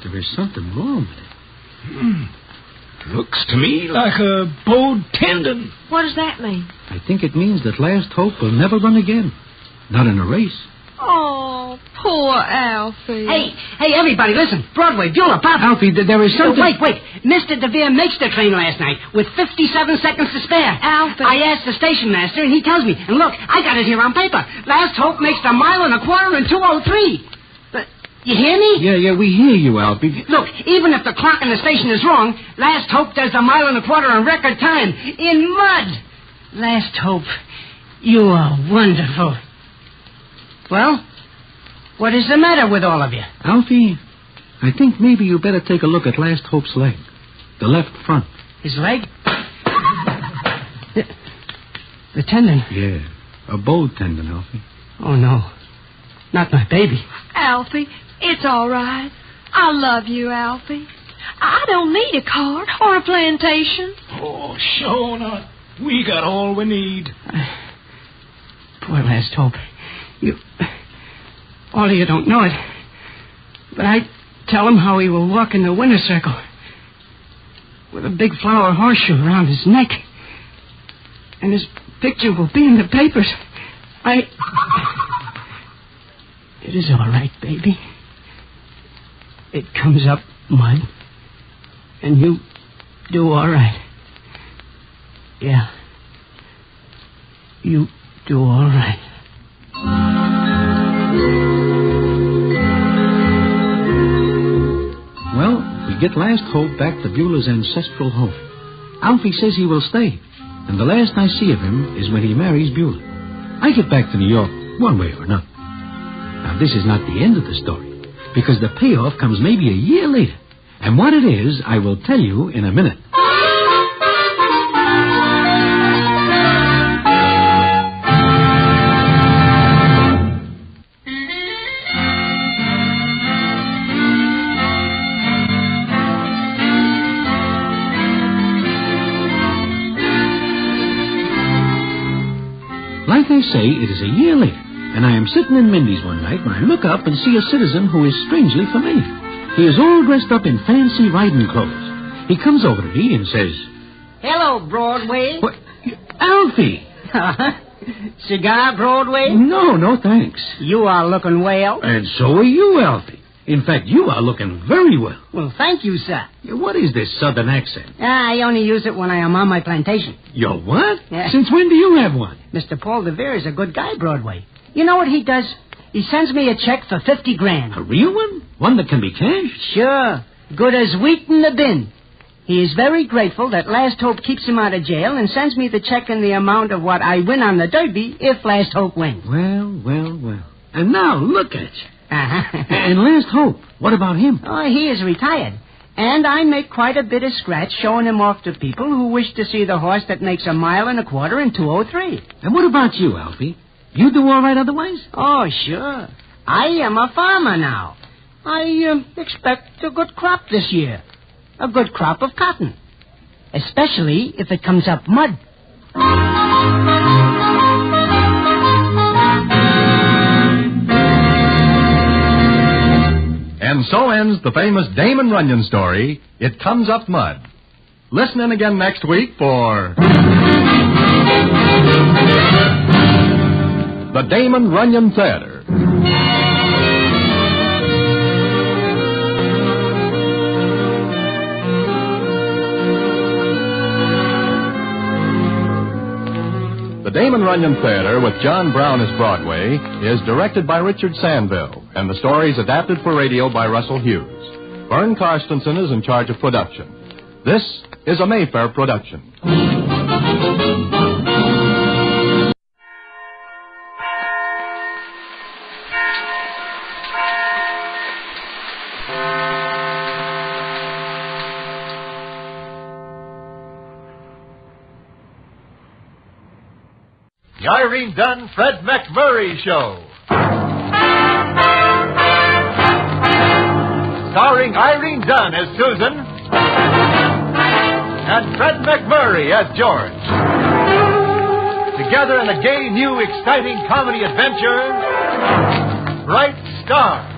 There is something wrong with it. Looks to me like a bowed tendon. What does that mean? I think it means that Last Hope will never run again. Not in a race. Oh, poor Alfie. Hey, everybody, listen. Broadway, Beulah, Pop. Alfie, there is something... Wait. Mr. DeVere makes the train last night with 57 seconds to spare. Alfie. I asked the station master, and he tells me. And look, I got it here on paper. Last Hope makes 1 mile and a quarter in 2:03. But you hear me? Yeah, we hear you, Alfie. Look, even if the clock in the station is wrong, Last Hope does 1 mile and a quarter in record time. In mud. Last Hope, you are wonderful. Well, what is the matter with all of you? Alfie, I think maybe you better take a look at Last Hope's leg. The left front. His leg? The tendon? Yeah, a bowed tendon, Alfie. Oh, no. Not my baby. Alfie, it's all right. I love you, Alfie. I don't need a cart or a plantation. Oh, sure not. We got all we need. Poor Last Hope. All of you don't know it, but I tell him how he will walk in the winner's circle with a big flower horseshoe around his neck, and his picture will be in the papers. It is all right, baby. It comes up mud, and you do all right. Yeah, you do all right. Well, we get Last Hope back to Beulah's ancestral home. Alfie says he will stay, and the last I see of him is when he marries Beulah. I get back to New York one way or another. Now, this is not the end of the story, because the payoff comes maybe a year later. And what it is, I will tell you in a minute. say it is a year later, and I am sitting in Mindy's one night when I look up and see a citizen who is strangely familiar. He is all dressed up in fancy riding clothes. He comes over to me and says, Hello, Broadway. What? Alfie! Cigar, Broadway? No, thanks. You are looking well. And so are you, Alfie. In fact, you are looking very well. Well, thank you, sir. What is this southern accent? I only use it when I am on my plantation. Your what? Yeah. Since when do you have one? Mr. Paul DeVere is a good guy, Broadway. You know what he does? He sends me a check for $50,000. A real one? One that can be cashed? Sure. Good as wheat in the bin. He is very grateful that Last Hope keeps him out of jail and sends me the check in the amount of what I win on the Derby if Last Hope wins. Well. And now look at you. Uh-huh. And Last Hope, what about him? Oh, he is retired. And I make quite a bit of scratch showing him off to people who wish to see the horse that makes 1.25 miles in 2:03. And what about you, Alfie? You do all right otherwise? Oh, sure. I am a farmer now. I expect a good crop this year. A good crop of cotton. Especially if it comes up mud. And so ends the famous Damon Runyon story, It Comes Up Mud. Listen in again next week for the Damon Runyon Theater. The Damon Runyon Theater, with John Brown as Broadway, is directed by Richard Sandville, and the story is adapted for radio by Russell Hughes. Vern Karstensen is in charge of production. This is a Mayfair production. The Irene Dunn, Fred McMurray Show. Starring Irene Dunn as Susan and Fred McMurray as George. Together in a gay, new, exciting comedy adventure, Bright Star.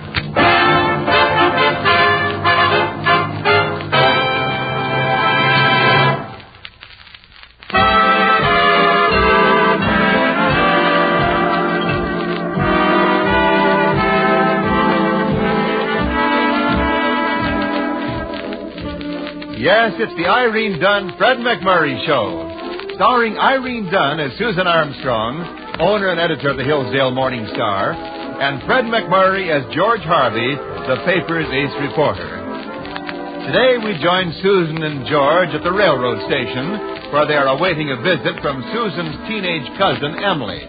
Yes, it's the Irene Dunn, Fred McMurray Show. Starring Irene Dunn as Susan Armstrong, owner and editor of the Hillsdale Morning Star, and Fred McMurray as George Harvey, the paper's ace reporter. Today we join Susan and George at the railroad station, where they are awaiting a visit from Susan's teenage cousin, Emily.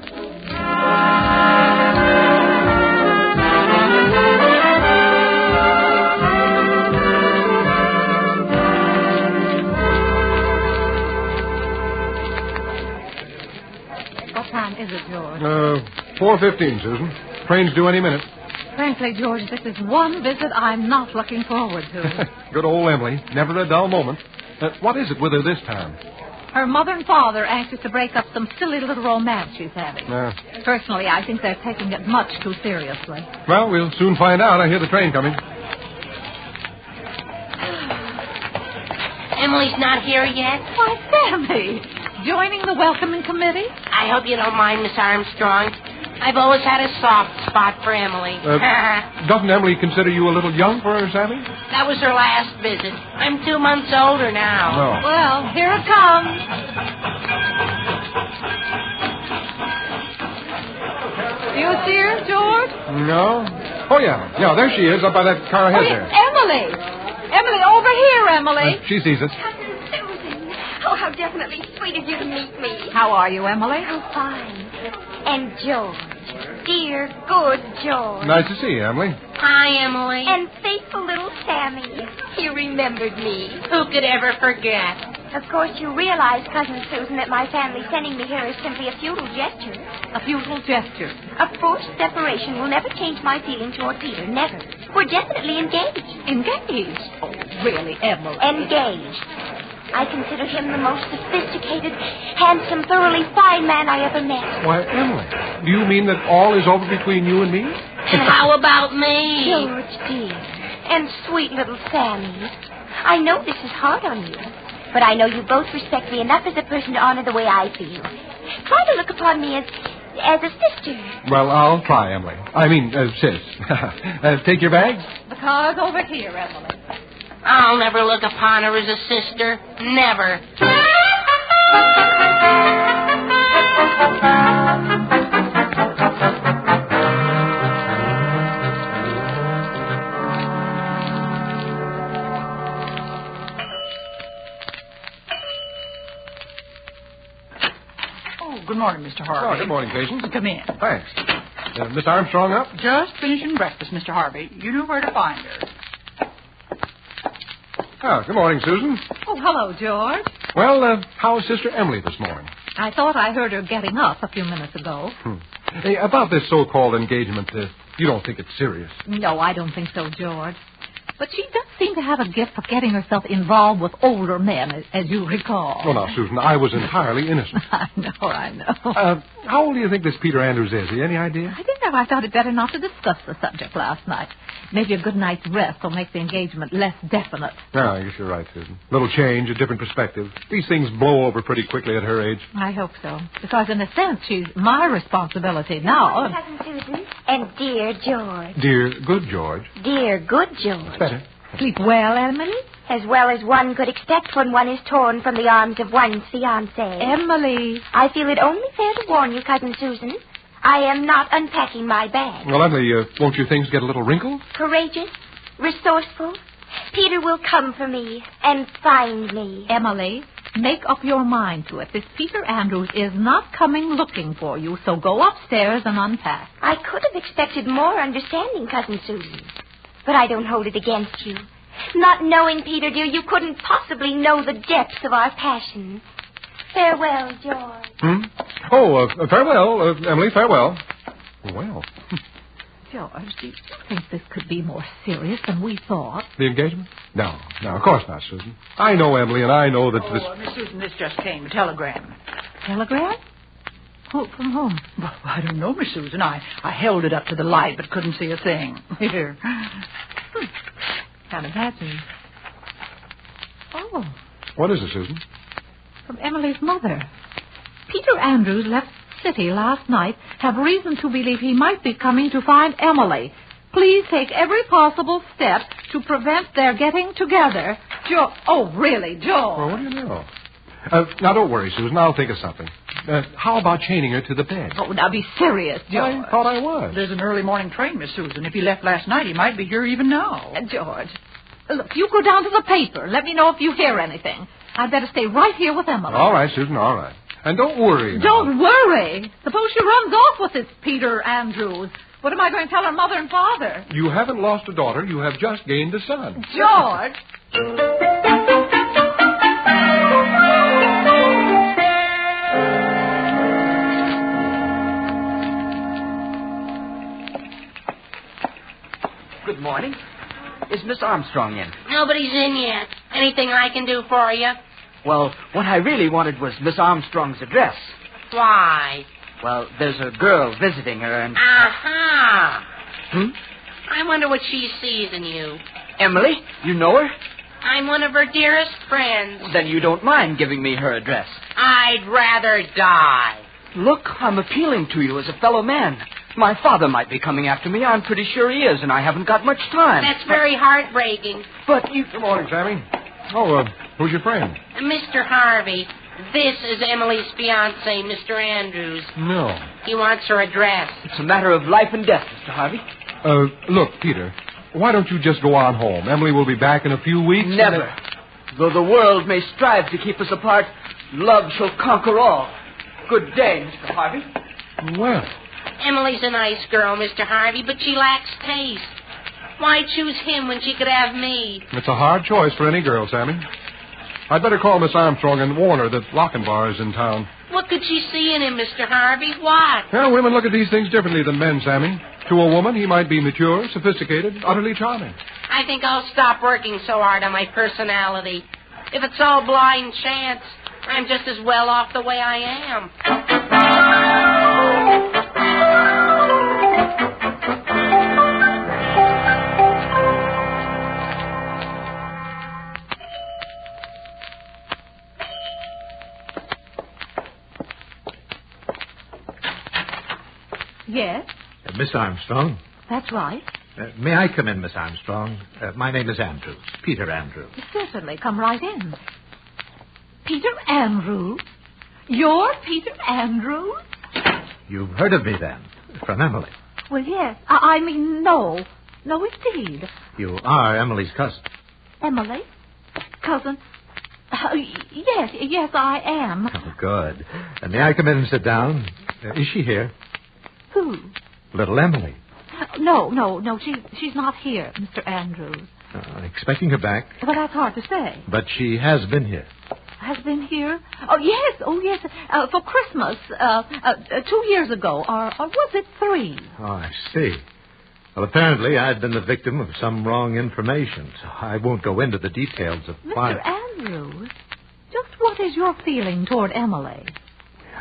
Is it, George? 4:15, Susan. Train's due any minute. Frankly, George, this is one visit I'm not looking forward to. Good old Emily. Never a dull moment. What is it with her this time? Her mother and father are anxious to break up some silly little romance she's having. Personally, I think they're taking it much too seriously. Well, we'll soon find out. I hear the train coming. Emily's not here yet? Why, Sammy, joining the welcoming committee? I hope you don't mind, Miss Armstrong. I've always had a soft spot for Emily. Doesn't Emily consider you a little young for her, Sammy? That was her last visit. I'm 2 months older now. Oh. Well, here it comes. You see her, George? No. Oh, yeah. Yeah, there she is, up by that car ahead there. Emily! Emily, over here, Emily. She sees us. Oh, how definitely sweet of you to meet me. How are you, Emily? Oh, fine. And George. Dear, good George. Nice to see you, Emily. Hi, Emily. And faithful little Sammy. You remembered me. Who could ever forget? Of course, you realize, Cousin Susan, that my family sending me here is simply a futile gesture. A futile gesture? A forced separation will never change my feeling toward Peter. Never. We're definitely engaged. Engaged? Oh, really, Emily? Engaged. I consider him the most sophisticated, handsome, thoroughly fine man I ever met. Why, Emily, do you mean that all is over between you and me? And how about me? George, dear, and sweet little Sammy. I know this is hard on you, but I know you both respect me enough as a person to honor the way I feel. Try to look upon me as a sister. Well, I'll try, Emily. I mean, sis. Take your bags. The car's over here, Emily. I'll never look upon her as a sister. Never. Good morning, Mr. Harvey. Oh, good morning, Patience. Come in. Thanks. Miss Armstrong up? Just finishing breakfast, Mr. Harvey. You know where to find her. Oh, good morning, Susan. Oh, hello, George. Well, how's Sister Emily this morning? I thought I heard her getting up a few minutes ago. Hey, about this so-called engagement, you don't think it's serious? No, I don't think so, George. But she does seem to have a gift for getting herself involved with older men, as you recall. Oh, now, Susan, I was entirely innocent. I know. How old do you think this Peter Andrews is? Any idea? I don't know. I thought it better not to discuss the subject last night. Maybe a good night's rest will make the engagement less definite. No, I guess you're right, Susan. Little change, a different perspective. These things blow over pretty quickly at her age. I hope so. Because, in a sense, she's my responsibility now. Cousin Susan. And dear George. Dear good George. Dear good George. Better. Sleep well, Emily? As well as one could expect when one is torn from the arms of one's fiancé. Emily. I feel it only fair to warn you, Cousin Susan. I am not unpacking my bag. Well, Emily, won't your things get a little wrinkled? Courageous, resourceful. Peter will come for me and find me. Emily, make up your mind to it. This Peter Andrews is not coming looking for you, so go upstairs and unpack. I could have expected more understanding, Cousin Susan. But I don't hold it against you. Not knowing Peter, dear, you couldn't possibly know the depths of our passion. Farewell, George. Oh, farewell, Emily, farewell. Well. George, do you think this could be more serious than we thought? The engagement? No, of course not, Susan. I know Emily, and I know that this... Miss Susan, this just came, a telegram. Telegram? From whom? Well, I don't know, Miss Susan. I held it up to the light, but couldn't see a thing. Here. Can't imagine. Oh. What is it, Susan? From Emily's mother. Peter Andrews left the city last night. Have reason to believe he might be coming to find Emily. Please take every possible step to prevent their getting together. Oh, really, George? Well, what do you know? Now, don't worry, Susan. I'll think of something. How about chaining her to the bed? Oh, now be serious, George. I thought I was. There's an early morning train, Miss Susan. If he left last night, he might be here even now. George, look, you go down to the paper. Let me know if you hear anything. I'd better stay right here with Emily. All right, Susan, all right. And don't worry now. Don't worry. Suppose she runs off with this Peter Andrews. What am I going to tell her mother and father? You haven't lost a daughter. You have just gained a son. George! Good morning. Is Miss Armstrong in? Nobody's in yet. Anything I can do for you? Well, what I really wanted was Miss Armstrong's address. Why? Well, there's a girl visiting her and... Aha! Hmm? I wonder what she sees in you. Emily? You know her? I'm one of her dearest friends. Then you don't mind giving me her address. I'd rather die. Look, I'm appealing to you as a fellow man. My father might be coming after me. I'm pretty sure he is, and I haven't got much time. That's very heartbreaking. But you... Good morning, Sammy. Oh, who's your friend? Mr. Harvey, this is Emily's fiancé, Mr. Andrews. No. He wants her address. It's a matter of life and death, Mr. Harvey. Look, Peter, why don't you just go on home? Emily will be back in a few weeks. Never. Though the world may strive to keep us apart, love shall conquer all. Good day, Mr. Harvey. Well. Emily's a nice girl, Mr. Harvey, but she lacks taste. Why choose him when she could have me? It's a hard choice for any girl, Sammy. I'd better call Miss Armstrong and warn her that Lochinvar is in town. What could she see in him, Mr. Harvey? What? Well, women look at these things differently than men, Sammy. To a woman, he might be mature, sophisticated, utterly charming. I think I'll stop working so hard on my personality. If it's all blind chance, I'm just as well off the way I am. Yes, Miss Armstrong. that's right. May I come in, Miss Armstrong? My name is Andrews, Peter Andrews. Certainly, come right in. Peter Andrews? You're Peter Andrews? You've heard of me, then, from Emily. Well, yes. I mean, no. No, indeed. You are Emily's cousin. Emily? Cousin? Yes, I am. Oh, good. May I come in and sit down? Is she here? Who? Little Emily. No. She's not here, Mr. Andrews. Expecting her back. Well, that's hard to say. But she has been here. Has been here? Oh, yes. For Christmas, 2 years ago, or was it 3? Oh, I see. Well, apparently I've been the victim of some wrong information, so I won't go into the details of why. Mr. Andrews, just what is your feeling toward Emily?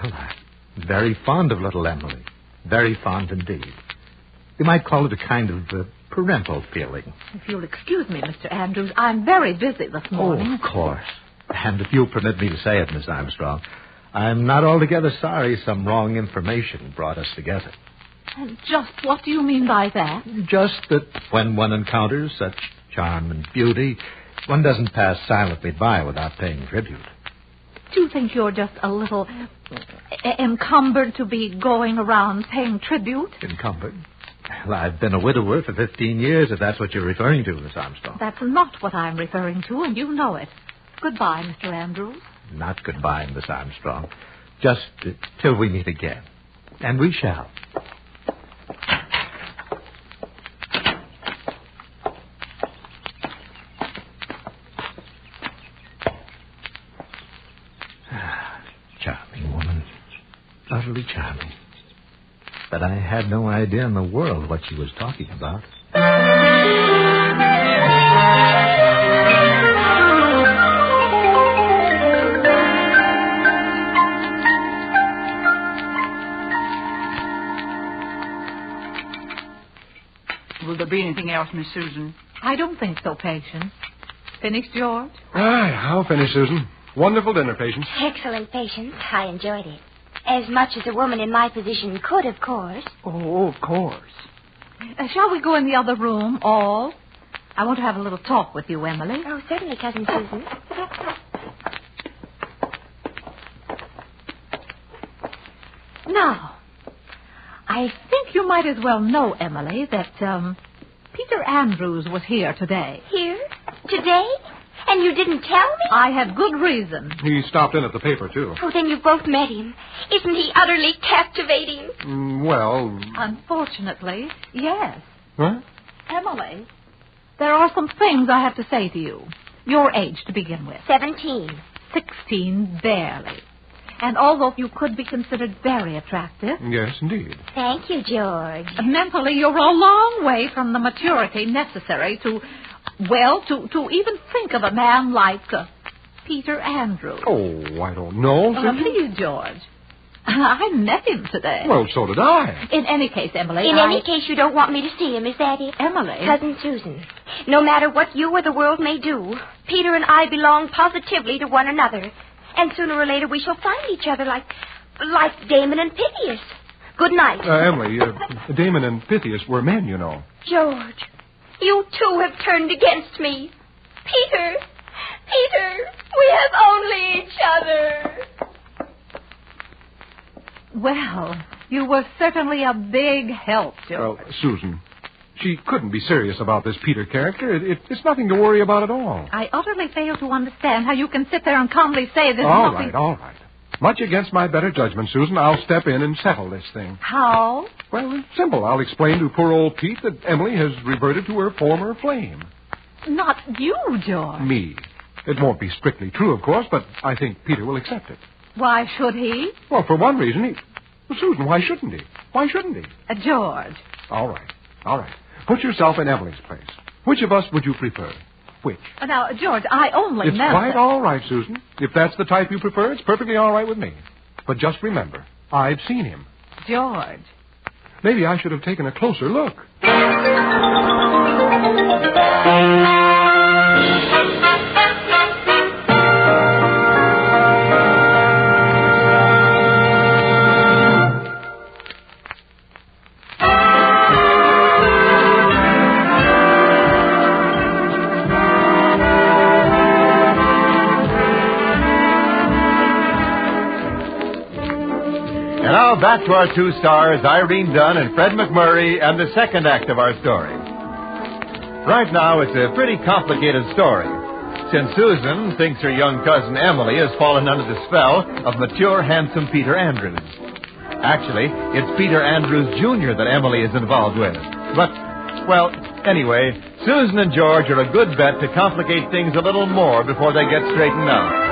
Well, I'm very fond of little Emily. Very fond indeed. You might call it a kind of parental feeling. If you'll excuse me, Mr. Andrews, I'm very busy this morning. Oh, of course. And if you'll permit me to say it, Miss Armstrong, I'm not altogether sorry some wrong information brought us together. And just what do you mean by that? Just that when one encounters such charm and beauty, one doesn't pass silently by without paying tribute. Do you think you're just a little encumbered to be going around paying tribute? Encumbered? Well, I've been a widower for 15 years, if that's what you're referring to, Miss Armstrong. That's not what I'm referring to, and you know it. Goodbye, Mr. Andrews. Not goodbye, Miss Armstrong. Just till we meet again. And we shall. Charming woman. Utterly charming. But I had no idea in the world what she was talking about. Will there be anything else, Miss Susan? I don't think so, Patience. Finished, George? Aye, I'll finish, Susan. Wonderful dinner, Patience. Excellent, Patience. I enjoyed it. As much as a woman in my position could, of course. Oh, of course. Shall we go in the other room, all? I want to have a little talk with you, Emily. Oh, certainly, Cousin Susan. Now, I think you might as well know, Emily, that Peter Andrews was here today. Here? Today? And you didn't tell me? I had good reason. He stopped in at the paper, too. Oh, then you both met him. Isn't he utterly captivating? Well... Unfortunately, yes. Huh? Emily, there are some things I have to say to you. Your age to begin with. 17. 16, barely. And although you could be considered very attractive... Yes, indeed. Thank you, George. Mentally, you're a long way from the maturity necessary to even think of a man like Peter Andrews. Oh, I don't know. Please, George. I met him today. Well, so did I. In any case, Emily, In any case, you don't want me to see him, is that it? Emily. Cousin Susan, no matter what you or the world may do, Peter and I belong positively to one another. And sooner or later we shall find each other like Damon and Pythias. Good night. Emily, Damon and Pythias were men, you know. George, you too have turned against me. Peter, we have only each other. Well, you were certainly a big help, George. Well, Susan, she couldn't be serious about this Peter character. It's nothing to worry about at all. I utterly fail to understand how you can sit there and calmly say this. All right. Much against my better judgment, Susan, I'll step in and settle this thing. How? Well, it's simple. I'll explain to poor old Pete that Emily has reverted to her former flame. Not you, George. Me. It won't be strictly true, of course, but I think Peter will accept it. Why should he? Well, for one reason, Well, Susan, why shouldn't he? Why shouldn't he? George. All right. Put yourself in Emily's place. Which of us would you prefer? which. Now, George, I only It's meant quite that... all right, Susan. If that's the type you prefer, it's perfectly all right with me. But just remember, I've seen him. George. Maybe I should have taken a closer look. Now back to our two stars, Irene Dunn and Fred McMurray, and the second act of our story. Right now, it's a pretty complicated story, since Susan thinks her young cousin Emily has fallen under the spell of mature, handsome Peter Andrews. Actually, it's Peter Andrews, Jr. that Emily is involved with. But, well, anyway, Susan and George are a good bet to complicate things a little more before they get straightened out.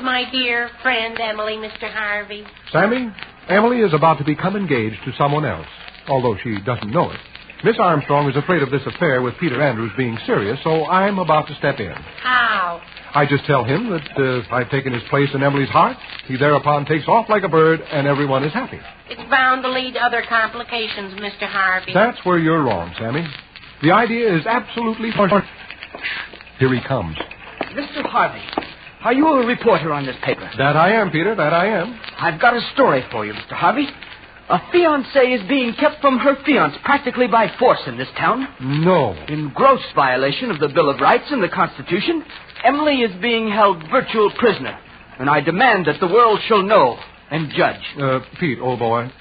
My dear friend Emily, Mr. Harvey. Sammy, Emily is about to become engaged to someone else, although she doesn't know it. Miss Armstrong is afraid of this affair with Peter Andrews being serious, so I'm about to step in. How? I just tell him that I've taken his place in Emily's heart. He thereupon takes off like a bird, and everyone is happy. It's bound to lead to other complications, Mr. Harvey. That's where you're wrong, Sammy. The idea is absolutely... Here he comes. Mr. Harvey, are you a reporter on this paper? That I am, Peter, that I am. I've got a story for you, Mr. Harvey. A fiancée is being kept from her fiancé practically by force in this town. No. In gross violation of the Bill of Rights and the Constitution, Emily is being held virtual prisoner. And I demand that the world shall know and judge. Pete, old boy,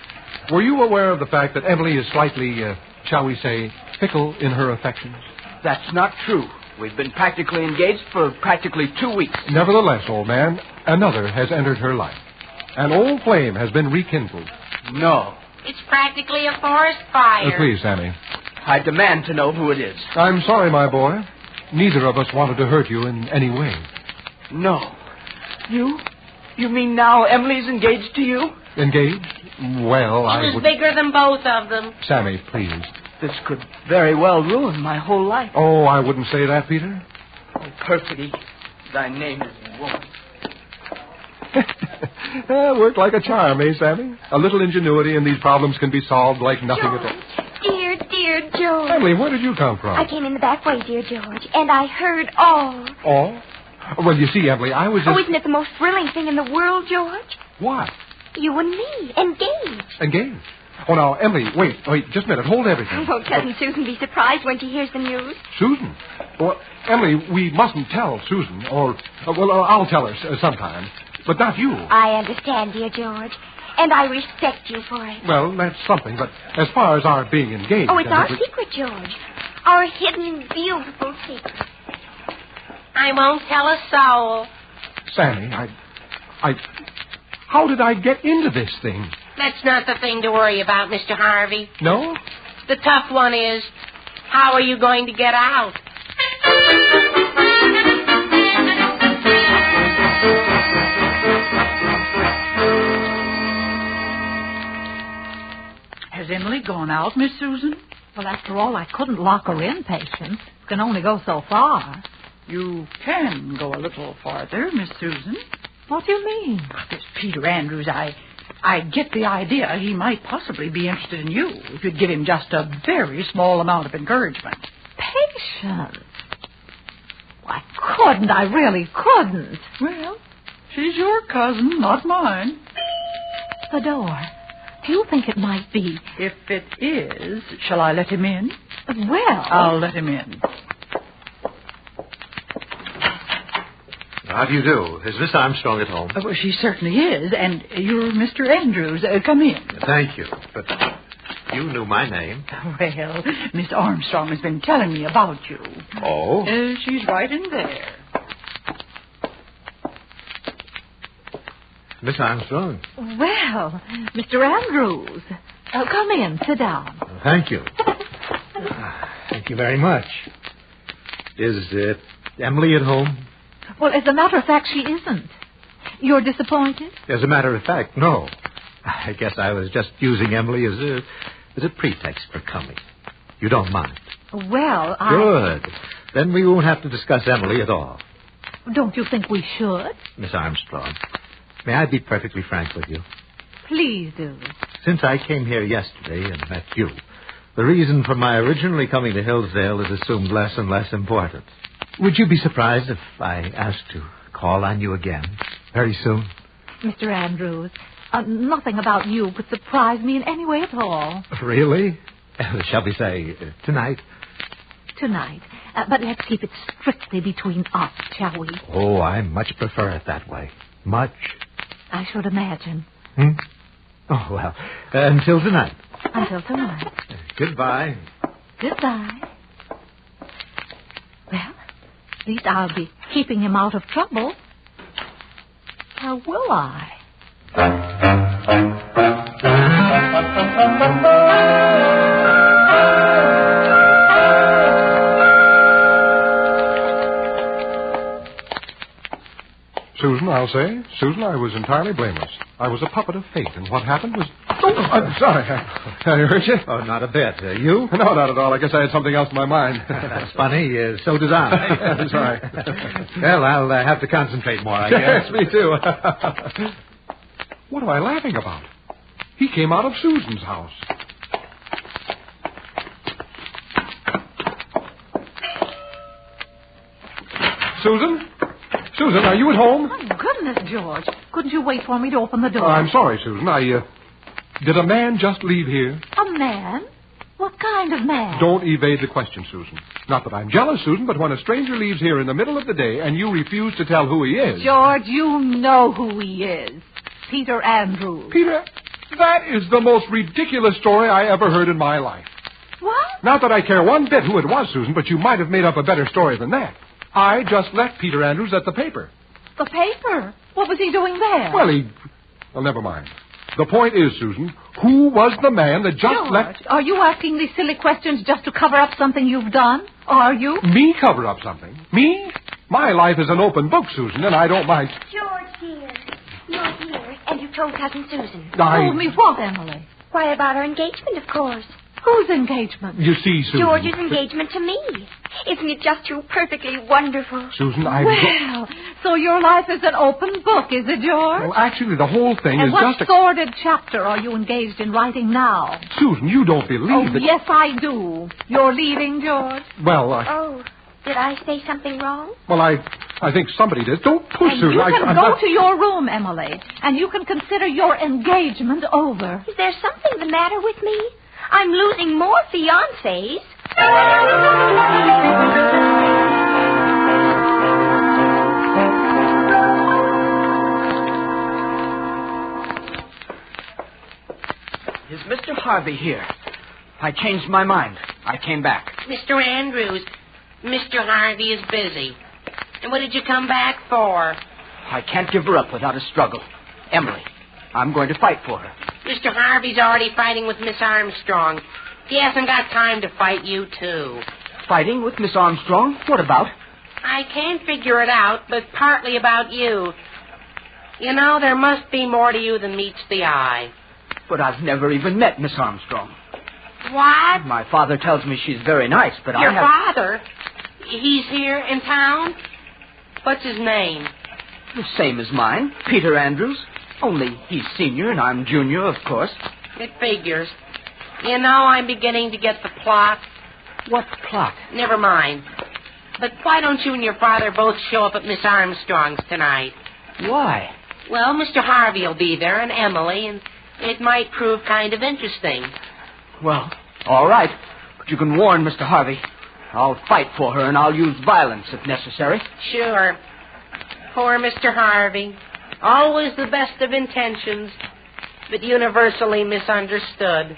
were you aware of the fact that Emily is slightly, shall we say, fickle in her affections? That's not true. We've been practically engaged for practically 2 weeks. Nevertheless, old man, another has entered her life. An old flame has been rekindled. No. It's practically a forest fire. Please, Sammy. I demand to know who it is. I'm sorry, my boy. Neither of us wanted to hurt you in any way. No. You mean now Emily's engaged to you? Engaged? Well, He was bigger than both of them. Sammy, please. This could very well ruin my whole life. Oh, I wouldn't say that, Peter. Oh, perfidy, thy name is woman. Worked like a charm, eh, Sammy? A little ingenuity and these problems can be solved like nothing at all. Dear George. Emily, where did you come from? I came in the back way, dear George, and I heard all. All? Well, you see, Emily, I was just... Oh, isn't it the most thrilling thing in the world, George? What? You and me, engaged. Engaged? Oh, now, Emily, wait, just a minute. Hold everything. Won't Cousin Susan be surprised when she hears the news? Susan? Well, Emily, we mustn't tell Susan, or... I'll tell her sometime, but not you. I understand, dear George, and I respect you for it. Well, that's something, but as far as our being engaged... Oh, it's our secret, George. Our hidden, beautiful secret. I won't tell a soul. Sammy, how did I get into this thing? That's not the thing to worry about, Mr. Harvey. No? The tough one is, how are you going to get out? Has Emily gone out, Miss Susan? Well, after all, I couldn't lock her in, Patience. Can only go so far. You can go a little farther, Miss Susan. What do you mean? This Peter Andrews, I get the idea he might possibly be interested in you if you'd give him just a very small amount of encouragement. Patience. I couldn't. I really couldn't. Well, she's your cousin, not mine. The door. Do you think it might be? If it is, shall I let him in? Well... I'll let him in. How do you do? Is Miss Armstrong at home? Well, she certainly is, and you're Mr. Andrews. Come in. Thank you, but you knew my name. Well, Miss Armstrong has been telling me about you. Oh? She's right in there. Miss Armstrong? Well, Mr. Andrews. Come in. Sit down. Thank you. Thank you very much. Is Emily at home? Well, as a matter of fact, she isn't. You're disappointed? As a matter of fact, no. I guess I was just using Emily as a pretext for coming. You don't mind? Well, Good. Then we won't have to discuss Emily at all. Don't you think we should? Miss Armstrong, may I be perfectly frank with you? Please do. Since I came here yesterday and met you, the reason for my originally coming to Hillsdale has assumed less and less importance. Would you be surprised if I asked to call on you again very soon? Mr. Andrews, nothing about you could surprise me in any way at all. Really? Shall we say tonight? Tonight. But let's keep it strictly between us, shall we? Oh, I much prefer it that way. Much. I should imagine. Oh, well, until tonight. Until tonight. Goodbye. Goodbye. Well, at least I'll be keeping him out of trouble. Or will I? Susan, I'll say. Susan, I was entirely blameless. I was a puppet of fate, and what happened was... Oh, I'm sorry. I hurt you? Oh, not a bit. You? No, not at all. I guess I had something else in my mind. That's funny. So did I. That's right. Well, I'll have to concentrate more, I guess. Yes, me too. What am I laughing about? He came out of Susan's house. Susan? Susan, are you at home? Oh, goodness, George. Couldn't you wait for me to open the door? I'm sorry, Susan. Did a man just leave here? A man? What kind of man? Don't evade the question, Susan. Not that I'm jealous, Susan, but when a stranger leaves here in the middle of the day and you refuse to tell who he is... George, you know who he is. Peter Andrews. Peter, that is the most ridiculous story I ever heard in my life. What? Not that I care one bit who it was, Susan, but you might have made up a better story than that. I just left Peter Andrews at the paper. The paper? What was he doing there? Well, never mind. The point is, Susan, who was the man that just George, left... Are you asking these silly questions just to cover up something you've done? Are you? Me cover up something? Me? My life is an open book, Susan, and I don't mind... George, dear. You're here, and you told Cousin Susan. Told me what, Emily? Why, about our engagement, of course. Whose engagement? You see, Susan... George's engagement to me. Isn't it just too perfectly wonderful? Susan, Well, so your life is an open book, is it, George? Well, actually, the whole thing and is what just sordid chapter are you engaged in writing now? Susan, you don't believe that... Yes, I do. You're leaving, George? Well, Oh, did I say something wrong? Well, I think somebody did. Don't push, And Susan. you can I'm go not... to your room, Emily, and you can consider your engagement over. Is there something the matter with me? I'm losing more fiancés. Is Mr. Harvey here? I changed my mind. I came back. Mr. Andrews, Mr. Harvey is busy. And what did you come back for? I can't give her up without a struggle. Emily, I'm going to fight for her. Mr. Harvey's already fighting with Miss Armstrong. He hasn't got time to fight you, too. Fighting with Miss Armstrong? What about? I can't figure it out, but partly about you. You know, there must be more to you than meets the eye. But I've never even met Miss Armstrong. What? My father tells me she's very nice, but Your I have... father? He's here in town? What's his name? The same as mine, Peter Andrews. Only he's senior and I'm junior, of course. It figures. You know, I'm beginning to get the plot. What plot? Never mind. But why don't you and your father both show up at Miss Armstrong's tonight? Why? Well, Mr. Harvey will be there and Emily, and it might prove kind of interesting. Well, all right. But you can warn Mr. Harvey. I'll fight for her and I'll use violence if necessary. Sure. Poor Mr. Harvey. Always the best of intentions, but universally misunderstood.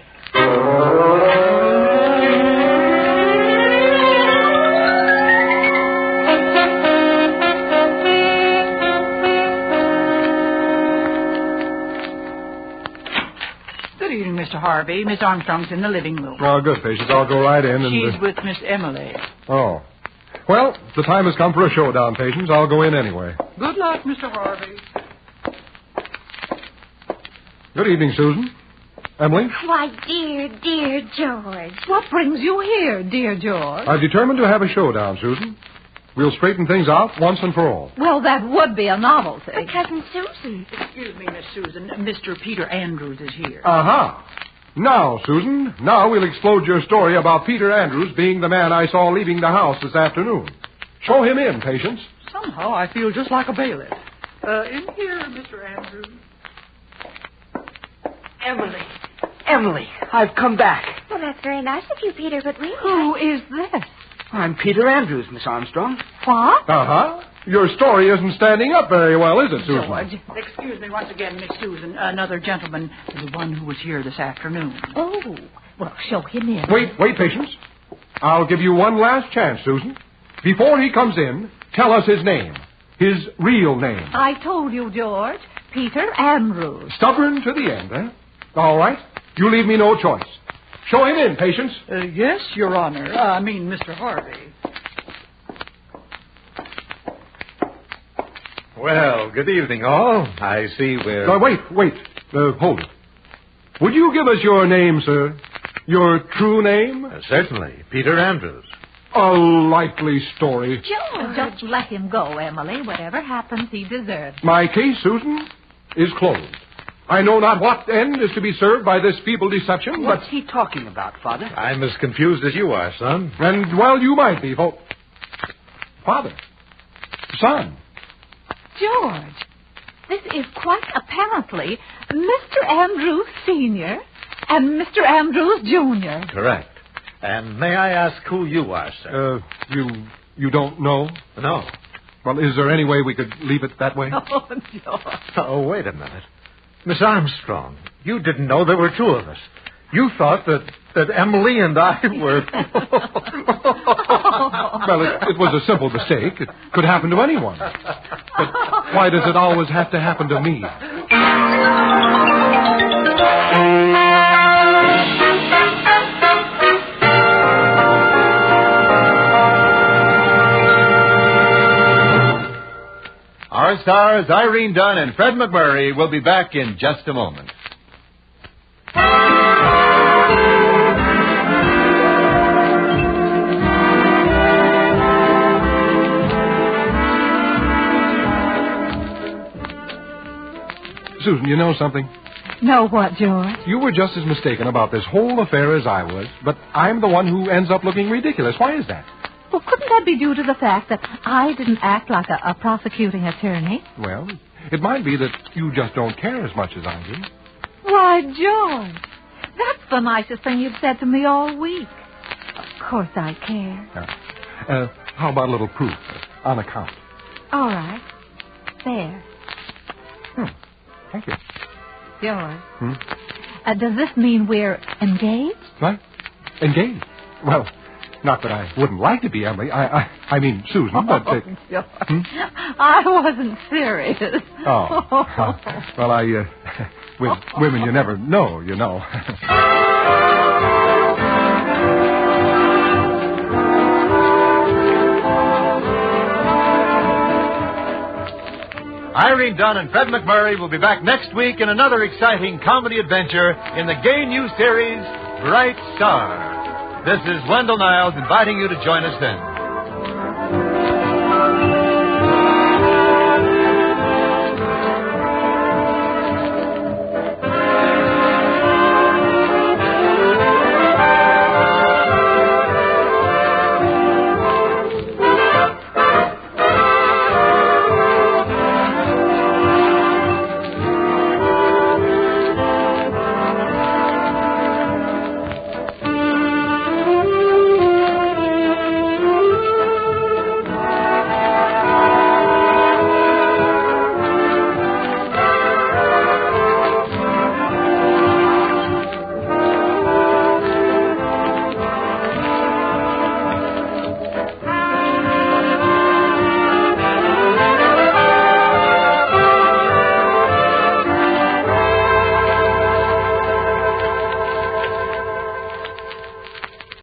Good evening, Mr. Harvey. Miss Armstrong's in the living room. Oh, good, Patience. I'll go right in and... She's with Miss Emily. Oh. Well, the time has come for a showdown, Patience. I'll go in anyway. Good luck, Mr. Harvey. Good evening, Susan. Emily? Why, dear George. What brings you here, dear George? I've determined to have a showdown, Susan. We'll straighten things out once and for all. Well, that would be a novelty. But Cousin Susan. Excuse me, Miss Susan. Mr. Peter Andrews is here. Aha. Now, Susan, now we'll explode your story about Peter Andrews being the man I saw leaving the house this afternoon. Show him in, Patience. Somehow I feel just like a bailiff. In here, Mr. Andrews. Emily, I've come back. Well, that's very nice of you, Peter, but really... Who is this? I'm Peter Andrews, Miss Armstrong. What? Uh-huh. Your story isn't standing up very well, is it, Susan? George, excuse me once again, Miss Susan. Another gentleman, the one who was here this afternoon. Oh, well, show him in. Wait, Patience. I'll give you one last chance, Susan. Before he comes in, tell us his name. His real name. I told you, George. Peter Andrews. Stubborn to the end, eh? All right. You leave me no choice. Show him in, Patience. Yes, Your Honor. Mr. Harvey. Well, good evening, all. I see we're... Wait. Hold it. Would you give us your name, sir? Your true name? Certainly. Peter Andrews. A likely story. George. Just let him go, Emily. Whatever happens, he deserves it. My case, Susan, is closed. I know not what end is to be served by this feeble deception, What's he talking about, Father? I'm as confused as you are, son. And, well, you might be, Father. Son. George, this is quite apparently Mr. Andrews Sr. and Mr. Andrews Jr. Correct. And may I ask who you are, sir? You don't know? No. Well, is there any way we could leave it that way? Oh, George. Oh, wait a minute. Miss Armstrong, you didn't know there were two of us. You thought that Emily and I were... Well, it was a simple mistake. It could happen to anyone. But why does it always have to happen to me? Our stars, Irene Dunn and Fred McMurray, will be back in just a moment. Susan, you know something? Know what, George? You were just as mistaken about this whole affair as I was, but I'm the one who ends up looking ridiculous. Why is that? Well, couldn't that be due to the fact that I didn't act like a prosecuting attorney? Well, it might be that you just don't care as much as I do. Why, George, that's the nicest thing you've said to me all week. Of course I care. How about a little proof on account? All right. There. Thank you. George. Does this mean we're engaged? What? Engaged? Well, not that I wouldn't like to be, Emily. I mean, Susan, but... George. I wasn't serious. Oh. Well, with women you never know, you know. Irene Dunn and Fred McMurray will be back next week in another exciting comedy adventure in the gay new series, Bright Star. This is Wendell Niles inviting you to join us then.